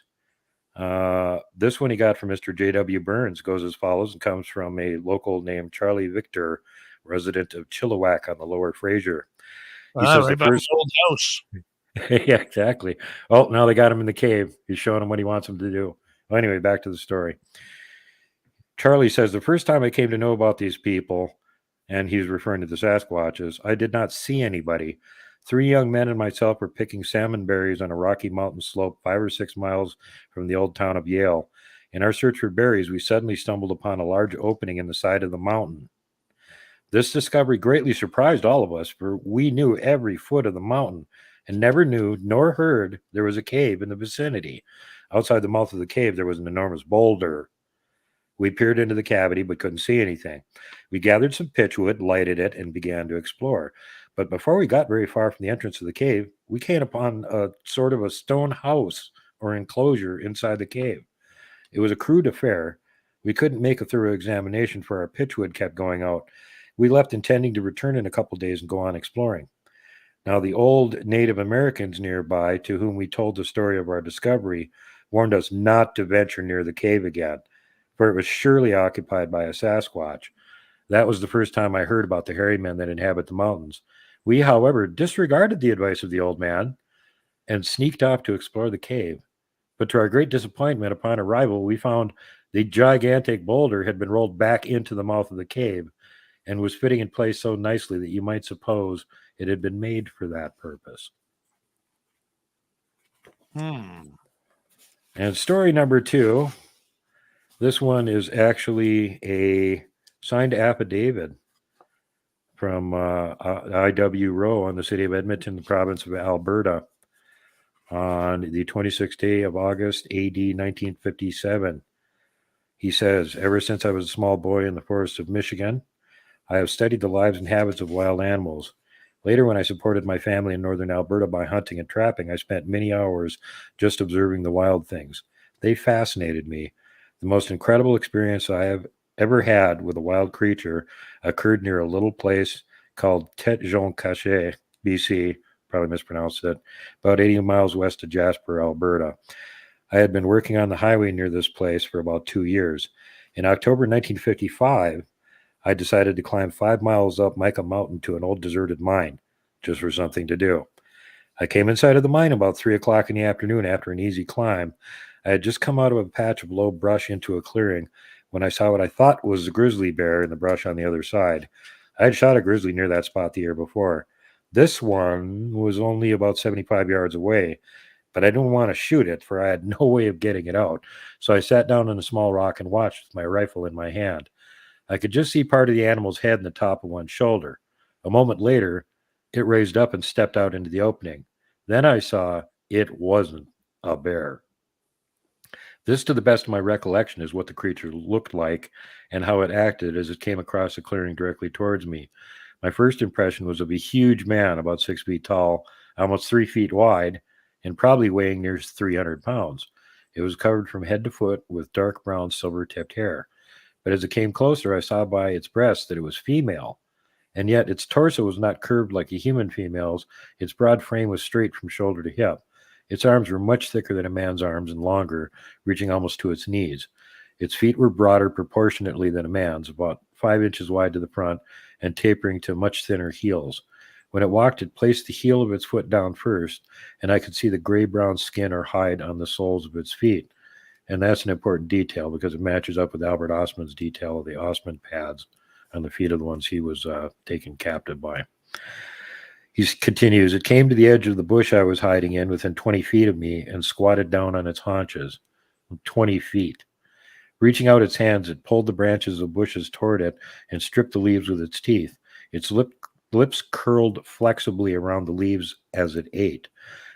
Speaker 7: This one he got from Mr. J.W. Burns, goes as follows, and comes from a local named Charlie Victor, resident of Chilliwack on the Lower Fraser. He says
Speaker 2: right
Speaker 7: the first
Speaker 2: old house.
Speaker 7: Yeah, exactly. Oh, now they got him in the cave. He's showing him what he wants him to do. Well, anyway, back to the story. Charlie says the first time I came to know about these people, and he's referring to the Sasquatches, I did not see anybody. 3 young men and myself were picking salmon berries on a rocky mountain slope 5 or 6 miles from the old town of Yale. In our search for berries, we suddenly stumbled upon a large opening in the side of the mountain. This discovery greatly surprised all of us, for we knew every foot of the mountain and never knew nor heard there was a cave in the vicinity. Outside the mouth of the cave, there was an enormous boulder. We peered into the cavity but couldn't see anything. We gathered some pitchwood, lighted it, and began to explore. But before we got very far from the entrance of the cave, we came upon a sort of a stone house or enclosure inside the cave. It was a crude affair. We couldn't make a thorough examination, for our pitchwood kept going out. We left intending to return in a couple days and go on exploring. Now, the old Native Americans nearby, to whom we told the story of our discovery, warned us not to venture near the cave again, for it was surely occupied by a Sasquatch. That was the first time I heard about the hairy men that inhabit the mountains. We, however, disregarded the advice of the old man and sneaked off to explore the cave. But to our great disappointment, upon arrival, we found the gigantic boulder had been rolled back into the mouth of the cave and was fitting in place so nicely that you might suppose it had been made for that purpose. And story number 2, this one is actually a signed affidavit from I.W. Rowe on the city of Edmonton, the province of Alberta, on the 26th day of August, AD 1957. He says, ever since I was a small boy in the forests of Michigan, I have studied the lives and habits of wild animals. Later, when I supported my family in northern Alberta by hunting and trapping, I spent many hours just observing the wild things. They fascinated me. The most incredible experience I have ever had with a wild creature occurred near a little place called Tête Jaune Caché, BC, probably mispronounced it, about 80 miles west of Jasper, Alberta. I had been working on the highway near this place for about 2 years. In October 1955, I decided to climb 5 miles up Mica Mountain to an old deserted mine, just for something to do. I came inside of the mine about 3 o'clock in the afternoon after an easy climb. I had just come out of a patch of low brush into a clearing when I saw what I thought was a grizzly bear in the brush on the other side. I had shot a grizzly near that spot the year before. This one was only about 75 yards away, but I didn't want to shoot it, for I had no way of getting it out. So I sat down on a small rock and watched with my rifle in my hand. I could just see part of the animal's head and the top of one shoulder. A moment later, it raised up and stepped out into the opening. Then I saw it wasn't a bear. This, to the best of my recollection, is what the creature looked like and how it acted as it came across the clearing directly towards me. My first impression was of a huge man, about 6 feet tall, almost 3 feet wide, and probably weighing near 300 pounds. It was covered from head to foot with dark brown silver-tipped hair. But as it came closer, I saw by its breast that it was female. And yet its torso was not curved like a human female's. Its broad frame was straight from shoulder to hip. Its arms were much thicker than a man's arms and longer, reaching almost to its knees. Its feet were broader proportionately than a man's, about 5 inches wide to the front and tapering to much thinner heels. When it walked, it placed the heel of its foot down first, and I could see the gray-brown skin or hide on the soles of its feet. And that's an important detail because it matches up with Albert Ostman's detail of the Ostman pads on the feet of the ones he was taken captive by. He continues, it came to the edge of the bush I was hiding in within 20 feet of me and squatted down on its haunches. 20 feet. Reaching out its hands, it pulled the branches of bushes toward it and stripped the leaves with its teeth. Its lips curled flexibly around the leaves as it ate.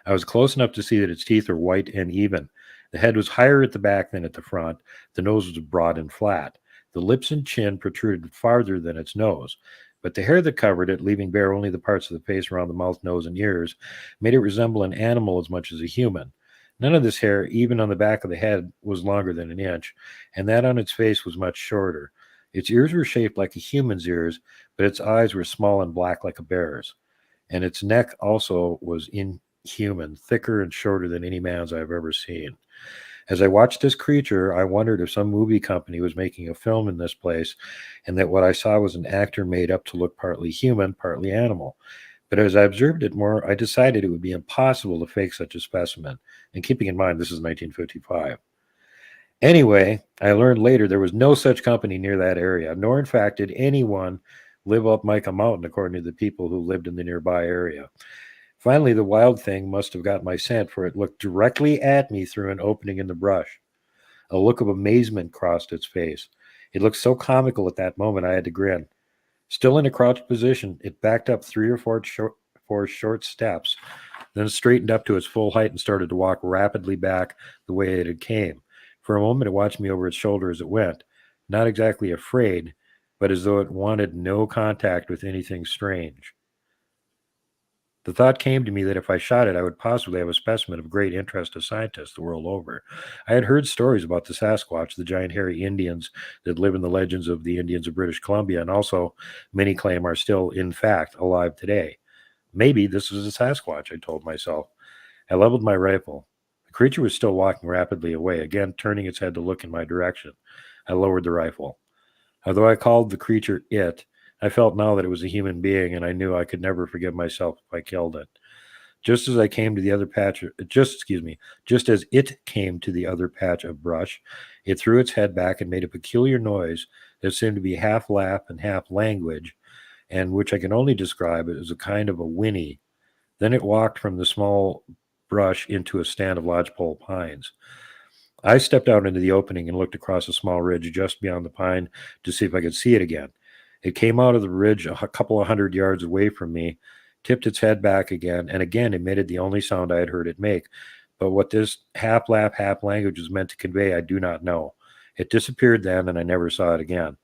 Speaker 7: I was close enough to see that its teeth were white and even. The head was higher at the back than at the front. The nose was broad and flat. The lips and chin protruded farther than its nose. But the hair that covered it, leaving bare only the parts of the face around the mouth, nose, and ears, made it resemble an animal as much as a human. None of this hair, even on the back of the head, was longer than an inch, and that on its face was much shorter. Its ears were shaped like a human's ears, but its eyes were small and black like a bear's. And its neck also was inhuman, thicker and shorter than any man's I've ever seen. As I watched this creature, I wondered if some movie company was making a film in this place and that what I saw was an actor made up to look partly human, partly animal. But as I observed it more, I decided it would be impossible to fake such a specimen, and keeping in mind this is 1955. Anyway, I learned later there was no such company near that area, nor in fact did anyone live up Micah Mountain according to the people who lived in the nearby area. Finally, the wild thing must have got my scent, for it looked directly at me through an opening in the brush. A look of amazement crossed its face. It looked so comical at that moment I had to grin. Still in a crouched position, it backed up 3 or 4 short steps, then straightened up to its full height and started to walk rapidly back the way it had came. For a moment, it watched me over its shoulder as it went, not exactly afraid, but as though it wanted no contact with anything strange. The thought came to me that if I shot it, I would possibly have a specimen of great interest to scientists the world over. I had heard stories about the Sasquatch, the giant hairy Indians that live in the legends of the Indians of British Columbia, and also many claim are still, in fact, alive today. Maybe this was a Sasquatch, I told myself. I leveled my rifle. The creature was still walking rapidly away, again turning its head to look in my direction. I lowered the rifle. Although I called the creature it, I felt now that it was a human being, and I knew I could never forgive myself if I killed it. Just as it came to the other patch of brush, it threw its head back and made a peculiar noise that seemed to be half laugh and half language, and which I can only describe as a kind of a whinny. Then it walked from the small brush into a stand of lodgepole pines. I stepped out into the opening and looked across a small ridge just beyond the pine to see if I could see it again. It came out of the ridge a couple of 100 yards away from me, tipped its head back again, and again emitted the only sound I had heard it make. But what this half laugh, half language was meant to convey, I do not know. It disappeared then, and I never saw it again.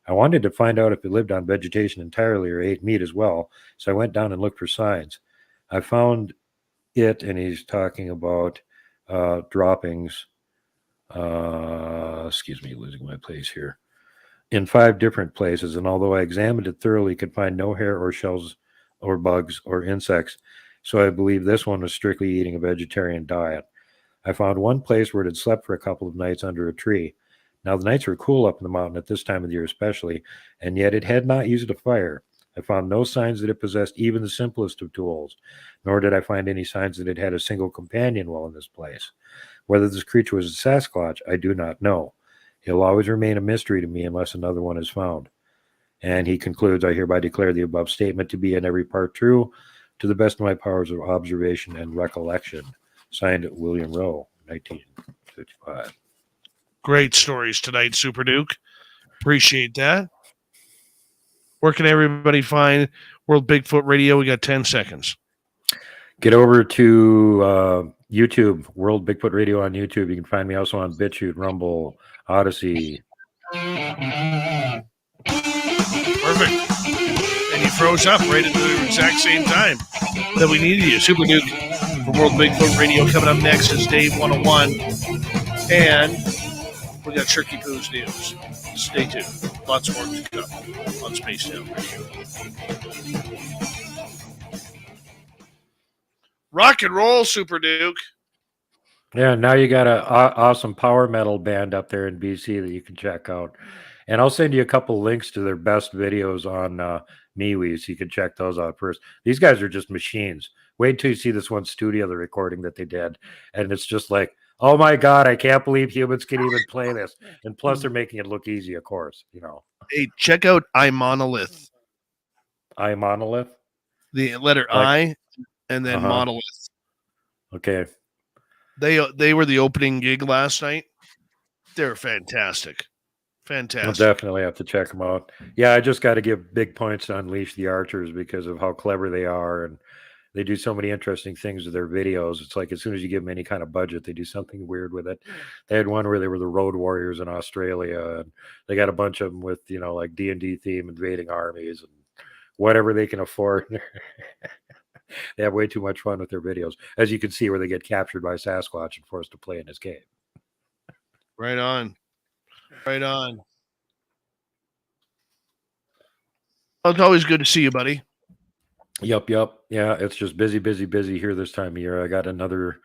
Speaker 7: I wanted to find out if it lived on vegetation entirely or ate meat as well, so I went down and looked for signs. I found it, and he's talking about droppings. Losing my place here. In 5 different places, and although I examined it thoroughly, could find no hair or shells or bugs or insects, so I believe this one was strictly eating a vegetarian diet. I found one place where it had slept for a couple of nights under a tree. Now, the nights were cool up in the mountain at this time of the year especially, and yet it had not used a fire. I found no signs that it possessed even the simplest of tools, nor did I find any signs that it had a single companion while in this place. Whether this creature was a Sasquatch, I do not know. It'll always remain a mystery to me unless another one is found. And he concludes, I hereby declare the above statement to be in every part true, to the best of my powers of observation and recollection. Signed, William Rowe, 1955.
Speaker 2: Great stories tonight, Super Duke. Appreciate that. Where can everybody find World Bigfoot Radio? We got 10 seconds.
Speaker 7: Get over to YouTube, World Bigfoot Radio on YouTube. You can find me also on BitChute, Rumble, Odyssey.
Speaker 2: Perfect. And you froze up right at the exact same time that we needed you. Super Duke from World Bigfoot Radio. Coming up next is Dave 101. And we got Shirkypoo's news. Stay tuned. Lots more to come on Space Down Radio. Rock and roll, Super Duke.
Speaker 7: Yeah, now you got an awesome power metal band up there in BC that you can check out. And I'll send you a couple links to their best videos on MeWe, so you can check those out first. These guys are just machines. Wait till you see this one studio, the recording that they did. And it's just like, oh my God, I can't believe humans can even play this. And plus they're making it look easy, of course, you know.
Speaker 2: Hey, check out iMonolith.
Speaker 7: iMonolith?
Speaker 2: The letter I and then monolith.
Speaker 7: Okay.
Speaker 2: They were the opening gig last night. They're fantastic. Fantastic.
Speaker 7: I'll definitely have to check them out. Yeah, I just got to give big points to Unleash the Archers because of how clever they are, and they do so many interesting things with their videos. It's like as soon as you give them any kind of budget, they do something weird with it. They had one where they were the Road Warriors in Australia, and they got a bunch of them with, you know, like D&D theme, invading armies, and whatever they can afford. They have way too much fun with their videos, as you can see, where they get captured by Sasquatch and forced to play in his cave.
Speaker 2: Right on. Right on. Well, it's always good to see you, buddy.
Speaker 7: Yep. Yeah, it's just busy here this time of year. I got another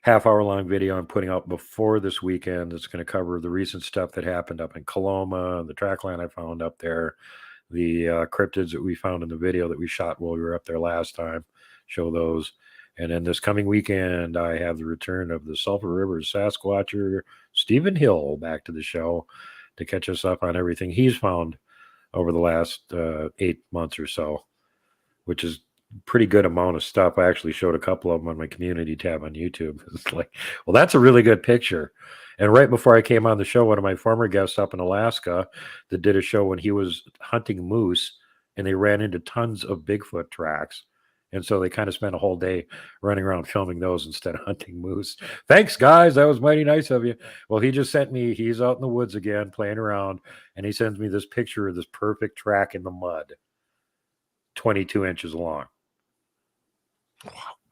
Speaker 7: half-hour-long video I'm putting out before this weekend. It's going to cover the recent stuff that happened up in Coloma, the track line I found up there, the cryptids that we found in the video that we shot while we were up there last time. Show those. And then this coming weekend, I have the return of the Sulphur River Sasquatcher, Stephen Hill, back to the show to catch us up on everything he's found over the last 8 months or so, which is a pretty good amount of stuff. I actually showed a couple of them on my community tab on YouTube. It's like, well, that's a really good picture. And right before I came on the show, one of my former guests up in Alaska that did a show when he was hunting moose, and they ran into tons of Bigfoot tracks. And so they kind of spent a whole day running around filming those instead of hunting moose. Thanks, guys. That was mighty nice of you. Well, he just sent me, he's out in the woods again playing around, and he sends me this picture of this perfect track in the mud, 22 inches long.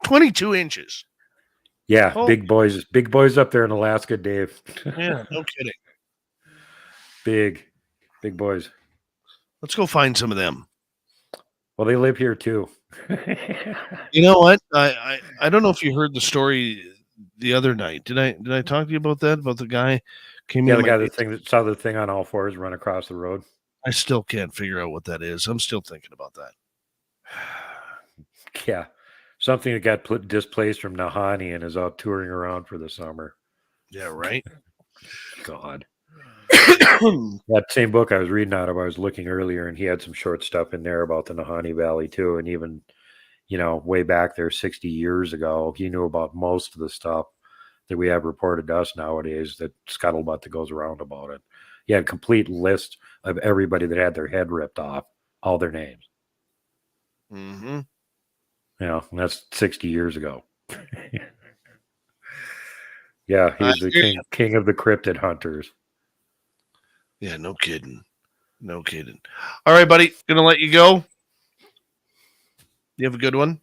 Speaker 2: 22 inches.
Speaker 7: Yeah, big boys up there in Alaska, Dave.
Speaker 2: Yeah, no kidding.
Speaker 7: Big boys.
Speaker 2: Let's go find some of them.
Speaker 7: Well, they live here too.
Speaker 2: You know what? I don't know if you heard the story the other night. Did I talk to you about that? About the guy came in?
Speaker 7: Yeah, the guy that saw the thing on all fours run across the road.
Speaker 2: I still can't figure out what that is. I'm still thinking about that.
Speaker 7: Yeah. Something that got displaced from Nahanni and is out touring around for the summer.
Speaker 2: Yeah, right.
Speaker 7: God. That same book I was reading out of, I was looking earlier, and he had some short stuff in there about the Nahanni Valley too. And even, you know, way back there 60 years ago, he knew about most of the stuff that we have reported to us nowadays, that scuttlebutt that goes around about it. He had a complete list of everybody that had their head ripped off, all their names.
Speaker 2: Mm-hmm.
Speaker 7: You know, and that's 60 years ago. Yeah, he's the king of the cryptid hunters.
Speaker 2: Yeah, no kidding. No kidding. All right, buddy. Gonna let you go. You have a good one.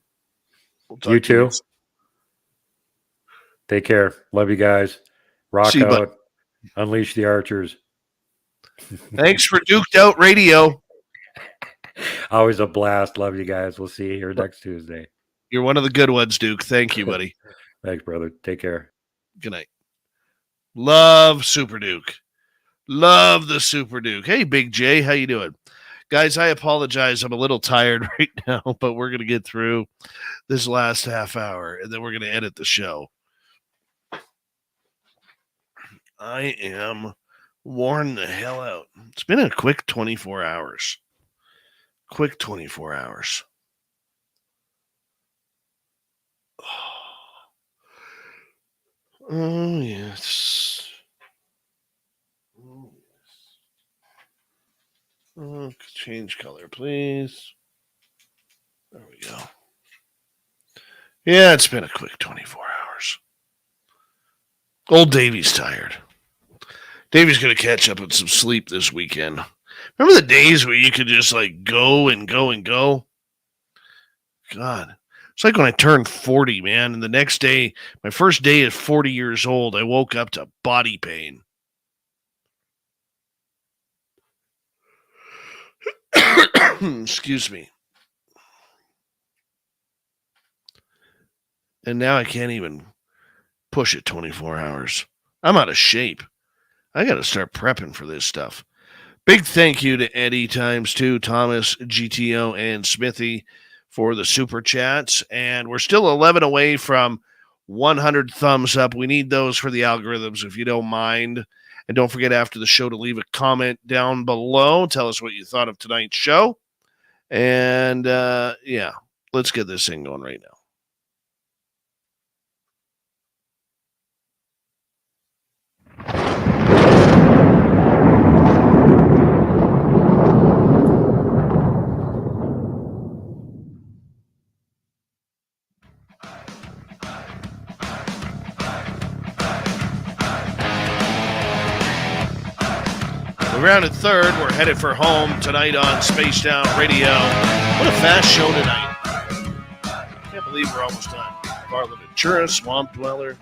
Speaker 7: You too. Take care. Love you guys. Rock out. Bud. Unleash the Archers.
Speaker 2: Thanks for Duked Out Radio.
Speaker 7: Always a blast. Love you guys. We'll see you here next Tuesday.
Speaker 2: You're one of the good ones, Duke. Thank you, buddy.
Speaker 7: Thanks, brother. Take care.
Speaker 2: Good night. Love Super Duke. Love the Super Duke. Hey, Big J, how you doing? Guys, I apologize. I'm a little tired right now, but we're going to get through this last half hour, and then we're going to edit the show. I am worn the hell out. It's been a quick 24 hours. Quick 24 hours. Oh, yes. Oh, yes. Change color, please. There we go. Yeah, it's been a quick 24 hours. Old Davey's tired. Davey's going to catch up on some sleep this weekend. Remember the days where you could just like go and go and go? God. It's like when I turned 40, man, and the next day, my first day at 40 years old, I woke up to body pain. Excuse me. And now I can't even push it 24 hours. I'm out of shape. I got to start prepping for this stuff. Big thank you to Eddie ×2, Thomas, GTO, and Smithy for the super chats. And we're still 11 away from 100 thumbs up. We need those for the algorithms, if you don't mind. And don't forget after the show to leave a comment down below. Tell us what you thought of tonight's show. And yeah, let's get this thing going right now. Rounded third, we're headed for home tonight on Spaced Out Radio. What a fast show tonight. I can't believe we're almost done. Varla Ventura, Swamp Dweller,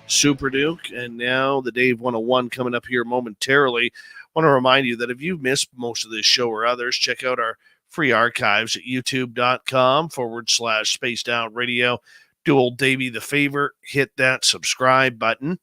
Speaker 2: Super Duke, and now the Dave 101 coming up here momentarily. I want to remind you that if you've missed most of this show or others, check out our free archives at youtube.com/Spaced Out Radio. Do old Davey the favor, hit that subscribe button.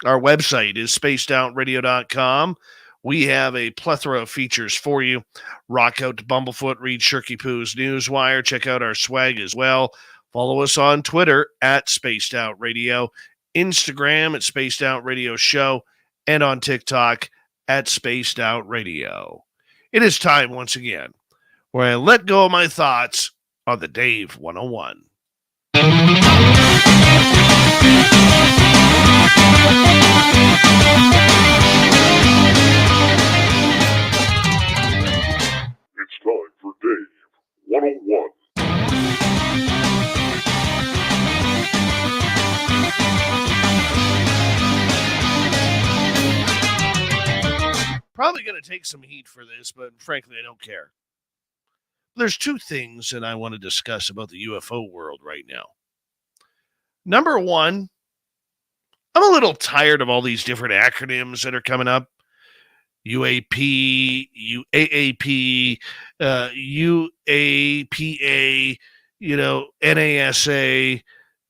Speaker 2: Our website is spacedoutradio.com. We have a plethora of features for you. Rock out to Bumblefoot, read Shirkypoo's Newswire. Check out our swag as well. Follow us on Twitter at Spaced Out Radio, Instagram at Spaced Out Radio Show, and on TikTok at Spaced Out Radio. It is time once again where I let go of my thoughts on the Dave 101.
Speaker 8: It's time for Dave 101.
Speaker 2: Probably going to take some heat for this, but frankly, I don't care. There's two things that I want to discuss about the UFO world right now. Number one, I'm a little tired of all these different acronyms that are coming up. UAP, UAAP, UAPA, NASA,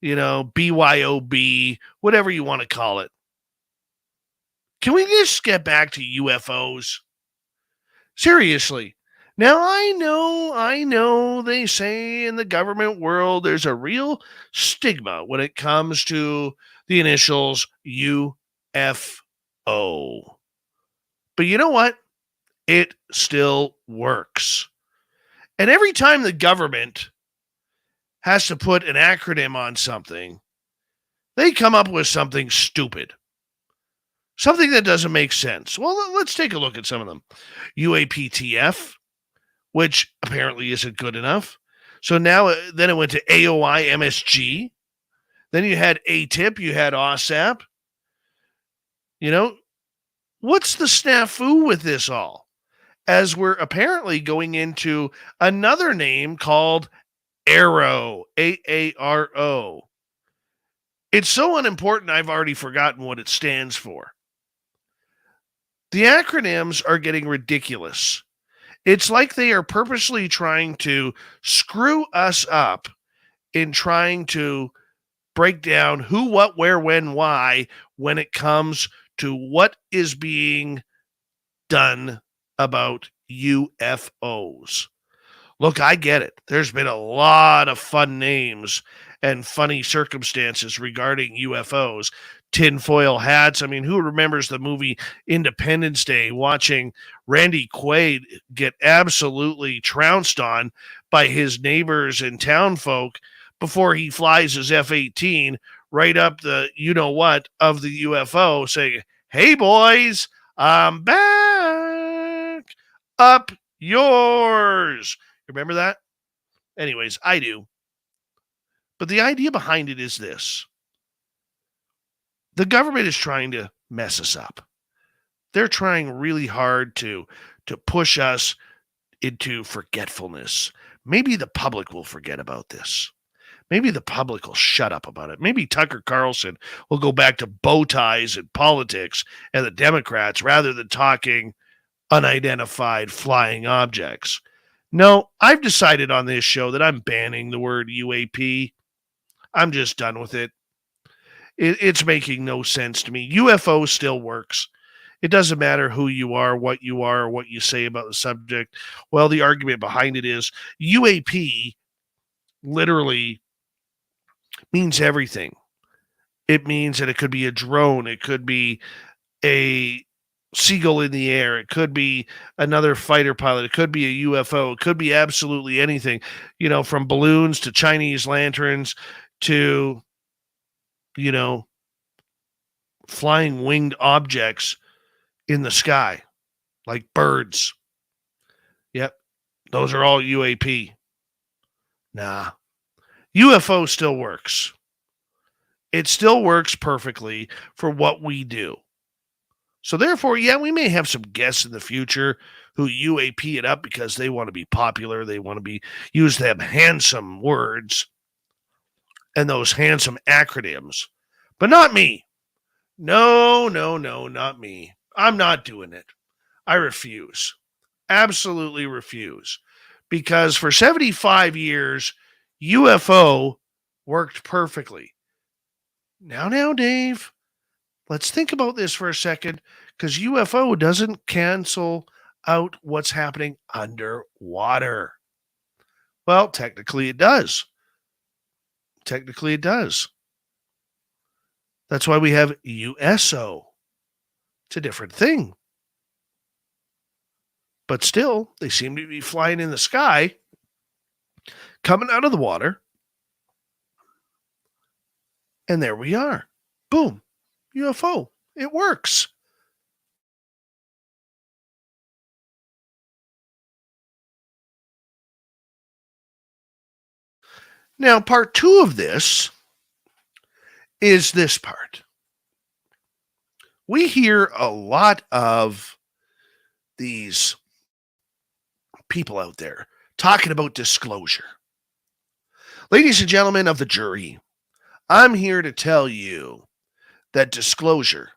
Speaker 2: BYOB, whatever you want to call it. Can we just get back to UFOs? Seriously. Now, I know they say in the government world there's a real stigma when it comes to the initials UFO. But you know what? It still works. And every time the government has to put an acronym on something, they come up with something stupid. Something that doesn't make sense. Well, let's take a look at some of them. UAPTF, which apparently isn't good enough. So now, then it went to AOI MSG. Then you had ATIP, you had OSAP. What's the snafu with this all? As we're apparently going into another name called AARO, AARO. It's so unimportant, I've already forgotten what it stands for. The acronyms are getting ridiculous. It's like they are purposely trying to screw us up in trying to break down who, what, where, when, why, when it comes to what is being done about UFOs. Look, I get it. There's been a lot of fun names and funny circumstances regarding UFOs. Tinfoil hats. I mean, who remembers the movie Independence Day, watching Randy Quaid get absolutely trounced on by his neighbors and townfolk before he flies his F-18 right up the you-know-what of the UFO, saying, "Hey, boys, I'm back. up yours. Remember that? Anyways, I do. But the idea behind it is this. The government is trying to mess us up. They're trying really hard to push us into forgetfulness. Maybe the public will forget about this. Maybe the public will shut up about it. Maybe Tucker Carlson will go back to bow ties and politics and the Democrats rather than talking unidentified flying objects. No, I've decided on this show that I'm banning the word UAP. I'm just done with it. It's making no sense to me. UFO still works. It doesn't matter who you are, what you say about the subject. Well, the argument behind it is UAP literally means everything. It means that it could be a drone. It could be a seagull in the air. It could be another fighter pilot. It could be a UFO. It could be absolutely anything, from balloons to Chinese lanterns to, flying winged objects in the sky, like birds. Yep, those are all UAP. Nah, UFO still works. It still works perfectly for what we do. So therefore, yeah, we may have some guests in the future who UAP it up because they want to be popular. They want to use them handsome words and those handsome acronyms, but not me. No, not me. I'm not doing it. I refuse. Absolutely refuse. Because for 75 years, UFO worked perfectly. Now, Dave, let's think about this for a second, because UFO doesn't cancel out what's happening underwater. Well, technically it does. Technically it does. That's why we have USO. It's a different thing. But still, they seem to be flying in the sky, coming out of the water. And there we are. Boom. UFO. It works. Now, part 2 of this is this part. We hear a lot of these people out there talking about disclosure. Ladies and gentlemen of the jury, I'm here to tell you that disclosure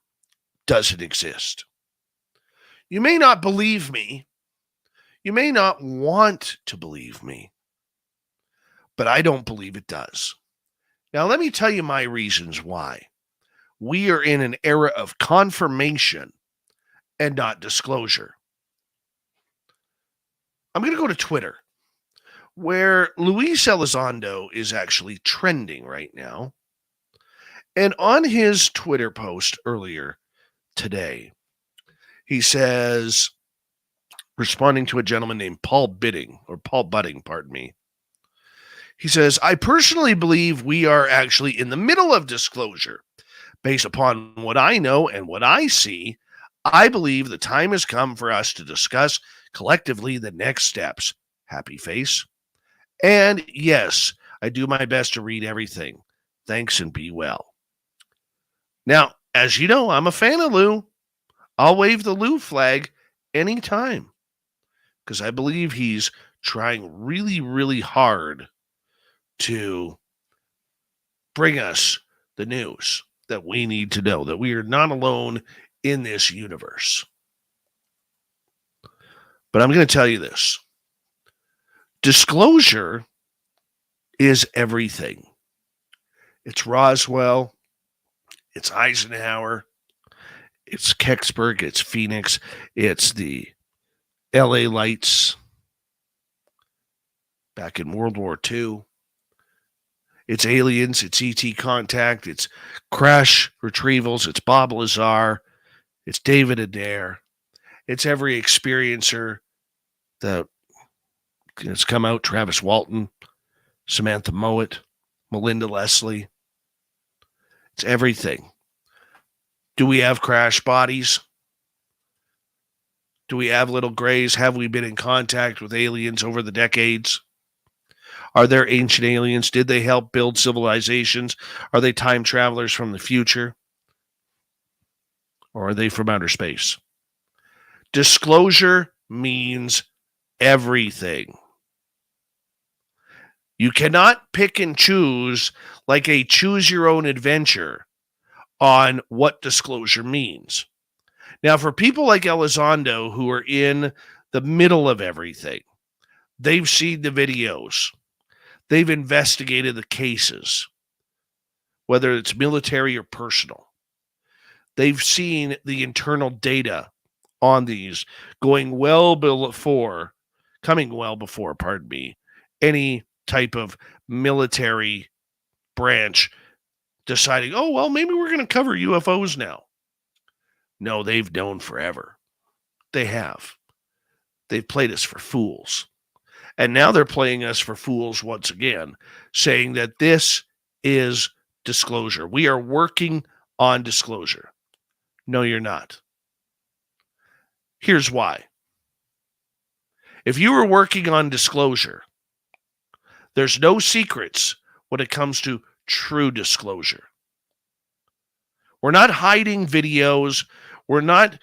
Speaker 2: doesn't exist. You may not believe me. You may not want to believe me. But I don't believe it does. Now, let me tell you my reasons why. We are in an era of confirmation and not disclosure. I'm going to go to Twitter, where Luis Elizondo is actually trending right now. And on his Twitter post earlier today, he says, responding to a gentleman named Paul Budding, pardon me. He says, I personally believe we are actually in the middle of disclosure. Based upon what I know and what I see, I believe the time has come for us to discuss collectively the next steps. Happy face. And yes, I do my best to read everything. Thanks and be well. Now, as you know, I'm a fan of Lou. I'll wave the Lou flag anytime because I believe he's trying really, really hard to bring us the news that we need to know, that we are not alone in this universe. But I'm going to tell you this. Disclosure is everything. It's Roswell. It's Eisenhower. It's Kecksburg. It's Phoenix. It's the LA lights back in World War II. It's aliens, it's ET contact, it's crash retrievals, it's Bob Lazar, it's David Adair, it's every experiencer that has come out, Travis Walton, Samantha Mowat, Melinda Leslie. It's everything. Do we have crash bodies? Do we have little grays? Have we been in contact with aliens over the decades? Are there ancient aliens? Did they help build civilizations? Are they time travelers from the future? Or are they from outer space? Disclosure means everything. You cannot pick and choose like a choose your own adventure on what disclosure means. Now, for people like Elizondo who are in the middle of everything, they've seen the videos, they've investigated the cases, whether it's military or personal. They've seen the internal data on these coming well before, any type of military branch deciding, oh, well, maybe we're going to cover UFOs now. No, they've known forever. They have. They've played us for fools. And now they're playing us for fools once again, saying that this is disclosure. We are working on disclosure. No, you're not. Here's why. If you were working on disclosure, there's no secrets when it comes to true disclosure. We're not hiding videos. We're not,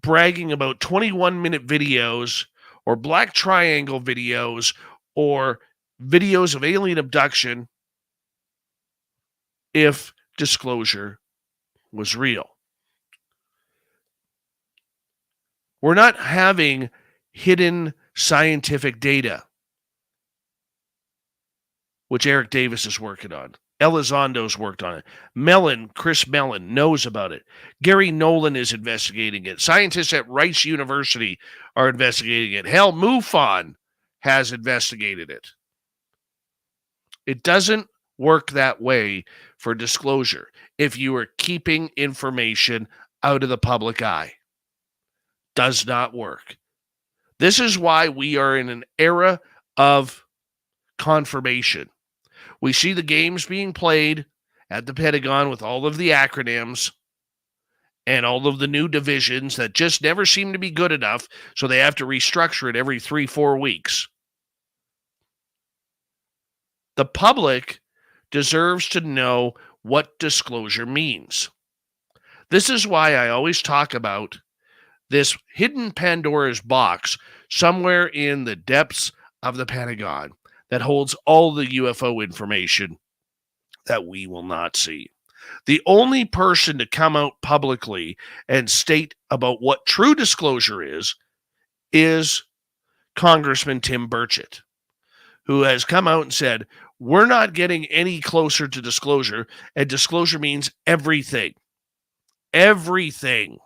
Speaker 2: bragging about 21-minute videos or black triangle videos or videos of alien abduction if disclosure was real. We're not having hidden scientific data, which Eric Davis is working on. Elizondo's worked on it. Chris Mellon knows about it. Gary Nolan is investigating it. Scientists at Rice University are investigating it. Hell, MUFON has investigated it. It doesn't work that way for disclosure if you are keeping information out of the public eye. Does not work. This is why we are in an era of confirmation. We see the games being played at the Pentagon with all of the acronyms and all of the new divisions that just never seem to be good enough, so they have to restructure it every 3-4 weeks. The public deserves to know what disclosure means. This is why I always talk about this hidden Pandora's box somewhere in the depths of the Pentagon that holds all the UFO information that we will not see. The only person to come out publicly and state about what true disclosure is Congressman Tim Burchett, who has come out and said, we're not getting any closer to disclosure, and disclosure means everything. Everything.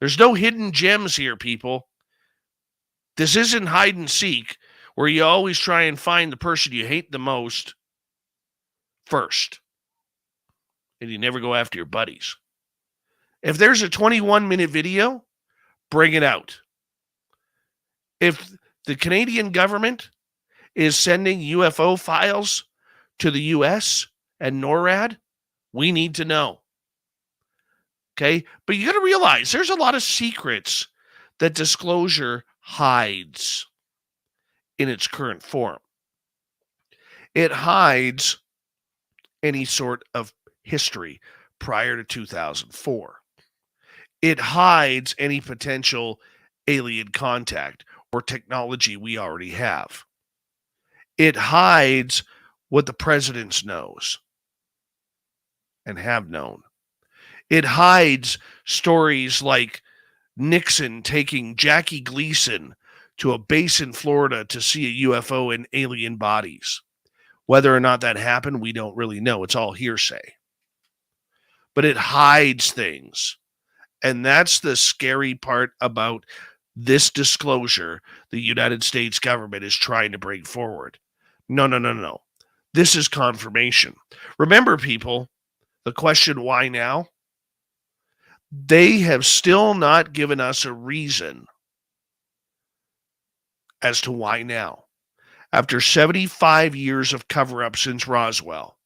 Speaker 2: There's no hidden gems here, people. This isn't hide and seek, where you always try and find the person you hate the most first. And you never go after your buddies. If there's a 21-minute video, bring it out. If the Canadian government is sending UFO files to the US and NORAD, we need to know. Okay? But you got to realize there's a lot of secrets that disclosure hides in its current form. It hides any sort of history prior to 2004. It hides any potential alien contact or technology we already have. It hides what the presidents knows and have known. It hides stories like Nixon taking Jackie Gleason to a base in Florida to see a UFO and alien bodies. Whether or not that happened, we don't really know. It's all hearsay. But it hides things. And that's the scary part about this disclosure the United States government is trying to bring forward. No. This is confirmation. Remember, people, the question, why now? They have still not given us a reason as to why now. After 75 years of cover-up since Roswell,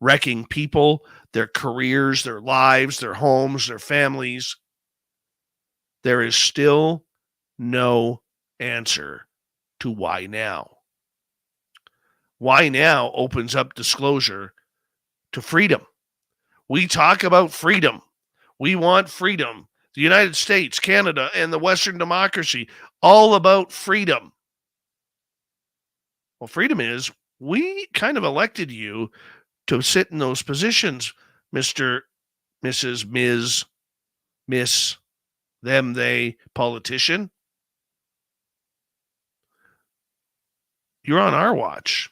Speaker 2: wrecking people, their careers, their lives, their homes, their families, there is still no answer to why now. Why now opens up disclosure to freedom. We talk about freedom. We want freedom. The United States, Canada, and the Western democracy, all about freedom. Well, freedom is, we kind of elected you to sit in those positions, Mr., Mrs., Ms., Miss, them, they, politician. You're on our watch.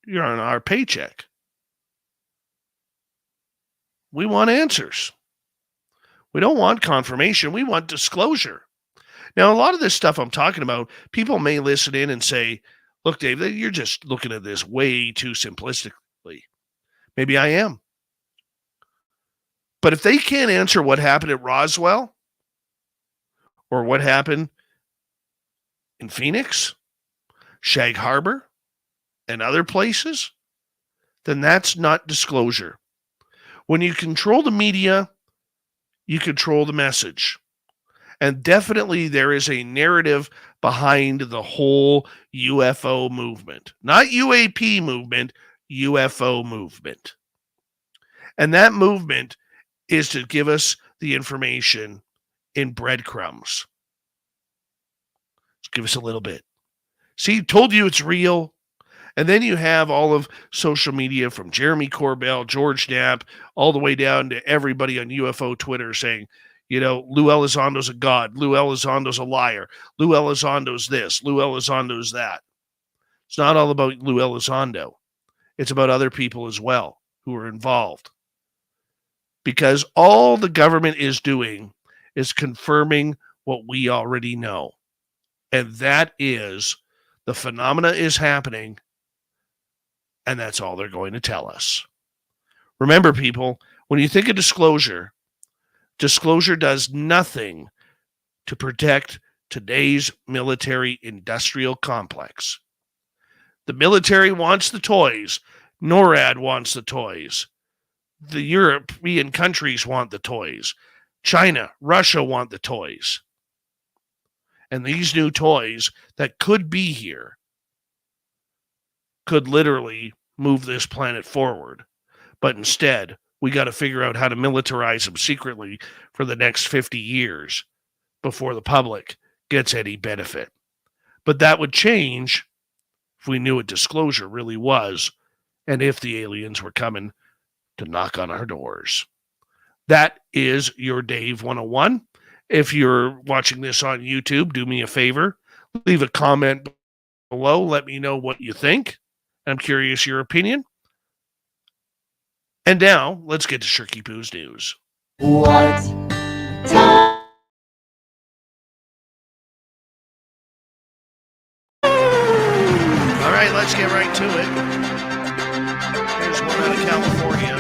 Speaker 2: You're on our paycheck. We want answers. We don't want confirmation. We want disclosure. Now, a lot of this stuff I'm talking about, people may listen in and say, look, Dave, you're just looking at this way too simplistically. Maybe I am. But if they can't answer what happened at Roswell or what happened in Phoenix, Shag Harbor, and other places, then that's not disclosure. When you control the media, you control the message. And definitely there is a narrative behind the whole UFO movement. Not UAP movement, UFO movement. And that movement is to give us the information in breadcrumbs. Just give us a little bit. See, told you it's real. And then you have all of social media from Jeremy Corbell, George Knapp, all the way down to everybody on UFO Twitter saying, you know, Lou Elizondo's a god. Lou Elizondo's a liar. Lou Elizondo's this. Lou Elizondo's that. It's not all about Lou Elizondo. It's about other people as well who are involved. Because all the government is doing is confirming what we already know. And that is the phenomena is happening, and that's all they're going to tell us. Remember, people, when you think of disclosure, disclosure does nothing to protect today's military-industrial complex. The military wants the toys. NORAD wants the toys. The European countries want the toys. China, Russia want the toys. And these new toys that could be here could literally move this planet forward. But instead, we got to figure out how to militarize them secretly for the next 50 years before the public gets any benefit. But that would change if we knew what disclosure really was and if the aliens were coming to knock on our doors. That is your Dave 101. If you're watching this on YouTube, do me a favor. Leave a comment below. Let me know what you think. I'm curious your opinion. And now, let's get to Shirkypoo's news.
Speaker 9: What time?
Speaker 2: All right, let's get right to it. Here's one out of California.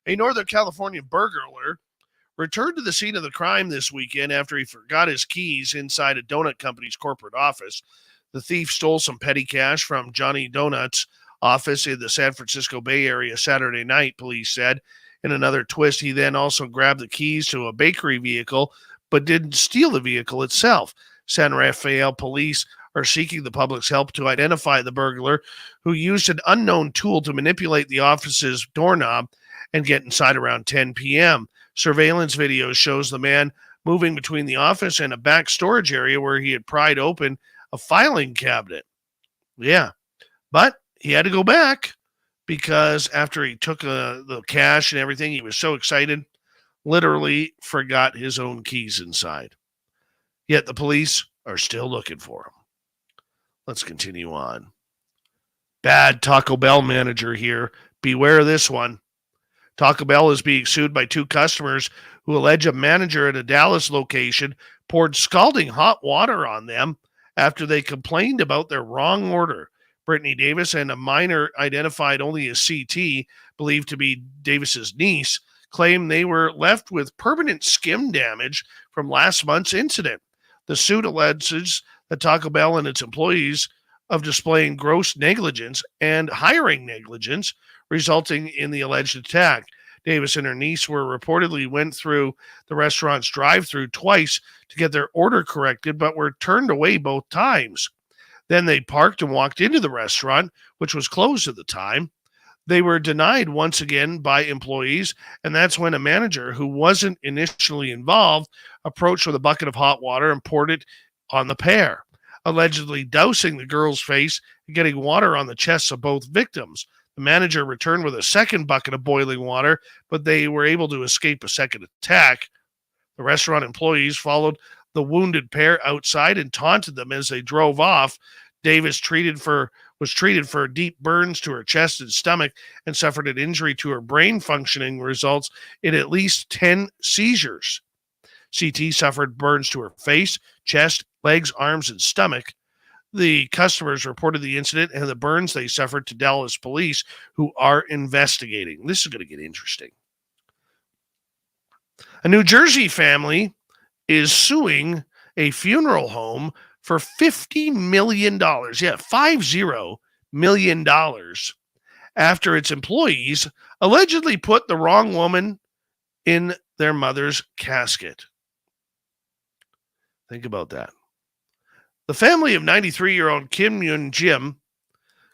Speaker 2: A Northern California burglar returned to the scene of the crime this weekend after he forgot his keys inside a donut company's corporate office. The thief stole some petty cash from Johnny Donut's office in the San Francisco Bay Area Saturday night, police said. In another twist, he then also grabbed the keys to a bakery vehicle, but didn't steal the vehicle itself. San Rafael police are seeking the public's help to identify the burglar, who used an unknown tool to manipulate the office's doorknob and get inside around 10 p.m. Surveillance video shows the man moving between the office and a back storage area where he had pried open a filing cabinet. Yeah, but he had to go back because after he took the cash and everything, he was so excited, literally forgot his own keys inside. Yet the police are still looking for him. Let's continue on. Bad Taco Bell manager here. Beware of this one. Taco Bell is being sued by two customers who allege a manager at a Dallas location poured scalding hot water on them after they complained about their wrong order. Brittany Davis and a minor identified only as CT, believed to be Davis's niece, claim they were left with permanent skin damage from last month's incident. The suit alleges that Taco Bell and its employees of displaying gross negligence and hiring negligence, resulting in the alleged attack. Davis and her niece went through the restaurant's drive-thru twice to get their order corrected, but were turned away both times. Then they parked and walked into the restaurant, which was closed at the time. They were denied once again by employees, and that's when a manager who wasn't initially involved approached with a bucket of hot water and poured it on the pair, allegedly dousing the girl's face and getting water on the chests of both victims. The manager returned with a second bucket of boiling water, but they were able to escape a second attack. The restaurant employees followed the wounded pair outside and taunted them as they drove off. Davis was treated for deep burns to her chest and stomach and suffered an injury to her brain functioning, results in at least 10 seizures. CT suffered burns to her face, chest, legs, arms, and stomach. The customers reported the incident and the burns they suffered to Dallas police, who are investigating. This is going to get interesting. A New Jersey family is suing a funeral home for $50 million. Yeah, $50 million after its employees allegedly put the wrong woman in their mother's casket. Think about that. The family of 93-year-old Kim Yun Jim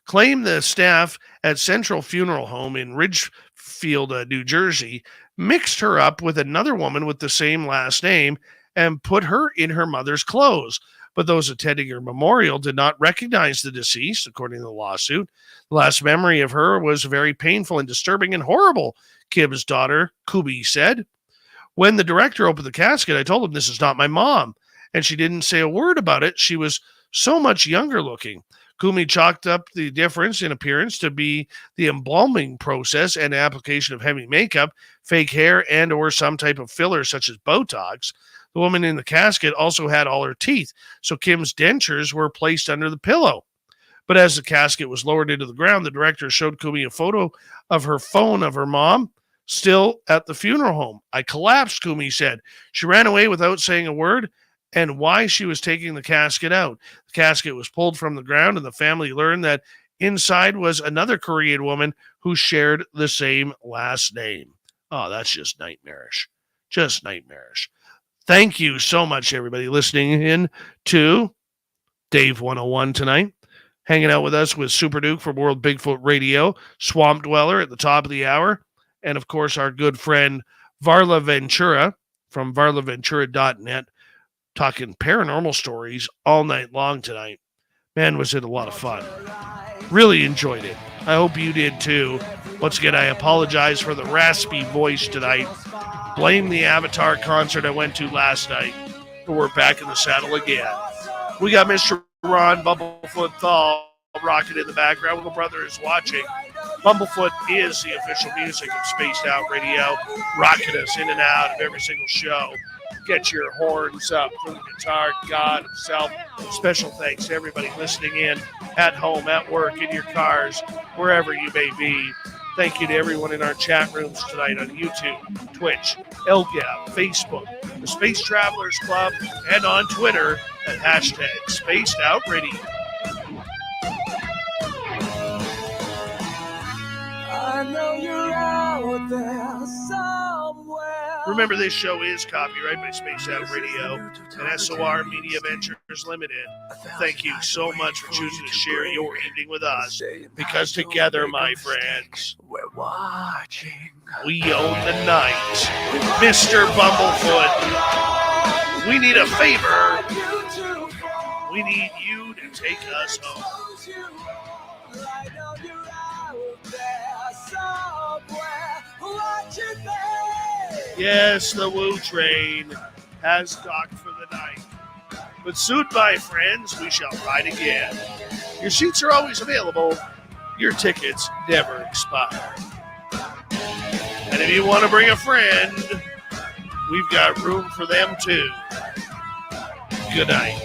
Speaker 2: claimed the staff at Central Funeral Home in Ridgefield, New Jersey, mixed her up with another woman with the same last name and put her in her mother's clothes. But those attending her memorial did not recognize the deceased, according to the lawsuit. The last memory of her was very painful and disturbing and horrible, Kim's daughter, Kubi, said. When the director opened the casket, I told him, this is not my mom. And she didn't say a word about it. She was so much younger looking. Kumi chalked up the difference in appearance to be the embalming process and application of heavy makeup, fake hair, and or some type of filler such as Botox. The woman in the casket also had all her teeth, so Kim's dentures were placed under the pillow. But as the casket was lowered into the ground, the director showed Kumi a photo of her phone of her mom still at the funeral home. I collapsed, Kumi said. She ran away without saying a word and why she was taking the casket out. The casket was pulled from the ground, and the family learned that inside was another Korean woman who shared the same last name. Oh, that's just nightmarish. Just nightmarish. Thank you so much, everybody, listening in to Dave 101 tonight. Hanging out with us with Super Duke from World Bigfoot Radio, Swamp Dweller at the top of the hour, and, of course, our good friend Varla Ventura from varlaventura.net, talking paranormal stories all night long tonight. Man, was it a lot of fun. Really enjoyed it. I hope you did, too. Once again, I apologize for the raspy voice tonight. Blame the Avatar concert I went to last night. But we're back in the saddle again. We got Mr. Ron Bumblefoot Thal rocking in the background. Little brother is watching. Bumblefoot is the official music of Spaced Out Radio, rocking us in and out of every single show. Get your horns up for the guitar god himself. Special thanks to everybody listening in at home, at work, in your cars, wherever you may be. Thank you to everyone in our chat rooms tonight on YouTube, Twitch, LGAP, Facebook, the Space Travelers Club, and on Twitter at hashtag Spaced Out Radio. I know you're out there somewhere. Remember, this show is copyright by Spaced Out Radio and SOR Media Ventures Limited. Thank you so much for choosing to share your evening with us, because together, my friends, we're watching. We own the night. Mr. Bumblefoot, we need a favor. We need you to take us home. Yes, the Woo train has docked for the night. But soon, my friends, we shall ride again. Your seats are always available. Your tickets never expire. And if you want to bring a friend, we've got room for them too. Good night.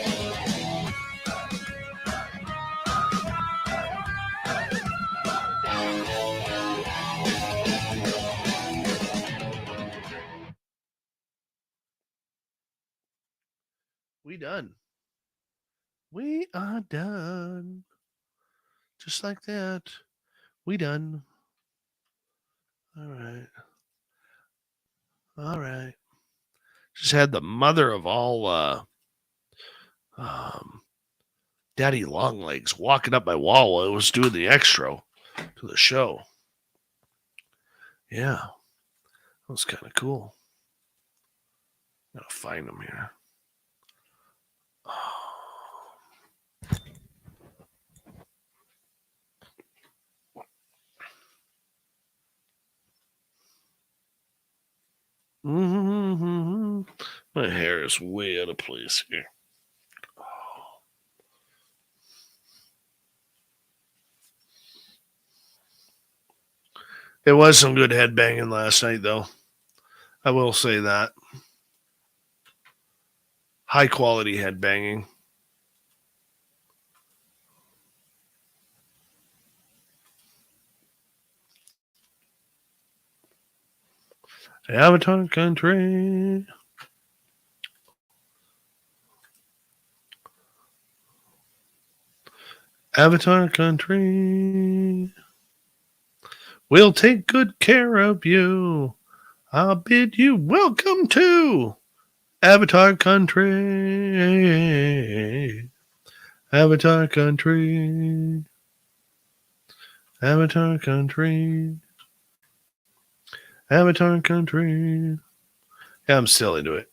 Speaker 2: We done. We are done. Just like that. We done. All right. All right. Just had the mother of all Daddy Longlegs walking up my wall while I was doing the extra to the show. Yeah. That was kind of cool. Gotta find them here. Mm-hmm. My hair is way out of place here. It was some good headbanging last night, though. I will say that. High quality headbanging. Avatar Country. Avatar Country. We'll take good care of you. I'll bid you welcome to Avatar Country. Avatar Country. Avatar Country. Avatar Country. Yeah, I'm still into it.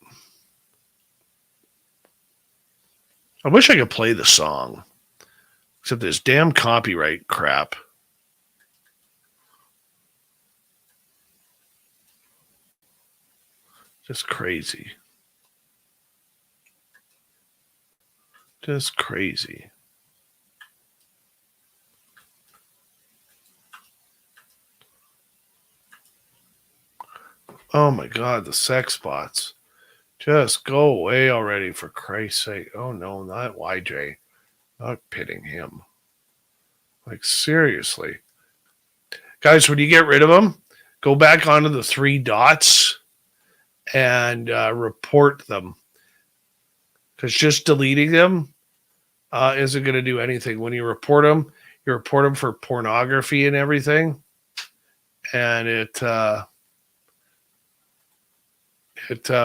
Speaker 2: I wish I could play the song. Except this damn copyright crap. Just crazy. Just crazy. Oh my God, the sex bots. Just go away already, for Christ's sake. Oh no, not YJ. Not pitting him. Like, seriously. Guys, when you get rid of them, go back onto the three dots and report them. Because just deleting them isn't going to do anything. When you report them for pornography and everything. And it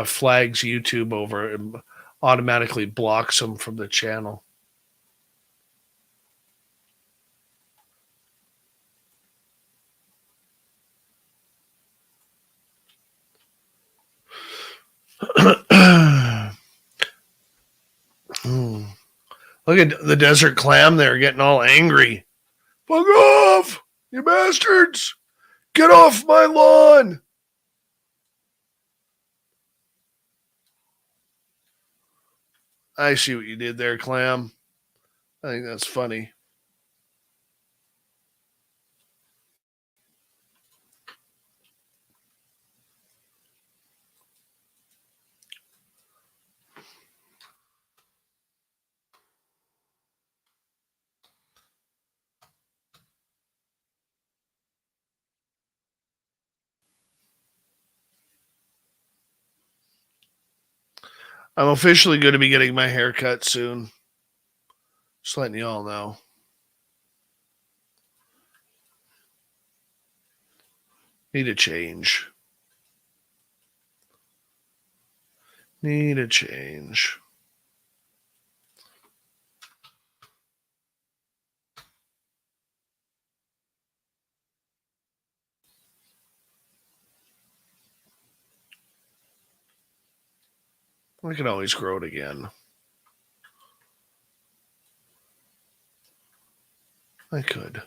Speaker 2: flags YouTube over and automatically blocks them from the channel. Look at the desert clam there getting all angry. Fuck off, you bastards! Get off my lawn! I see what you did there, Clam. I think that's funny. I'm officially going to be getting my hair cut soon. Just letting you all know. Need a change. Need a change. I can always grow it again. I could.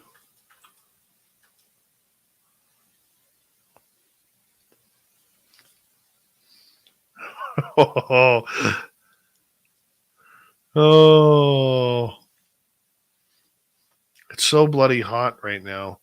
Speaker 2: Oh. It's so bloody hot right now.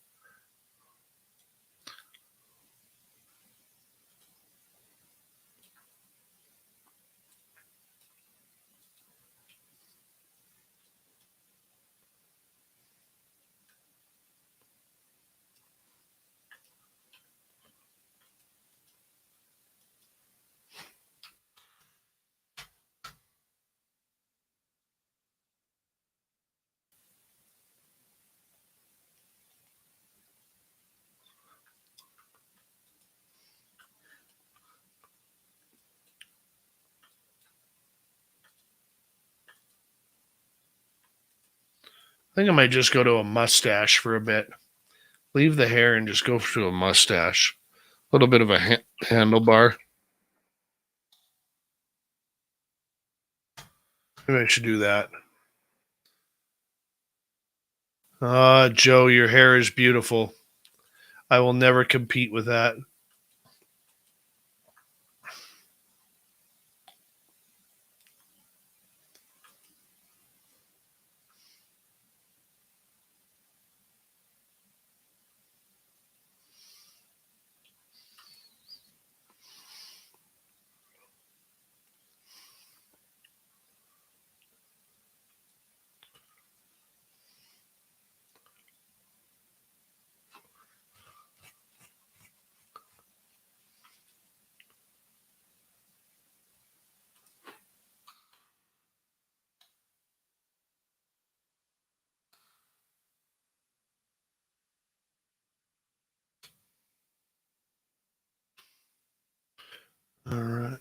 Speaker 2: I think I might just go to a mustache for a bit. Leave the hair and just go to a mustache. A little bit of a handlebar. Maybe I should do that. Joe, your hair is beautiful. I will never compete with that. All right.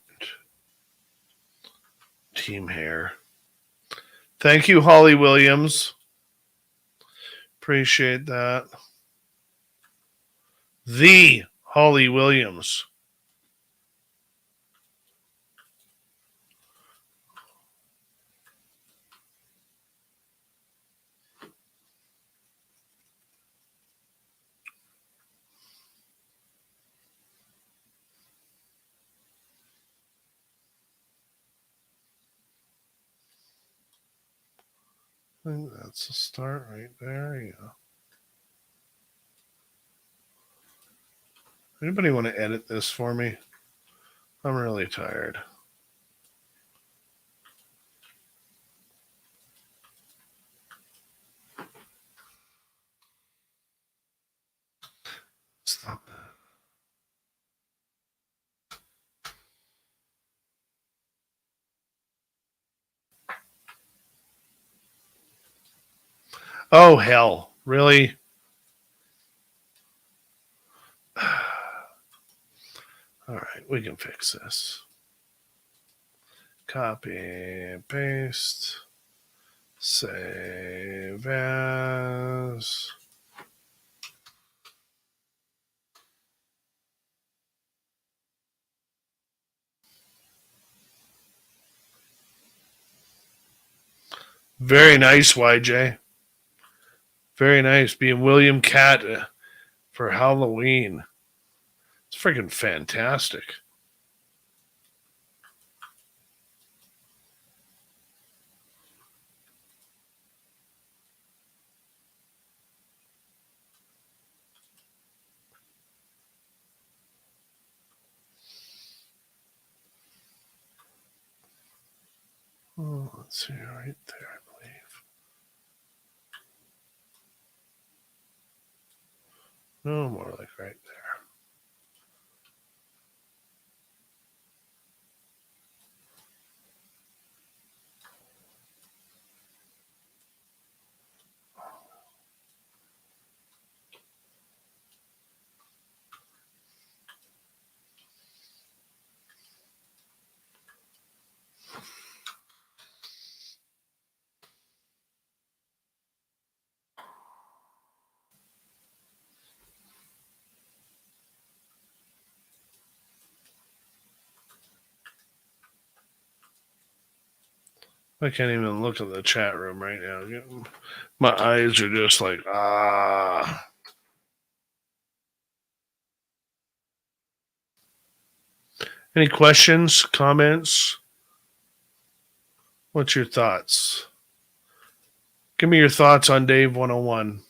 Speaker 2: Team hair. Thank you, Holly Williams. Appreciate that. The Holly Williams. I think that's a start right there. Yeah. Anybody want to edit this for me? I'm really tired. Stop that. Oh, hell. Really? All right, we can fix this. Copy, paste, save as. Very nice, YJ. Very nice. Being William Cat for Halloween. It's freaking fantastic. Oh, let's see, right there, I believe. No, more like right there. I can't even look at the chat room right now. My eyes are just like, ah. Any questions, comments? What's your thoughts? Give me your thoughts on Dave 101.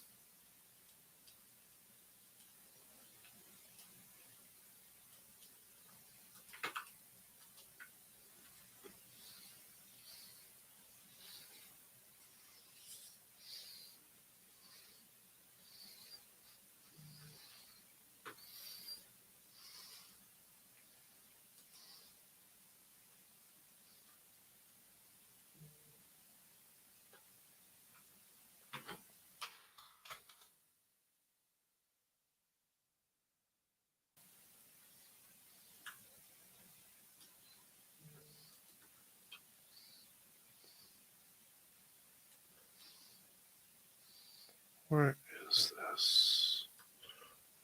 Speaker 2: Where is this?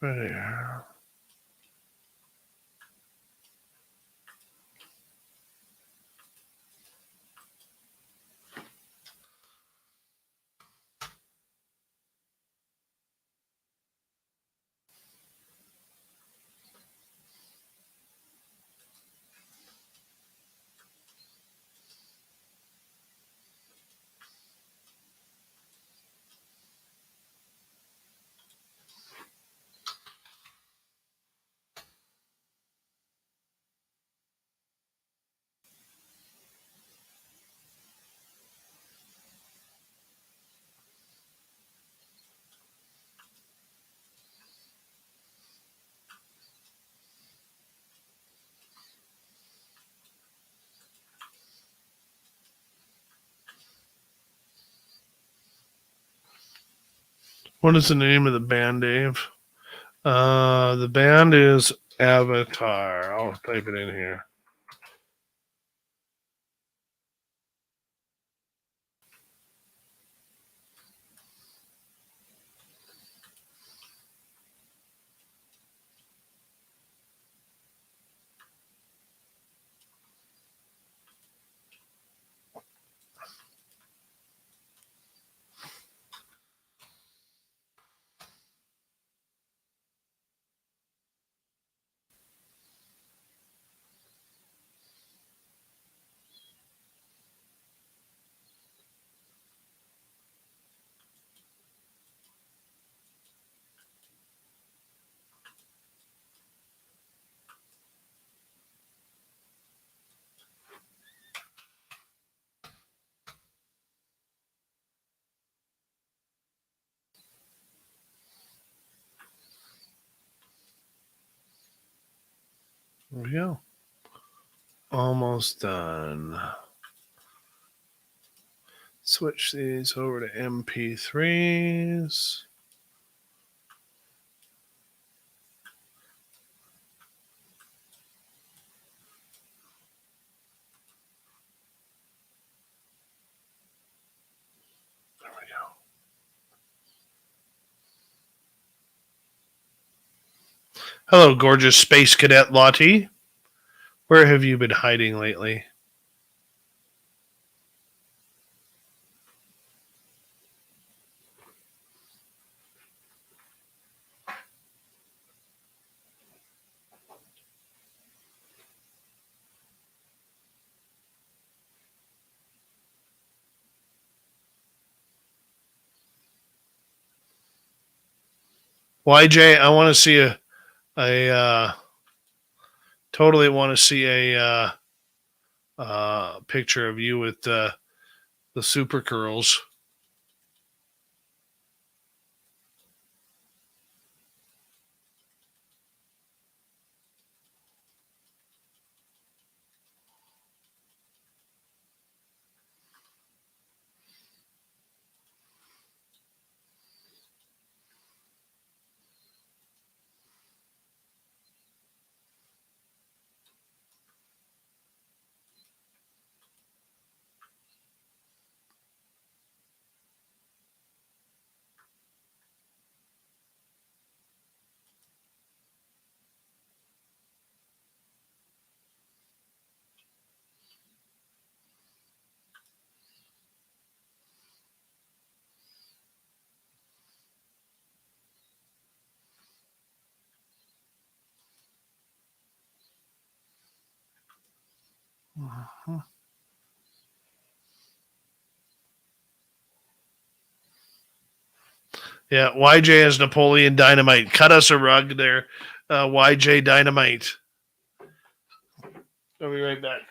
Speaker 2: Right here. What is the name of the band, Dave? The band is Avatar. I'll type it in here. There we go. Almost done. Switch these over to MP3s. There we go. Hello, gorgeous Space Cadet Lottie. Where have you been hiding lately? YJ, I want to see a totally want to see a picture of you with the super curls. Uh-huh. Yeah, YJ as Napoleon Dynamite. Cut us a rug there, YJ Dynamite. I'll be right back.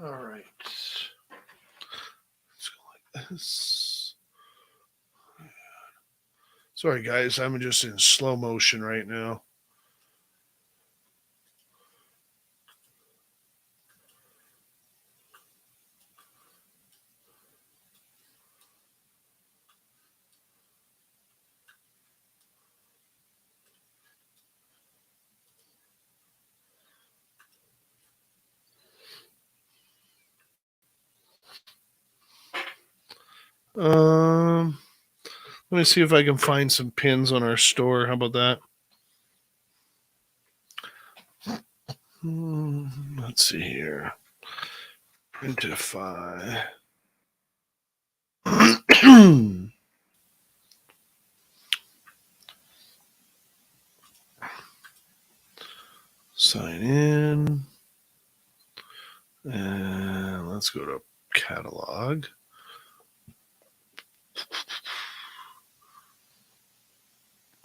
Speaker 2: All right. Let's go like this. Sorry, guys. I'm just in slow motion right now. Let me see if I can find some pins on our store. How about that? Let's see here. Printify. Sign in. And let's go to catalog.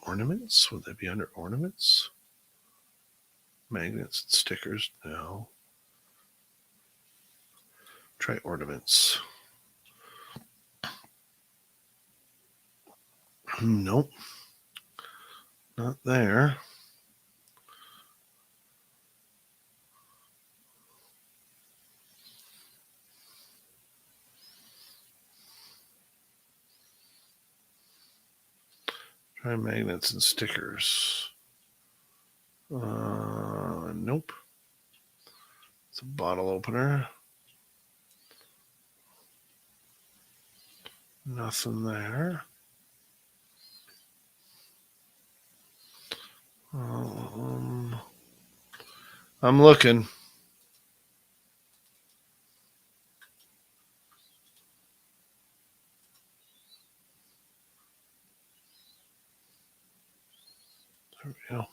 Speaker 2: Ornaments? Would they be under ornaments? Magnets and stickers? No. Try ornaments. Nope. Not there. Try magnets and stickers. Nope. It's a bottle opener. Nothing there. I'm looking. There we go.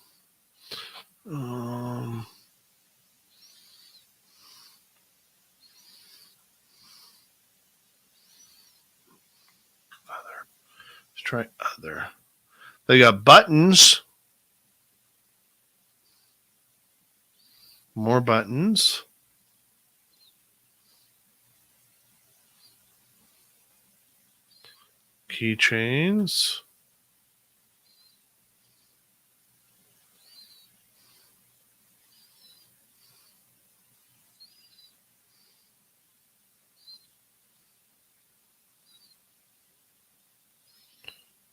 Speaker 2: Other. Let's try other. They got buttons. More buttons. Keychains.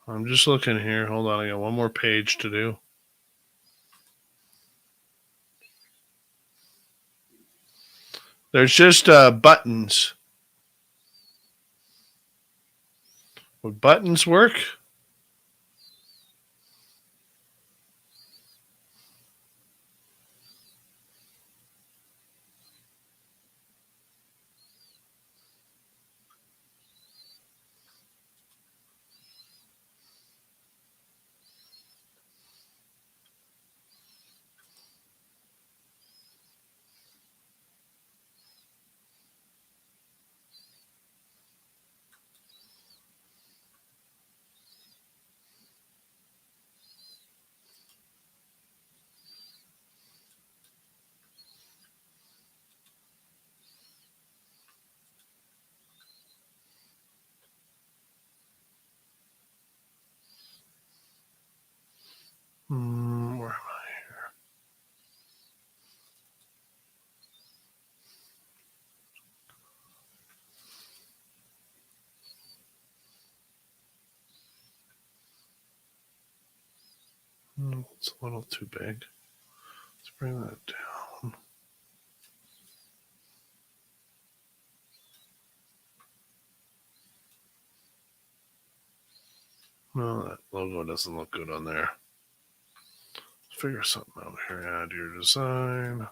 Speaker 2: I'm just looking here. Hold on. I got one more page to do. There's just buttons. Would buttons work? Where am I here? It's a little too big. Let's bring that down. No, that logo doesn't look good on there. Let's figure something out here. Add your design.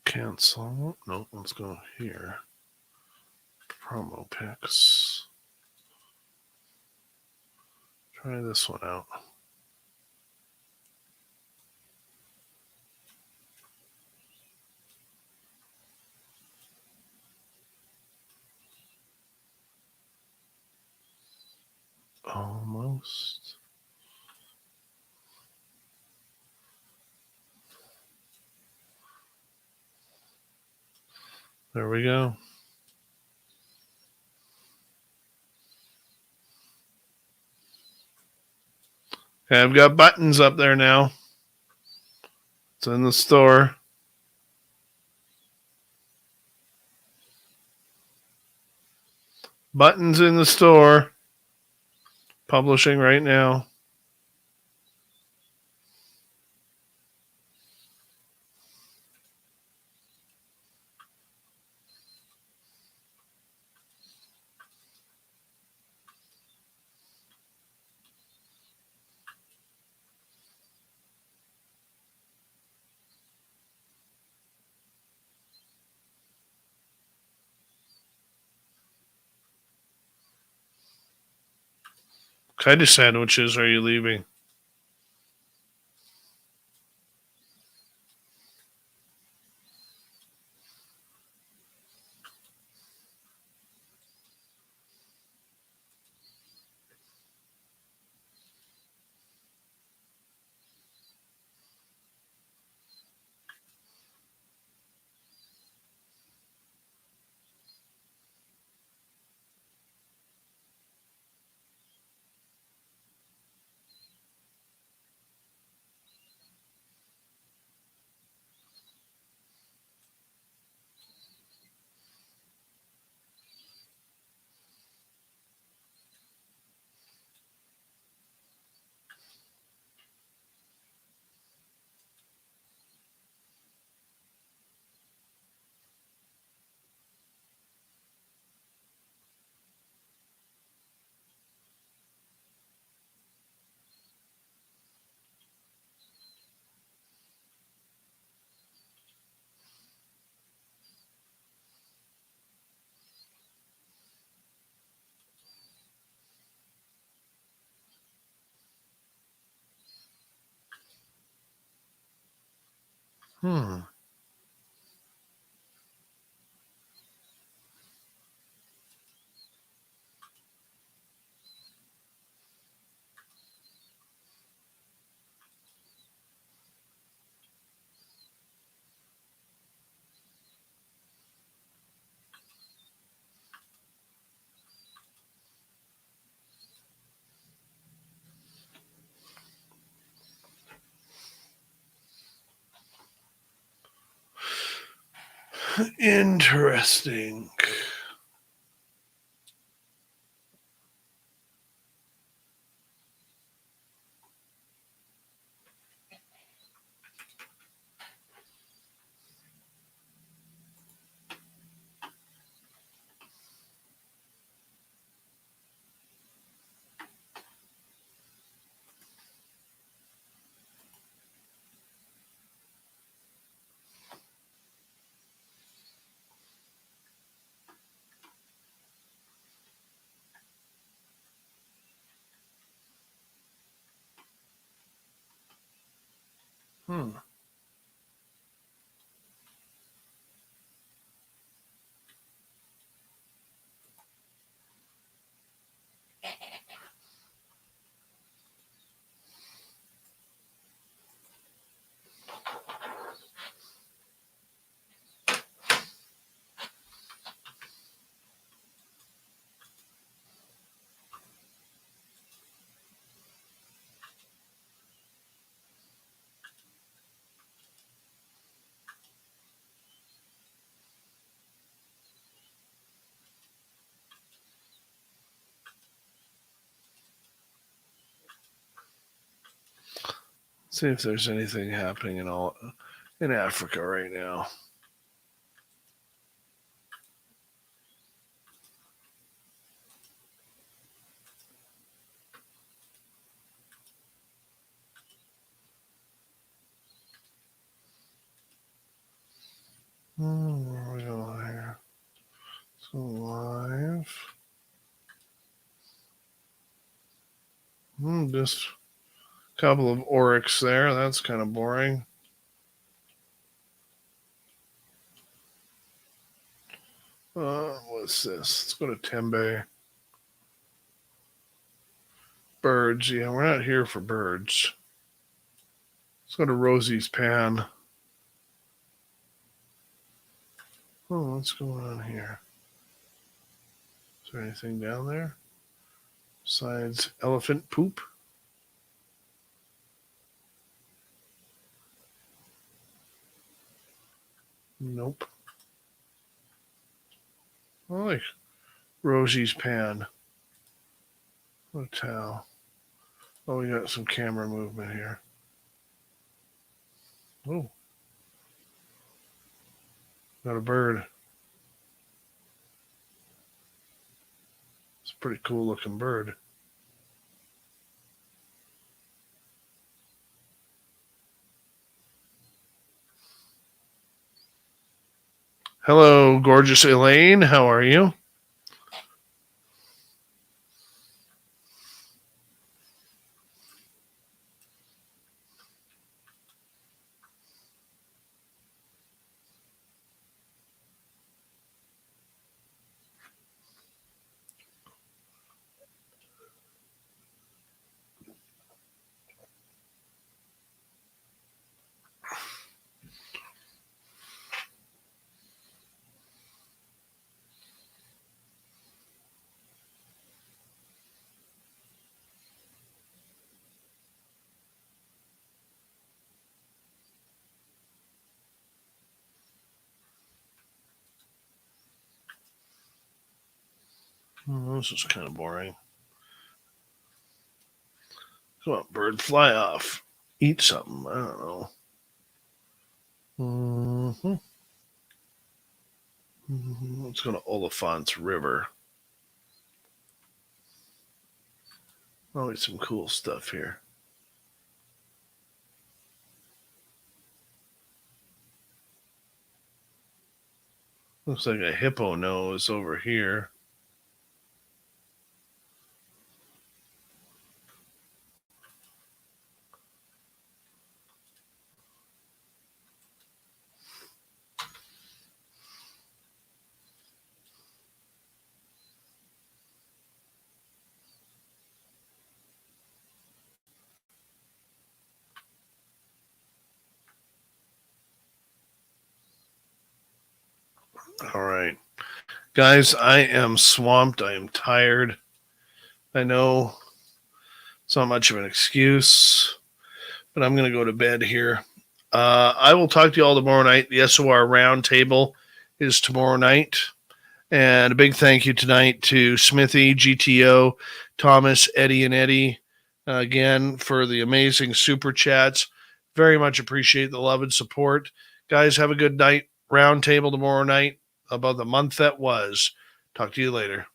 Speaker 2: Cancel. No, let's go here. Promo picks. Try this one out. Almost. There we go. Okay, I've got buttons up there now. It's in the store. Buttons in the store. Publishing right now. What kind of sandwiches are you leaving? Hmm. Interesting. Hmm. See if there's anything happening in Africa right now. Where are we going here? So live. Just a couple of oryx there. That's kind of boring. What's this? Let's go to Tembe. Birds. Yeah, we're not here for birds. Let's go to Rosie's Pan. Oh, what's going on here? Is there anything down there besides elephant poop? Nope. I like Rosie's Pan. What a towel. Oh, we got some camera movement here. Oh. Got a bird. It's a pretty cool looking bird. Hello, gorgeous Elaine. How are you? Oh, this is kind of boring. Come on, bird, fly off. Eat something. I don't know. Let's go to Oliphant's River. Always some cool stuff here. Looks like a hippo nose over here. All right. Guys, I am swamped. I am tired. I know it's not much of an excuse, but I'm going to go to bed here. I will talk to you all tomorrow night. The SOR Roundtable is tomorrow night. And a big thank you tonight to Smithy, GTO, Thomas, Eddie, and Eddie, again, for the amazing super chats. Very much appreciate the love and support. Guys, have a good night. Roundtable tomorrow night about the month that was. Talk to you later.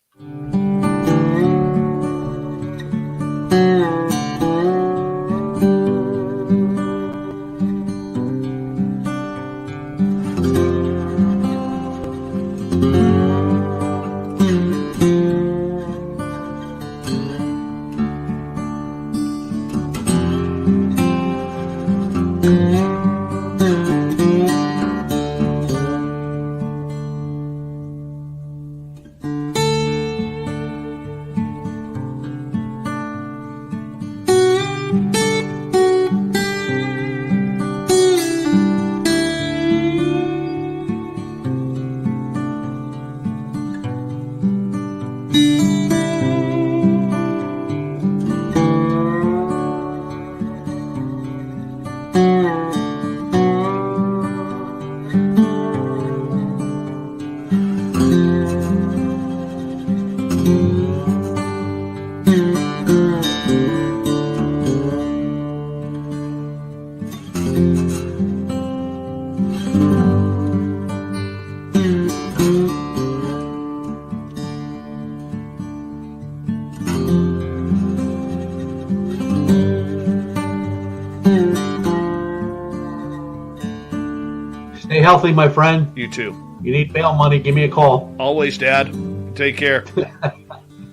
Speaker 10: Stay healthy, my friend.
Speaker 2: You too.
Speaker 10: You need bail money, give me a call.
Speaker 2: Always, Dad. Take care.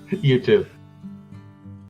Speaker 10: You too.